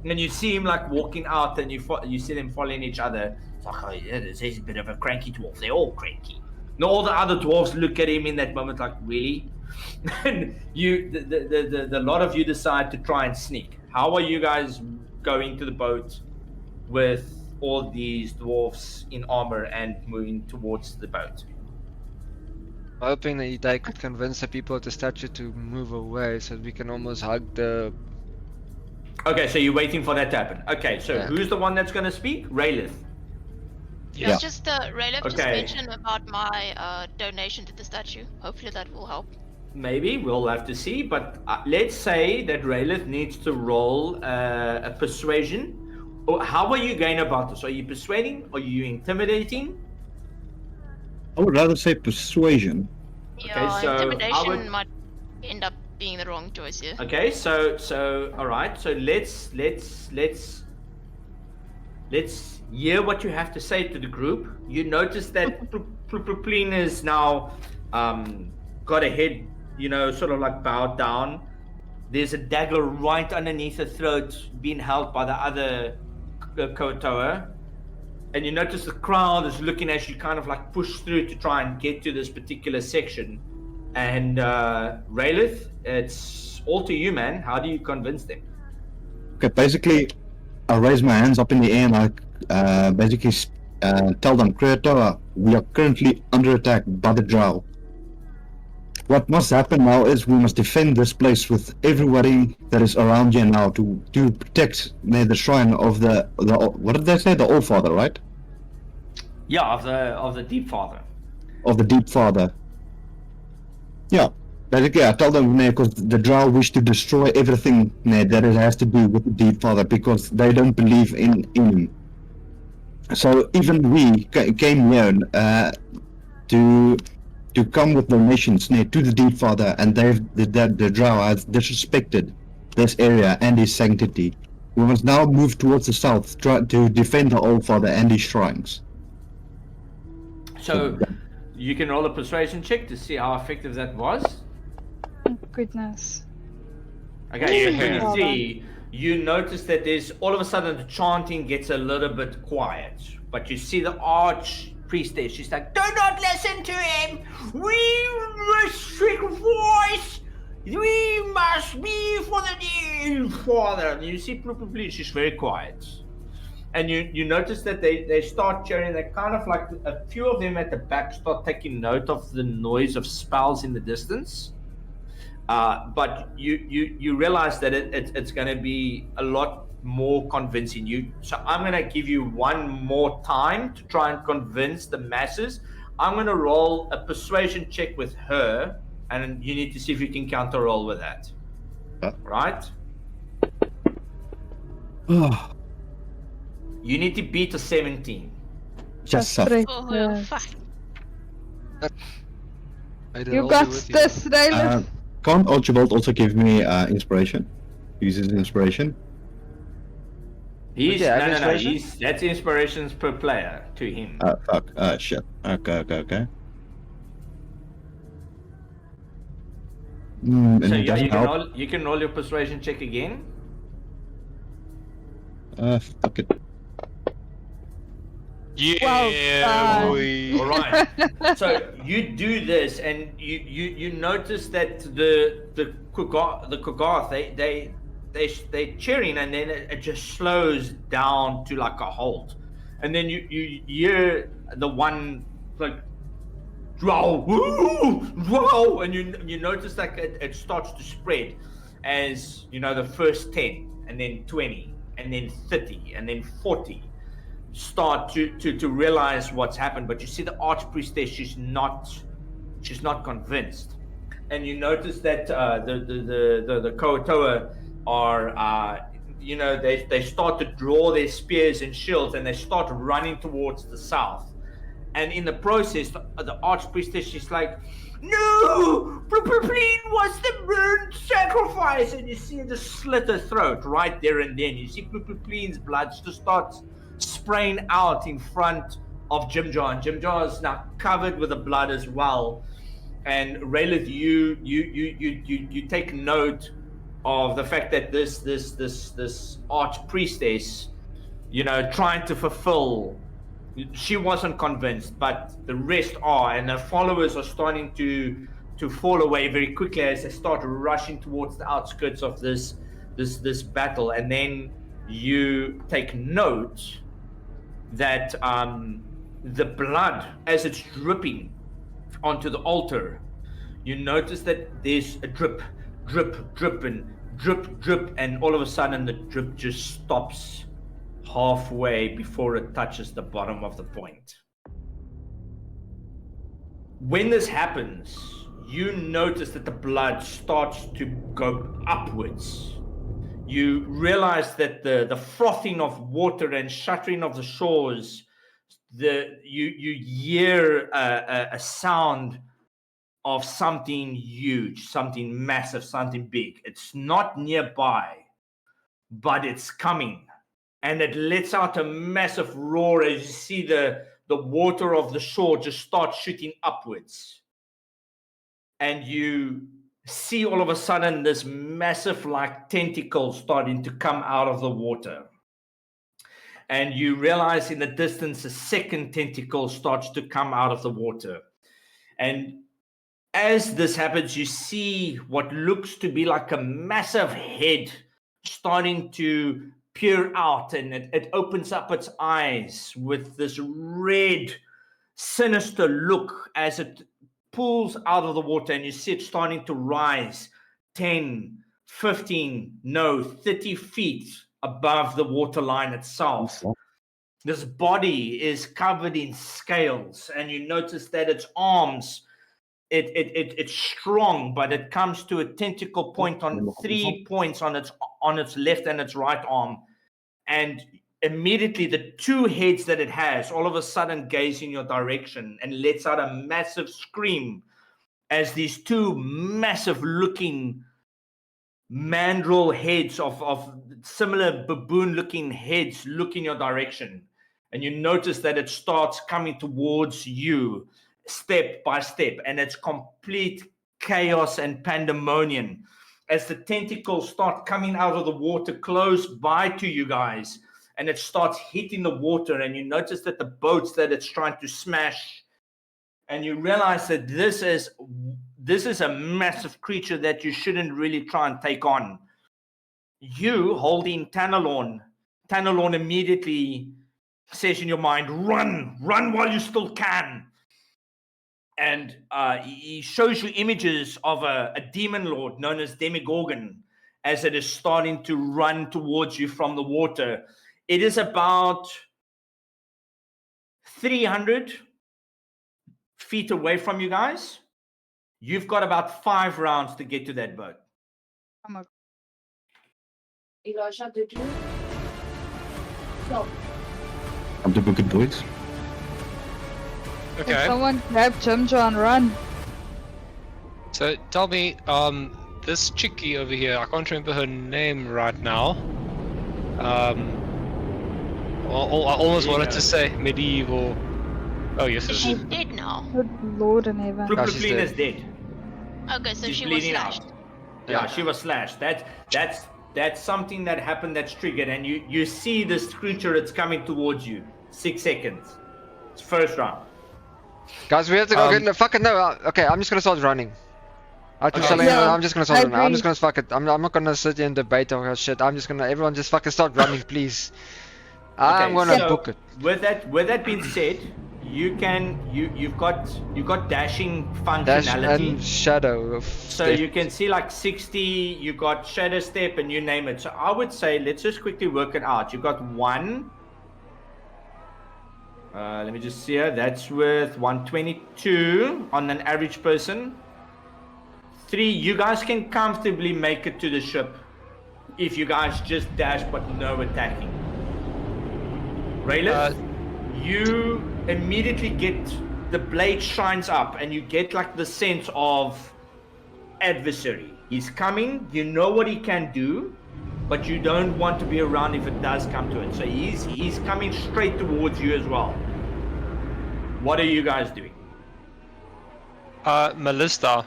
And you see him like walking out, and you see them following each other. It's like, oh yeah, this is a bit of a cranky dwarf. They're all cranky. And all the other dwarves look at him in that moment like, really? And the lot of you decide to try and sneak. How are you guys going to the boat with all these dwarfs in armor and moving towards the boat? Hoping that they could convince the people at the statue to move away so that we can almost hug the. Okay, so you're waiting for that to happen. Okay, so Yeah. who's the one that's going to speak? Raelith. Yeah. Just Rayleigh just Okay. mentioned about my donation to the statue. Hopefully that will help. Maybe, we'll have to see, but let's say that Raelith needs to roll a persuasion. How are you going about this? Are you persuading? Are you intimidating? I would rather say persuasion. Yeah, so I intimidation would- might end up being the wrong choice here. Okay, so all right, so let's hear what you have to say to the group. You notice that Plin is now got a head, sort of like bowed down. There's a dagger right underneath her throat being held by the other Kotoa. And you notice the crowd is looking as you kind of like push through to try and get to this particular section. And Raelith, it's all to you, man. How do you convince them? Okay, basically, I raise my hands up in the air and I basically tell them, Kriyatoa, we are currently under attack by the drow. What must happen now is we must defend this place with everybody that is around here now to protect the shrine of the what did they say? The All-Father, right? Yeah, of the Deep Father. Of the Deep Father. Yeah. Basically, I tell them because the drow wish to destroy everything that it has to do with the Deep Father because they don't believe in him. So even we came here to come with donations to the Deep Father, and the drow has disrespected this area and his sanctity. We must now move towards the south, try to defend the All Father and his shrines. So you can roll a persuasion check to see how effective that was. Oh, goodness. Okay, Ooh. 23. You notice that there's all of a sudden the chanting gets a little bit quiet, but you see the archpriestess. She's like, "Do not listen to him. We must sacrifice. We must be for the new father." And you see, probably she's very quiet. And you notice that they start cheering. They kind of like a few of them at the back start taking note of the noise of spells in the distance. But you realize that it's going to be a lot more convincing. So I'm going to give you one more time to try and convince the masses. I'm going to roll a persuasion check with her, and you need to see if you can counter roll with that. Right? You need to beat a 17. Just Oh, fuck. You got this, Raylan. Can't Archibald also give me inspiration? Uses inspiration. He's Yeah, no. inspiration? That's inspirations per player to him. Fuck. Shit. Okay. And So it yeah, doesn't help. you can roll your persuasion check again. Fuck it. Yeah, boy. All right. So you do this, and you notice that the Kogarth they cheering, and then it just slows down to like a halt, and then you hear the one like wow, wow, and you notice like it starts to spread as you know the first 10, and then 20, and then 30, and then 40 start to realize what's happened. But you see the archpriestess, she's not convinced, and you notice that the Koatoa are they start to draw their spears and shields, and they start running towards the south. And in the process, the archpriestess, she's like, "No, Propylene was the burnt sacrifice," and you see the slit her throat right there and then. You see Propylene's blood just starts spraying out in front of Jimjar, and Jimjar is now covered with the blood as well. And Raylith, you take note of the fact that this archpriestess, trying to fulfill. She wasn't convinced, but the rest are, and her followers are starting to fall away very quickly as they start rushing towards the outskirts of this battle. And then you take note that the blood, as it's dripping onto the altar, you notice that there's a drip, and all of a sudden the drip just stops halfway before it touches the bottom of the point. When this happens, you notice that the blood starts to go upwards. You realize that the frothing of water and shattering of the shores, you hear a sound of something huge, something massive, something big. It's not nearby, but it's coming. And it lets out a massive roar as you see the water of the shore just start shooting upwards. And you see all of a sudden this massive like tentacle starting to come out of the water. And you realize in the distance a second tentacle starts to come out of the water. And as this happens, you see what looks to be like a massive head starting to peer out, and it opens up its eyes with this red, sinister look as it pulls out of the water, and you see it starting to rise 10, 15, no, 30 feet above the waterline itself. This body is covered in scales, and you notice that its arms, it's strong, but it comes to a tentacle point on 3 points on its left and its right arm. And immediately the two heads that it has all of a sudden gaze in your direction and lets out a massive scream as these two massive looking mandrill heads of similar baboon-looking heads look in your direction. And you notice that it starts coming towards you step by step, and it's complete chaos and pandemonium as the tentacles start coming out of the water close by to you guys, and it starts hitting the water, and you notice that the boats that it's trying to smash, and you realize that this is a massive creature that you shouldn't really try and take on. You holding Tanalorn immediately says in your mind, run while you still can. And he shows you images of a demon lord known as Demigorgon as it is starting to run towards you from the water. It is about 300 feet away from you guys. You've got about 5 rounds to get to that boat. Oh my Elijah, did you? No. Come to book it, boys. Can Okay. someone grab Jimjo and run? So tell me, this chickie over here, I can't remember her name right now. Well, I almost wanted to say medieval. Oh yes, Is it she is. dead now? Good Lord in heaven. No, she's Pluplupline dead. is dead. Okay, so She's she was bleeding slashed. out. Yeah, she was slashed. That's something that happened that's triggered, and you see this creature, it's coming towards you. 6 seconds. It's first round. Guys, we have to go get the fucking no. Okay, I'm just gonna start running. I'm just Okay. telling you, Yeah, I'm just gonna start I running. I'm just agree. gonna fuck it. I'm not gonna sit here and debate or shit. I'm just gonna everyone just fucking start running, please. I'm Okay, gonna so book it. With that being said, you've got dashing Dash functionality. and shadow of So step. you can see like 60, you got shadow step, and you name it. So I would say let's just quickly work it out. You got 1. Let me just see here. That's with 122 on an average person. 3, you guys can comfortably make it to the ship if you guys just dash but no attacking. Raylith, you immediately get the blade shines up and you get like the sense of adversary. He's coming, you know what he can do, but you don't want to be around if it does come to it. So he's coming straight towards you as well. What are you guys doing? Melissa,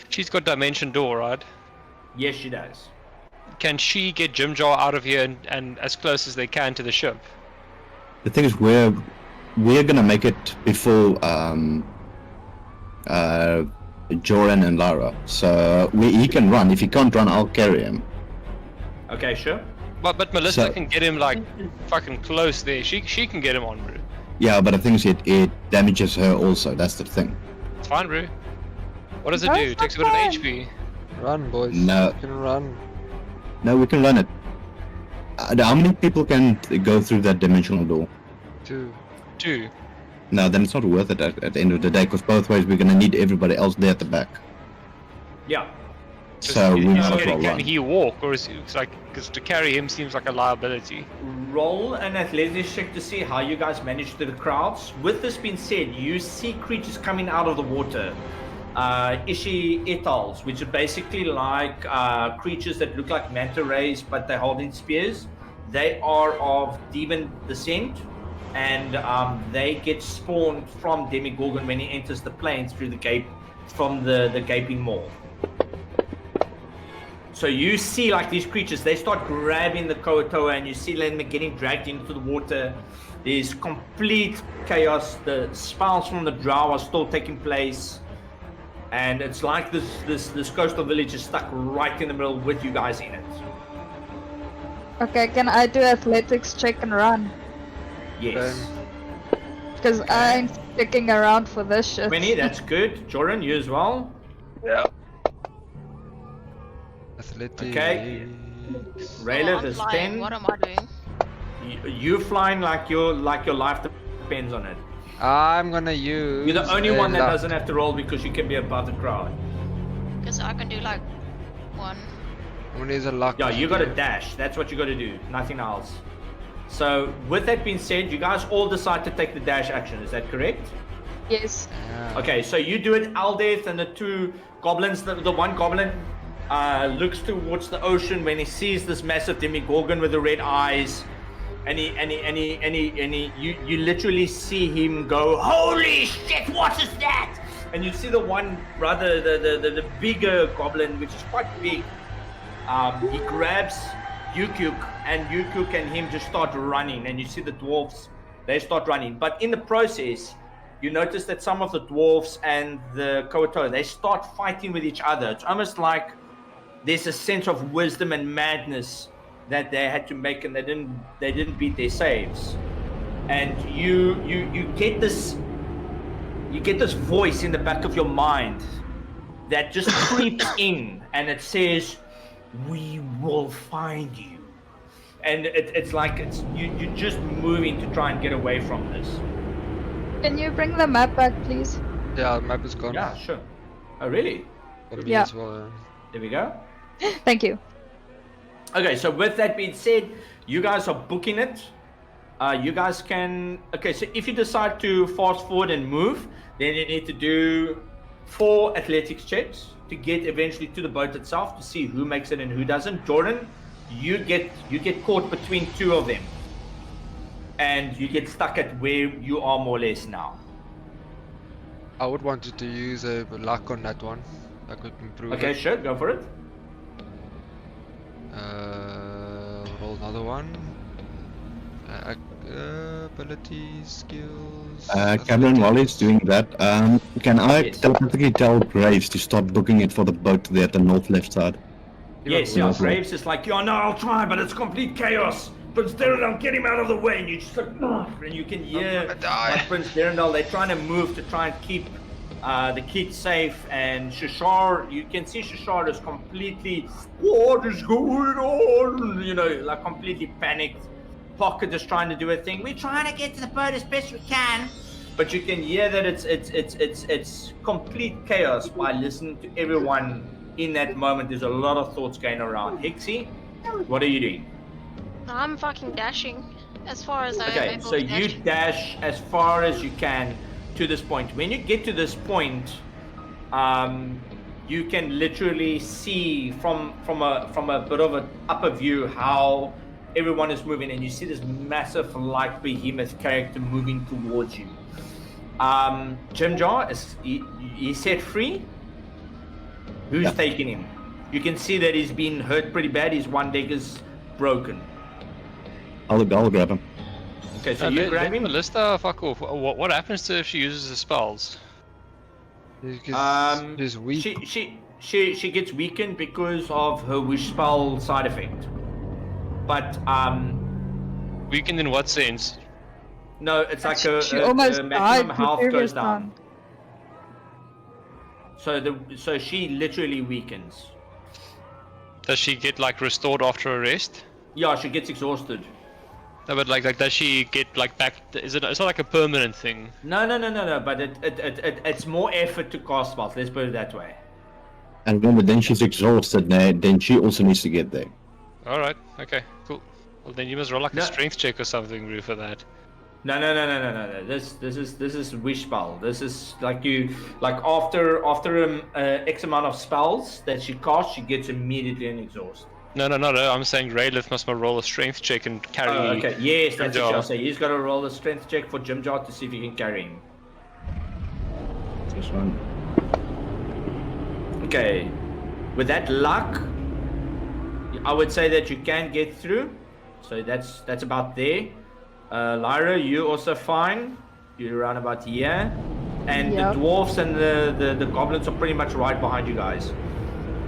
she's got Dimension Door, right? Yes, she does. Can she get Jimjar out of here and as close as they can to the ship? The thing is, we're gonna make it before Joran and Lara. So he can run. If he can't run, I'll carry him. Okay, sure. But Melissa So- can get him like fucking close there. She can get him on, bro. Yeah, but the thing is, it damages her also. That's the thing. It's fine, bro. What does it No, do? it's It takes a not bit of fine. HP. Run, boys. No. You can run. No, we can run it. How many people can go through that dimensional door? 2. 2. No, then it's not worth it at the end of the day, because both ways we're gonna need everybody else there at the back. Yeah. So we might as well Can run. he walk, or is it's like because to carry him seems like a liability? Roll an athletics check to see how you guys manage to the crowds. With this being said, you see creatures coming out of the water. Ishi Etals, which are basically like creatures that look like manta rays, but they're holding spears. They are of demon descent, and they get spawned from Demigorgon when he enters the plains through the gate from the gaping maw. So you see like these creatures, they start grabbing the Koatoa, and you see them getting dragged into the water. There's complete chaos. The spells from the drow are still taking place. And it's like this coastal village is stuck right in the middle with you guys in it. Okay, can I do athletics check and run? Yes. Because I ain't sticking around for this shit. Winnie, that's good. Joran, you as well. Athletics. Okay. Oh, Rayleigh I'm is flying. 10. What am I doing? You flying like your life depends on it. I'm gonna use. You're the only a one that luck. doesn't have to roll because you can be above the crowd. Because I can do like 1. I'm gonna use a luck. Yeah, you got to skill. dash. That's what you got to do. Nothing else. So, with that being said, you guys all decide to take the dash action. Is that correct? Yes. Yeah. Okay, so you do it, Aldeth and the 2 goblins. The one goblin looks towards the ocean when he sees this massive demigorgon with the red eyes, and you literally see him go, "Holy shit! What is that?" And you see the one brother, the bigger goblin, which is quite big. He grabs Yukuk, and Yukuk and him just start running, and you see the dwarves, they start running. But in the process, you notice that some of the dwarves and the Koato, they start fighting with each other. It's almost like there's a sense of wisdom and madness that they had to make, and they didn't beat their saves. And you get this voice in the back of your mind that just creeps in, and it says, "We will find you." And it's like you're just moving to try and get away from this. Can you bring the map back, please? Yeah, the map is gone. Yeah, sure. Oh, really? For me Yeah. as well. There we go. Thank you. Okay, so with that being said, you guys are booking it. You guys can... Okay, so if you decide to fast forward and move, then you need to do 4 athletics checks to get eventually to the boat itself to see who makes it and who doesn't. Jordan, you get caught between 2 of them. And you get stuck at where you are more or less now. I would want to use a luck on that one. I could improve Okay, it. sure, go for it. Roll another one. Abilities, skills. Cameron, while he's doing that, can I Yes. telepathically tell Graves to start booking it for the boat there at the north left side? Yes, Yeah. yeah, Graves is like, "Yeah, no, I'll try, but it's complete chaos. Prince Derendal, get him out of the way." And you just like, "Ugh," and you can hear gonna die. like Prince Derendal, they're trying to move to try and keep the kids safe. And Shashar, you can see Shashar is completely, "What is going on?" You know, like completely panicked. Pocket is trying to do a thing. "We're trying to get to the boat as best we can." But you can hear that it's complete chaos by listening to everyone in that moment. There's a lot of thoughts going around. Hixie, what are you doing? I'm fucking dashing as far as I am Okay, able so to you dash as far as you can to this point. When you get to this point, you can literally see from a bit of an upper view how everyone is moving, and you see this massive like behemoth character moving towards you. Jimjar is he's set free. Who's Yeah. taking him? You can see that he's been hurt pretty bad. His one leg is broken. I'll grab him. Okay, so you grab him. Melissa, fuck off. What happens to if she uses the spells? She's weak. She gets weakened because of her wish spell side effect. But Weakened in what sense? no, it's like She almost her died maximum the health previous goes down. time. So she literally weakens. Does she get like restored after a rest? Yeah, she gets exhausted. No, but like does she get like back? Is it? It's not like a permanent thing. No. But it's more effort to cast spells. Let's put it that way. And remember, then she's exhausted, then she also needs to get there. All right. Okay. Cool. Well, then you must roll like No. a strength check or something, Rue, for that. No. This is wish spell. This is like after X amount of spells that she casts, she gets immediately an exhaust. No. I'm saying Raylith must roll a strength check and carry. Oh, okay. Yes, that's what Jimjar. I'll say. He's got to roll a strength check for Jimjar to see if he can carry him. This one. Okay. With that luck, I would say that you can get through. So that's about there. Lyra, you also fine. You're around about here. And Yep. the dwarfs and the goblins are pretty much right behind you guys.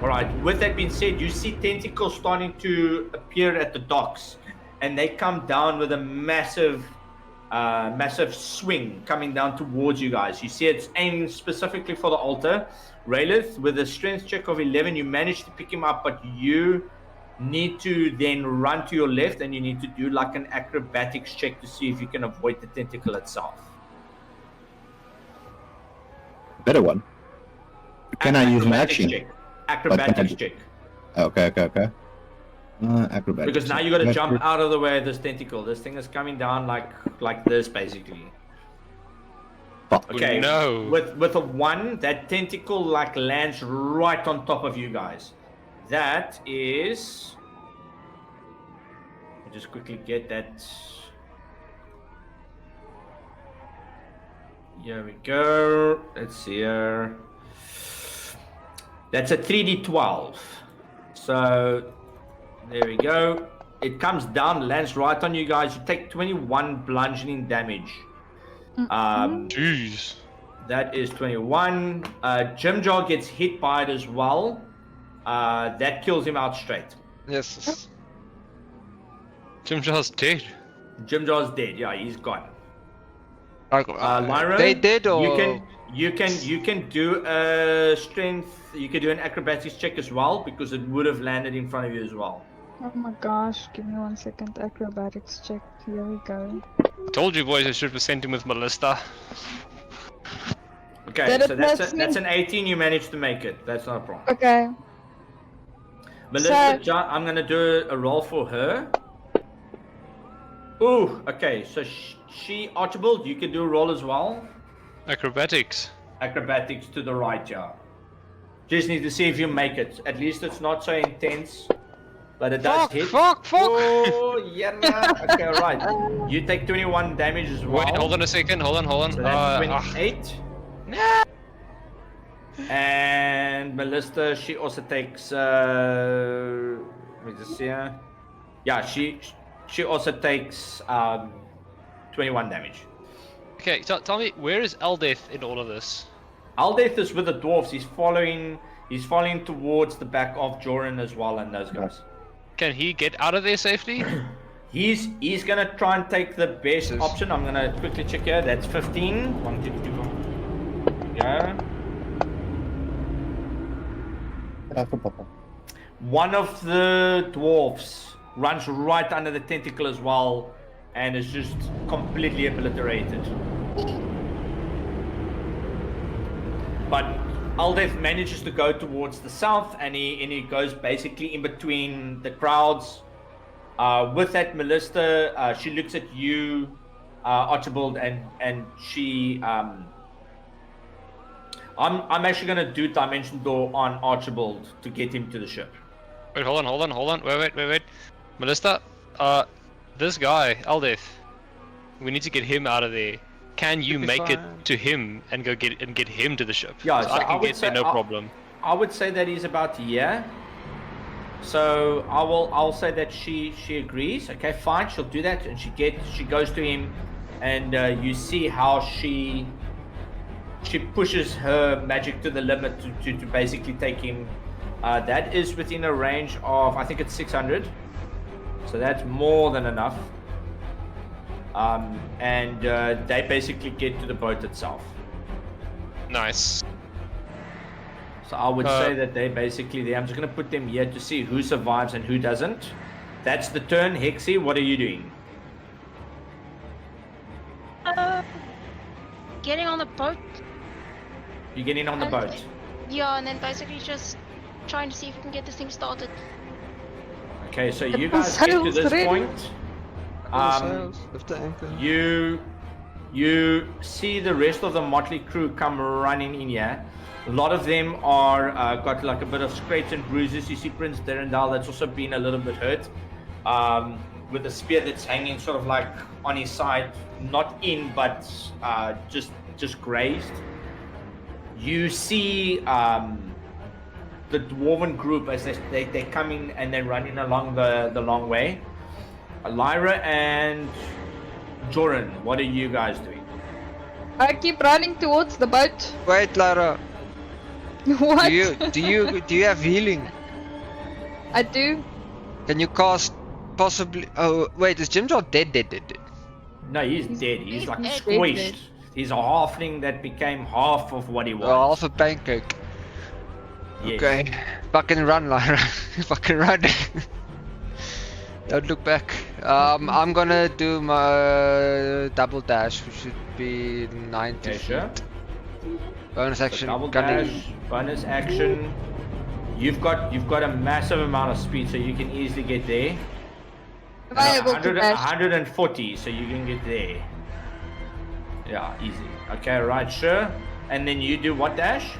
Alright, with that being said, you see tentacles starting to appear at the docks. And they come down with a massive swing coming down towards you guys. You see it's aiming specifically for the altar. Raylith, with a strength check of 11, you manage to pick him up, but you need to then run to your left and you need to do like an acrobatics check to see if you can avoid the tentacle itself. Better one. Can I use an Acrobatics action? check. Acrobatics check. Okay. Acrobatics. Because now you got to jump out of the way of this tentacle. This thing is coming down like this basically. Fuck. Okay. No. With a 1, that tentacle like lands right on top of you guys. that is. I'll just quickly get that. Here we go. Let's see here. That's a 3d12. So there we go. It comes down, lands right on you guys. You take 21 bludgeoning damage. Jeez. That is 21. Jim Jar gets hit by it as well. That kills him out straight. Yes. Jim Jar's dead. Jim Jar's dead. Yeah, he's gone. They did, or you can do a strength. You can do an acrobatics check as well because it would have landed in front of you as well. Oh my gosh, give me 1 second. Acrobatics check. Here we go. Told you boys I should have sent him with Melissa. Okay, Did so it that's miss me? that's an 18. You managed to make it. That's not a problem. Okay. Melissa, So- I'm gonna do a roll for her. Ooh, okay. So she Archibald, you can do a roll as well. Acrobatics. Acrobatics to the right, yeah. Just need to see if you make it. At least it's not so intense, but it does hit. Fuck! Oh, yeah. Okay, all right. You take 21 damage as well. Wait, hold on a second. Hold on. So that's 28. And Melissa, she also takes. Let me just see her. Yeah, she also takes 21 damage. Okay, tell me, where is Eldeth in all of this? Aldeth is with the dwarves. He's following towards the back of Joran as well and those guys. Can he get out of there safely? He's gonna try and take the best option. I'm gonna quickly check here. That's 15. 1, 2, 3, 4. Yeah. One of the dwarfs runs right under the tentacle as well and is just completely obliterated. But Aldeth manages to go towards the south and he goes basically in between the crowds. With that, Melissa, she looks at you, Archibald, and she I'm actually gonna do Dimension Door on Archibald to get him to the ship. Wait, hold on. Wait. Melissa, this guy, Eldeth, we need to get him out of there. Can you make it to him and get him to the ship? Yeah, so so I I can would get there say- no problem. I would say that he's about here. So I'll say that she agrees. Okay, fine, she'll do that, and she goes to him, and you see how she pushes her magic to the limit to basically take him. That is within a range of, I think it's 600, so that's more than enough. And they basically get to the boat itself. Nice. So I would say that they basically there. I'm just going to put them here to see who survives and who doesn't. That's the turn. Hexy, what are you doing? Getting on the boat. You're getting on the boat. Yeah, and then basically just trying to see if we can get this thing started. Okay, so you the guys get to sails this ready. point. lift the anchor. You see the rest of the motley crew come running in here. A lot of them are got like a bit of scrapes and bruises. You see Prince Derendal that's also been a little bit hurt, with a spear that's hanging sort of like on his side, not in but just grazed. You see the dwarven group as they come in and they're running along the long way. Lyra and Joran, what are you guys doing? I keep running towards the boat. Wait, Lara. What? Do you have healing? I do. Can you cast possibly? Oh wait, is Jim Jar dead? No, he's dead. He's like dead. squished. He's a halfling that became half of what he was. Oh, half a pancake. Yes. Okay. Fucking run, Lara. Fucking run. Don't look back. I'm gonna do my double dash, which should be 90 Okay, feet. sure. Bonus action. Double gunning. dash, bonus action. You've got a massive amount of speed, so you can easily get there. Am I able to 100, dash? 140, so you can get there. Yeah, easy. Okay, right, sure. And then you do what dash?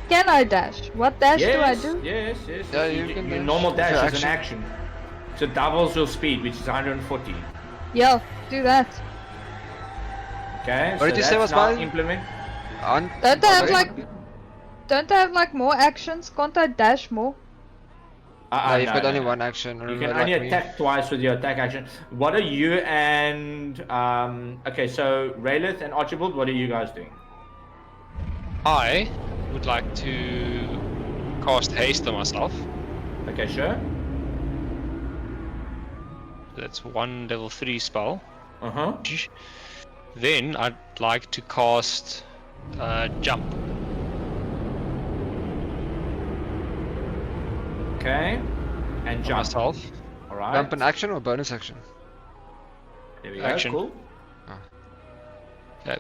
Can I dash? What dash do I Yes, do? yes, yes. Yeah, yes. you can Your dash. normal It's dash an is an action. So doubles your speed, which is 140. Yeah, do that. Okay, What so did you say that's was now mine? implement. Don't I have Sorry? don't I have like more actions? Can't I dash more? No, you've got only one action. You Remember, can only like me. attack twice with your attack action. What are you and okay, so Raylith and Archibald, what are you guys doing? I would like to cast haste on myself. Okay, sure. That's one level 3 spell. Uh-huh. Then I'd like to cast jump. Okay. And on jump. myself. Alright. Jump an action or bonus action? There we Action. go, cool. Okay.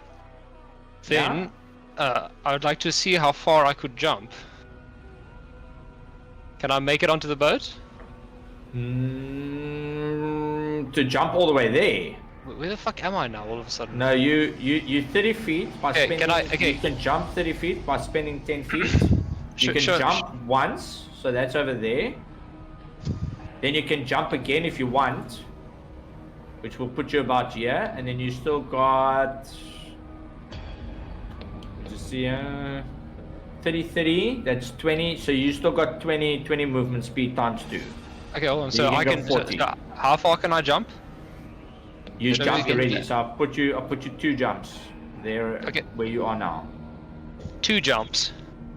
Then I would like to see how far I could jump. Can I make it onto the boat? To jump all the way there. Where the fuck am I now all of a sudden? No, you 30 feet by Okay, spending. can I- okay. You can jump 30 feet by spending 10 feet. You can Sure. jump once, so that's over there. Then you can jump again if you want, which will put you about here, and then you still got. Just see, 30, that's 20. So you still got 20 movement speed times 2. Okay, hold on. You So can I go can. 40. How far can I jump? You Should jumped we get already, that? so I'll put you 2 jumps there Okay. where you are now. 2 jumps.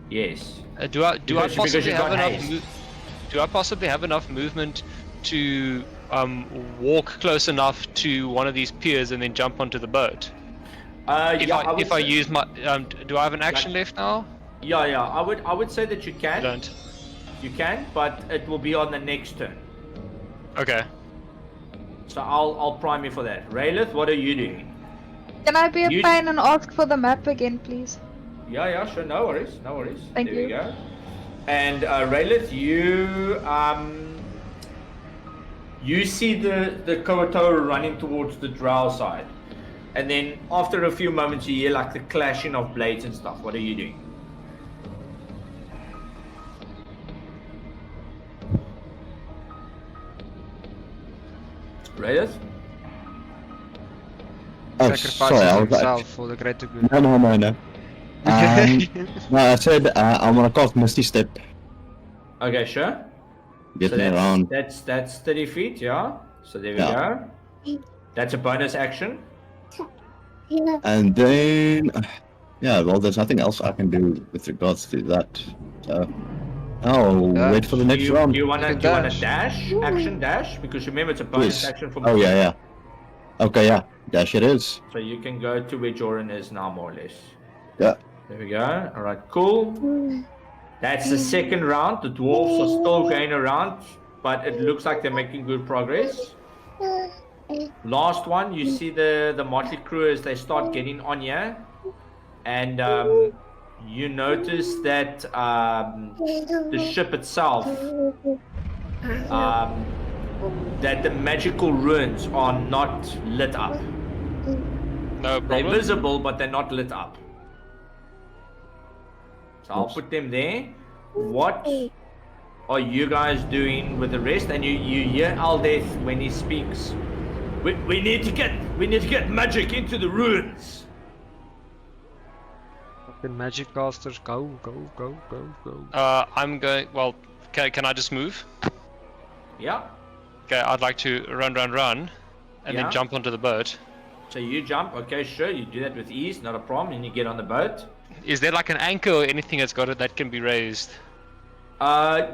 Yes. Do I Because possibly you have got enough? haste. Do I possibly have enough movement to walk close enough to one of these piers and then jump onto the boat? If I use my do I have an action left now? Yeah, I would say that you I can. don't. You can, but it will be on the next turn. Okay. So I'll prime you for that. Raylith, what are you doing? Can I be a You- pain and ask for the map again, please? Yeah, sure, no worries. Thank there you. we go. And Raylith, you see the Kawatoa running towards the drow side. And then after a few moments you hear like the clashing of blades and stuff. What are you doing? Raiders? Oh, Sacrifices sorry, I was himself for the greater good. No. No, I said I'm gonna cast Misty Step. Okay, sure. Get So me around. that's 30 feet, yeah. So there we Yeah. go. That's a bonus action. And then, yeah, well, there's nothing else I can do with regards to that. So, I'll Yeah. wait for the next round. Do you wanna You can dash? Action dash? Because remember it's a bonus Yes. action from Oh, yeah. Okay, yeah. Dash it is. So you can go to where Joran is now, more or less. Yeah. There we go. Alright, cool. That's the second round. The dwarves are still going around, but it looks like they're making good progress. Last one, you see the motley crew as they start getting on here, and you notice that the ship itself, that the magical ruins are not lit up. No They're problem. visible, but they're not lit up. So I'll put them there. What are you guys doing with the rest? And you hear Aldeth when he speaks. We need to get magic into the ruins. Fucking magic casters, go. I'm going. Well, can I just move? Yeah. Okay, I'd like to run, and Yeah. then jump onto the boat. So you jump. Okay, sure. You do that with ease, not a problem. And you get on the boat. Is there like an anchor or anything that's got it that can be raised?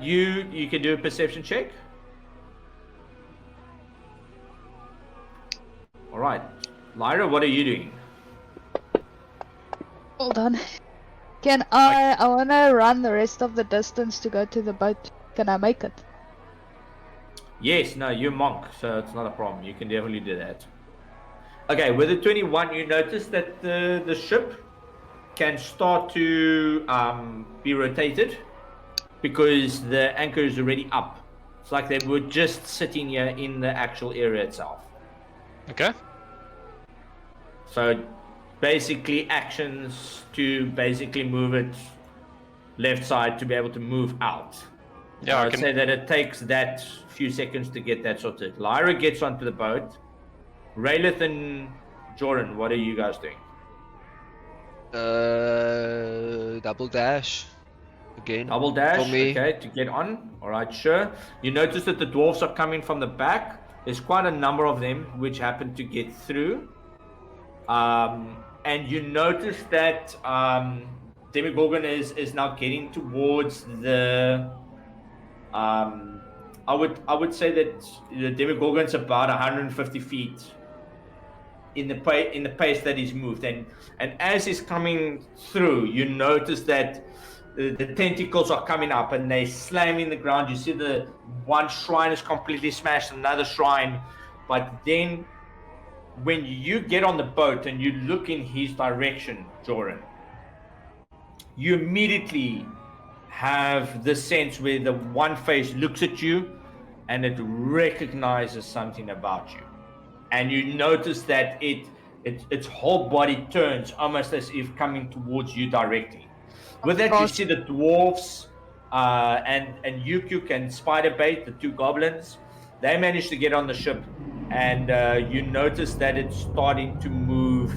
You can do a perception check. All right, Lyra, what are you doing? Hold on. I wanna run the rest of the distance to go to the boat. Can I make it? Yes, no, you're monk, so it's not a problem. You can definitely do that. Okay, with the 21, you notice that the ship can start to be rotated because the anchor is already up. It's like they were just sitting here in the actual area itself. Okay. So basically actions to basically move it left side to be able to move out. Yeah, I I'd can. say that it takes that few seconds to get that sorted. Lyra gets onto the boat. Raylith and Jordan, what are you guys doing? Double dash again. Double dash, For me. okay, to get on. All right, sure. You notice that the dwarves are coming from the back. There's quite a number of them which happen to get through. And you notice that Demogorgon is now getting towards the. I would say that the Demogorgon's about 150 feet in the pace that he's moved, and as he's coming through, you notice that the tentacles are coming up and they slam in the ground. You see the one shrine is completely smashed, another shrine, but then when you get on the boat and you look in his direction, Jordan, you immediately have this sense where the one face looks at you and it recognizes something about you. And you notice that its whole body turns almost as if coming towards you directly. With that, you see the dwarves and Yukuk and Spiderbait, the two goblins. They managed to get on the ship, and you notice that it's starting to move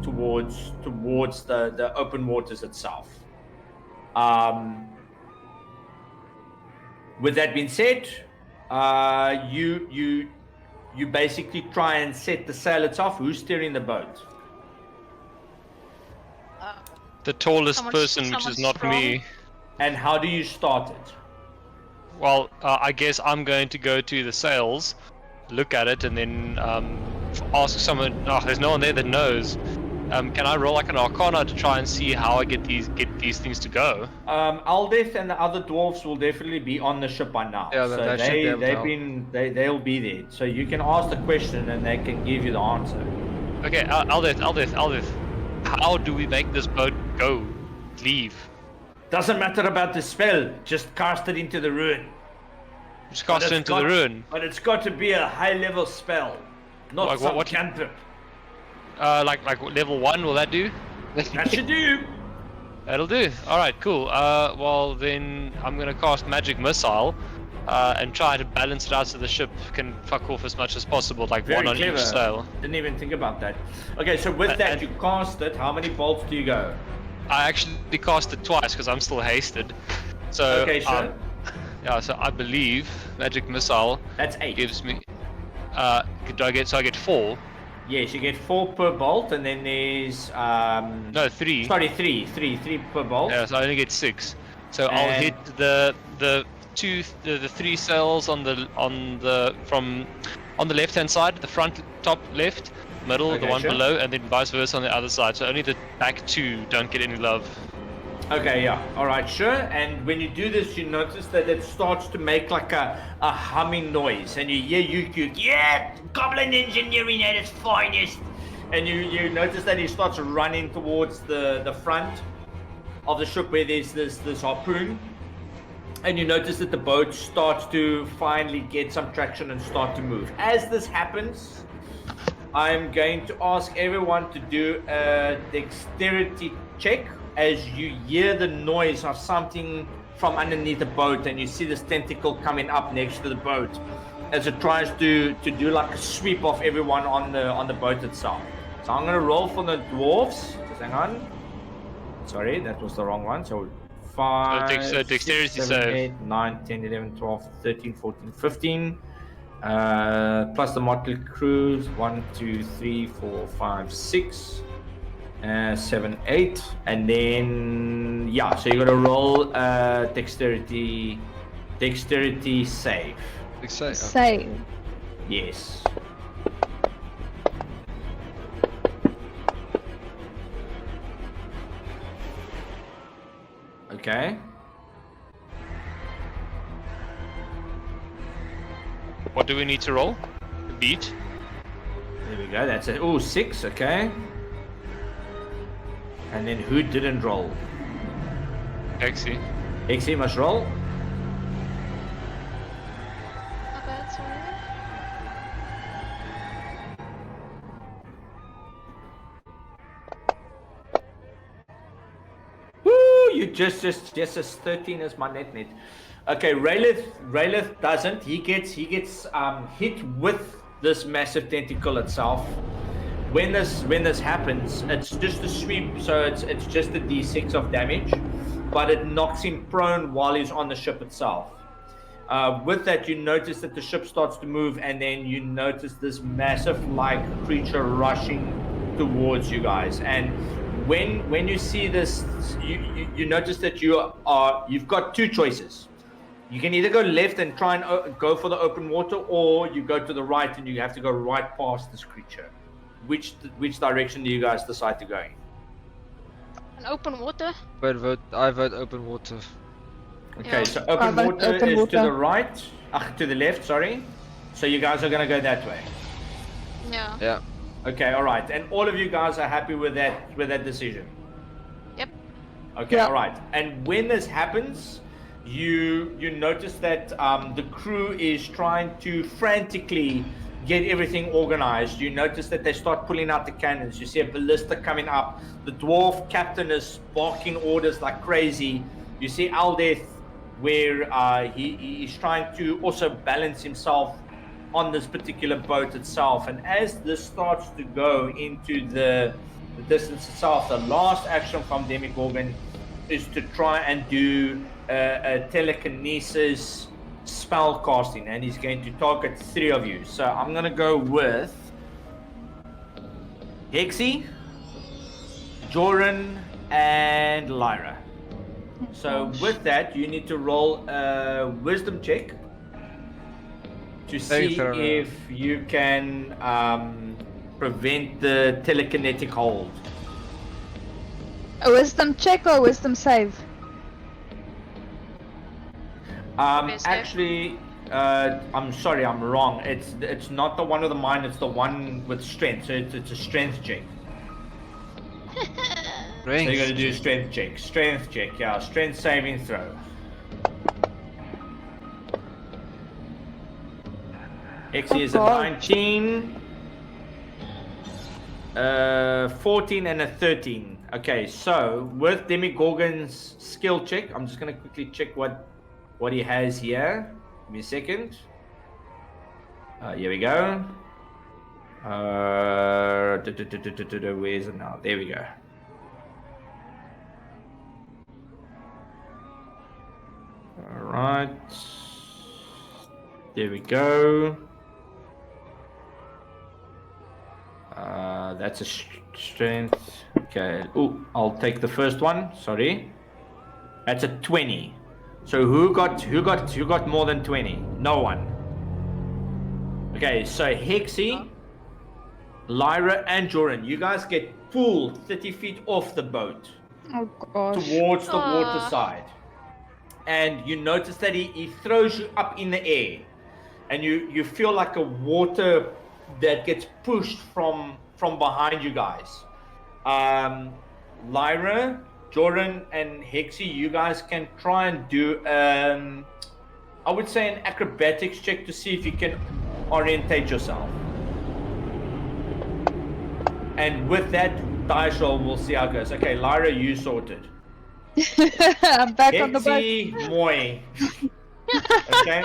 towards the open waters itself. With that being said, you basically try and set the sail itself. Who's steering the boat? The tallest Someone- person, which is someone not strong. me. And how do you start it? Well, I guess I'm going to go to the sails, look at it, and then ask someone. Oh, there's no one there that knows. Can I roll like an Arcana to try and see how I get these things to go? Aldith and the other dwarves will definitely be on the ship by now. Yeah, so they should be able to help. they'll be there. So you can ask the question and they can give you the answer. Okay, Aldith. How do we make this boat go? Leave. Doesn't matter about the spell. Just cast it into the ruin. Just cast But it it's into the got- ruin. But it's got to be a high-level spell, not Like some what- cantrip. Like level 1, will that do? That should do. That'll do. Alright, cool. Well then I'm gonna cast Magic Missile and try to balance it out so the ship can fuck off as much as possible, like Very one on clever. each sail. Didn't even think about that. Okay, so with that, and- you cast it. How many bolts do you go? I actually cast it twice because I'm still hasted. So Okay, sure. yeah, so I believe Magic Missile That's 8. gives me do I get 4? Yes, you get 4 per bolt, and then there's No, 3. sorry, 3 per bolt. Yeah, so I only get 6. So I'll And- hit the 3 cells on the left hand side, the front top left, middle, the Okay, one sure. below, and then vice versa on the other side. So only the back 2 don't get any love. Okay, yeah. All right, sure. And when you do this, you notice that it starts to make like a humming noise, and you hear you, yeah, goblin engineering at its finest. And you notice that he starts running towards the front of the ship where there's this harpoon. And you notice that the boat starts to finally get some traction and start to move. As this happens, I'm going to ask everyone to do a dexterity check as you hear the noise of something from underneath the boat, and you see this tentacle coming up next to the boat as it tries to do like a sweep of everyone on the boat itself. So I'm gonna roll for the dwarves. Just hang on. Sorry, that was the wrong one. So 5, So dexterity 6, 7, save. 8, 9, 10, 11, 12, 13, 14, 15. Plus the motley crews 1, 2, 3, 4, 5, 6, 7, 8, and then yeah. So you're gonna roll dexterity save. Save. Yes. Okay. What do we need to roll? Beat. There we go. That's it. Oh, 6. Okay. And then who didn't roll? Exy. Exy must roll. Not bad, sorry. Woo! you just 13 is my net. Okay, Raylith doesn't. He gets hit with this massive tentacle itself. When this happens, it's just a sweep, so it's just a d6 of damage, but it knocks him prone while he's on the ship itself. With that, you notice that the ship starts to move, and then you notice this massive like creature rushing towards you guys. And when you see this, you notice that you've got two choices. You can either go left and try and go for the open water, or you go to the right and you have to go right past this creature. Which direction do you guys decide to go in? An open water. I vote open water. Okay, Yeah. so open vote water open is water. to the right, to the left, sorry. So you guys are gonna go that way. Yeah. Yeah. Okay, all right. And all of you guys are happy with that decision? Yep. Okay, Yeah. all right. And when this happens, you notice that the crew is trying to frantically get everything organized. You notice that they start pulling out the cannons. You see a ballista coming up. The dwarf captain is barking orders like crazy. You see Aldeth, where he's trying to also balance himself on this particular boat itself. And as this starts to go into the distance itself, the last action from Demigorgon is to try and do a telekinesis spell casting, and he's going to target 3 of you. So I'm gonna go with Hexy, Joran, and Lyra. So with that, you need to roll a wisdom check to see if you can prevent the telekinetic hold. A wisdom check or a wisdom save? Actually, I'm sorry, I'm wrong. It's not the one with the mine, it's the one with strength. So it's a strength check. So you're gonna do a strength check, yeah, strength saving throw. Exie is a God. 19, 14 and a 13. Okay, so with Demigorgon's skill check, I'm just gonna quickly check what he has here. Give me a second. Here we go. Where is it now? There we go. All right. There we go. That's a strength. Okay. Oh, I'll take the first one. Sorry. That's a 20. So who got more than 20? No one. Okay, so Hexy, Lyra, and Joran, you guys get pulled 30 feet off the boat Oh gosh. towards the water Aw. side. And you notice that he throws you up in the air. And you feel like a water that gets pushed from behind you guys. Lyra, Joran, and Hexy, you guys can try and do I would say an acrobatics check to see if you can orientate yourself. And with that dice roll, we'll see how it goes. Okay, Lyra, you sorted. I'm back on the boat. Hexy, moi. Okay.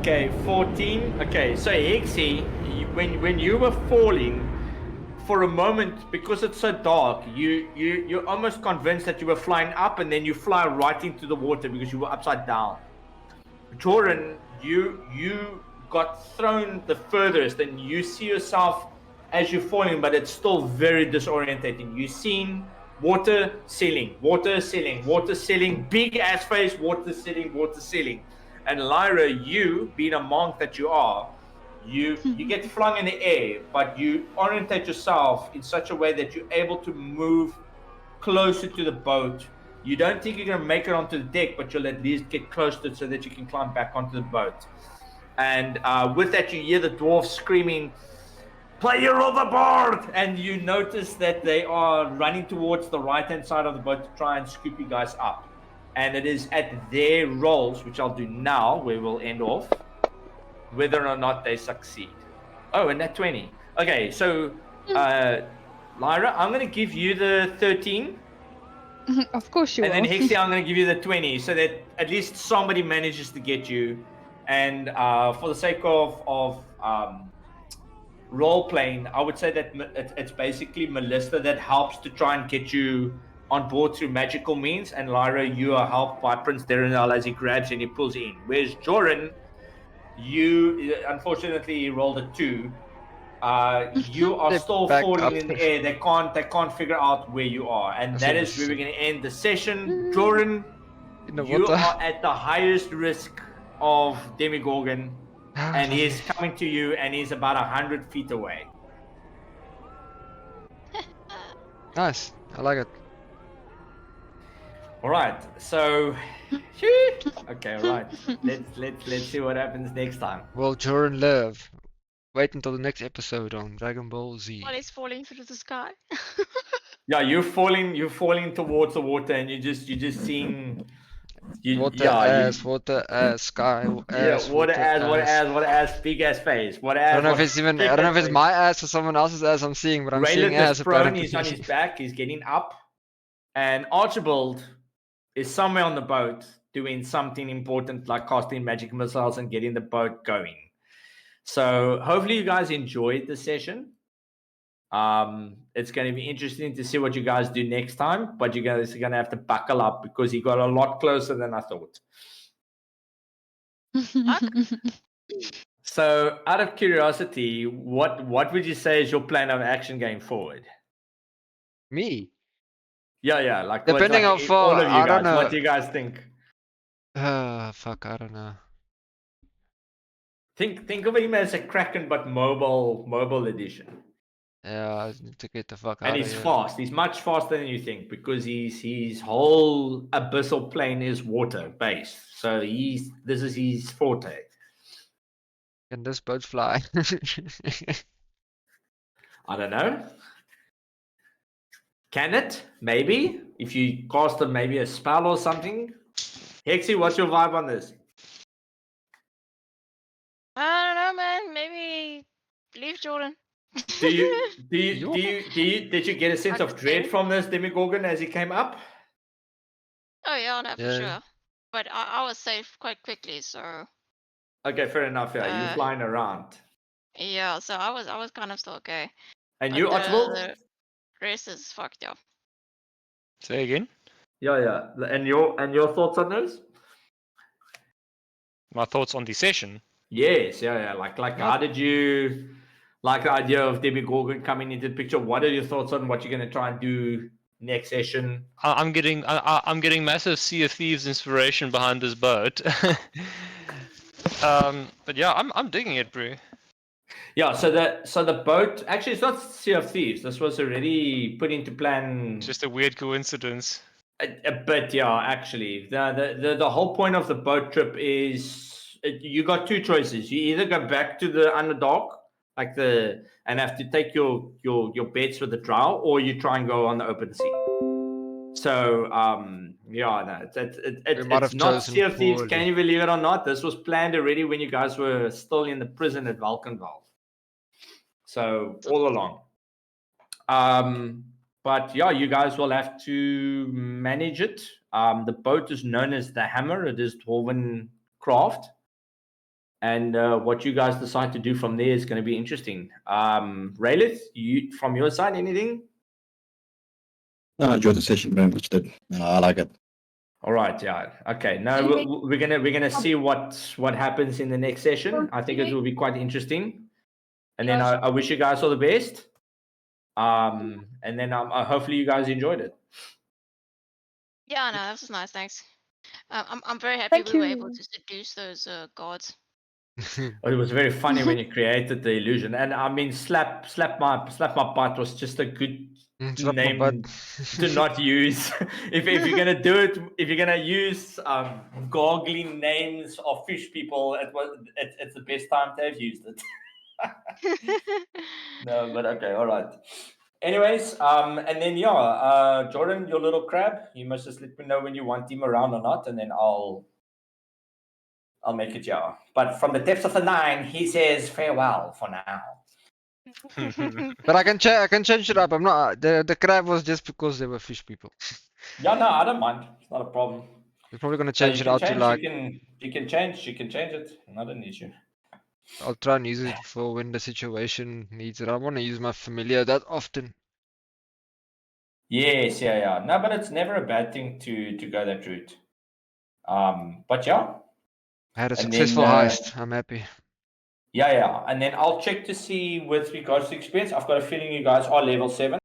Okay, 14. Okay, so Hexy, when you were falling, for a moment, because it's so dark, you're almost convinced that you were flying up, and then you fly right into the water because you were upside down. Joran, you got thrown the furthest, and you see yourself as you're falling, but it's still very disorientating. You've seen water ceiling, big ass face, water ceiling. And Lyra, you, being a monk that you are, you get flung in the air, but you orientate yourself in such a way that you're able to move closer to the boat. You don't think you're going to make it onto the deck, but you'll at least get close to it so that you can climb back onto the boat. And with that, you hear the dwarf screaming, "Player overboard!" And you notice that they are running towards the right-hand side of the boat to try and scoop you guys up. And it is at their rolls, which I'll do now, where we'll end off, whether or not they succeed. Oh, and that 20. Okay, so Lyra, I'm going to give you the 13. Of course you And will. then Hexie, I'm going to give you the 20 so that at least somebody manages to get you. And for the sake of role playing, I would say that it's basically Melissa that helps to try and get you on board through magical means. And Lyra, you are helped by Prince Darrenel as he grabs and he pulls in. Whereas Joran, you unfortunately rolled a 2. You are They're still back falling up. in the air. They can't figure out where you are, and that is where we're going to end the session. Joran, In the you water. are at the highest risk of Demigorgon, and he is coming to you, and he's about 100 feet away. Nice. I like it. All right, so okay, all right. Let's see what happens next time. Will Joran live? Wait until the next episode on Dragon Ball Z. While he's falling through the sky. Yeah, you're falling towards the water, and you're just seeing. Water Yeah, ass, sky yeah, ass, what ass, big ass face, what ass. I don't know if it's even. I don't know if it's my ass or someone else's ass I'm seeing, but I'm seeing Raylith ass is prone, apparently. he's on his back, he's getting up, and Archibald is somewhere on the boat doing something important like casting magic missiles and getting the boat going. So hopefully you guys enjoyed the session. It's going to be interesting to see what you guys do next time, but you guys are going to have to buckle up because he got a lot closer than I thought. So, out of curiosity, what would you say is your plan of action going forward? Me? Yeah, like Depending like how far, all of you I guys. don't know. What do you guys think? Fuck, I don't know. Think of him as a Kraken but mobile edition. Yeah, I need to get the fuck And out of he's here. fast. He's much faster than you think because his whole abyssal plane is water based. So this is his forte. Can this boat fly? I don't know. Can it? Maybe. If you cast maybe a spell or something. Hexie, what's your vibe on this? I don't know, man. Maybe leave Jordan. Did you get a sense of dread from this Demigorgon as he came up? Oh yeah, no, for Yeah. sure. But I was safe quite quickly, so Okay, fair enough. Yeah, you flying around. yeah. So I was kind of still okay. And But you, Archibald? the rest is fucked up. Say again. Yeah. And your thoughts on this? My thoughts on the session. Yes, yeah. Like how did you like the idea of Demigorgon coming into the picture? What are your thoughts on what you're gonna try and do next session? I'm getting massive Sea of Thieves inspiration behind this boat. But yeah, I'm digging it, bro. Yeah, so the boat actually it's not Sea of Thieves. This was already put into plan. Just a weird coincidence. A bit, yeah. Actually, the whole point of the boat trip is you got two choices. You either go back to the Underdark, and have to take your bets with the drow, or you try and go on the open sea. So yeah, no, it's not Sea of Thieves. Can you believe it or not? This was planned already when you guys were still in the prison at Valkenval. So all along. But yeah, you guys will have to manage it. The boat is known as the Hammer. It is Dwarven craft. And what you guys decide to do from there is going to be interesting. Raylith, you from your side, anything? No, I enjoyed the session very much. I like it. All right, yeah. Okay. Now we're gonna see what happens in the next session. I think it will be quite interesting. And then I wish you guys all the best. And then hopefully you guys enjoyed it. Yeah, no, this was nice. Thanks. I'm very happy we were able to seduce those gods. It was very funny when you created the illusion, and I mean, slap my butt was just a good name to not use. if you're gonna do it, if you're gonna use goggling names of fish people, it's the best time to have used it. No, but okay, all right. Anyways, and then Jordan, your little crab, you must just let me know when you want him around or not, and then I'll make it, yeah. But from the depths of the 9, he says farewell for now. But I can change it up. I'm not the crab was just because they were fish people. Yeah, no, I don't mind. It's not a problem. We're probably gonna So change you it can out to change. like You can change it. Not an issue. I'll try and use it for when the situation needs it. I don't want to use my familiar that often. Yes, yeah. No, but it's never a bad thing to go that route. But yeah, I had a and then successful heist. I'm happy. yeah, and then I'll check to see with regards to experience. I've got a feeling you guys are level 7.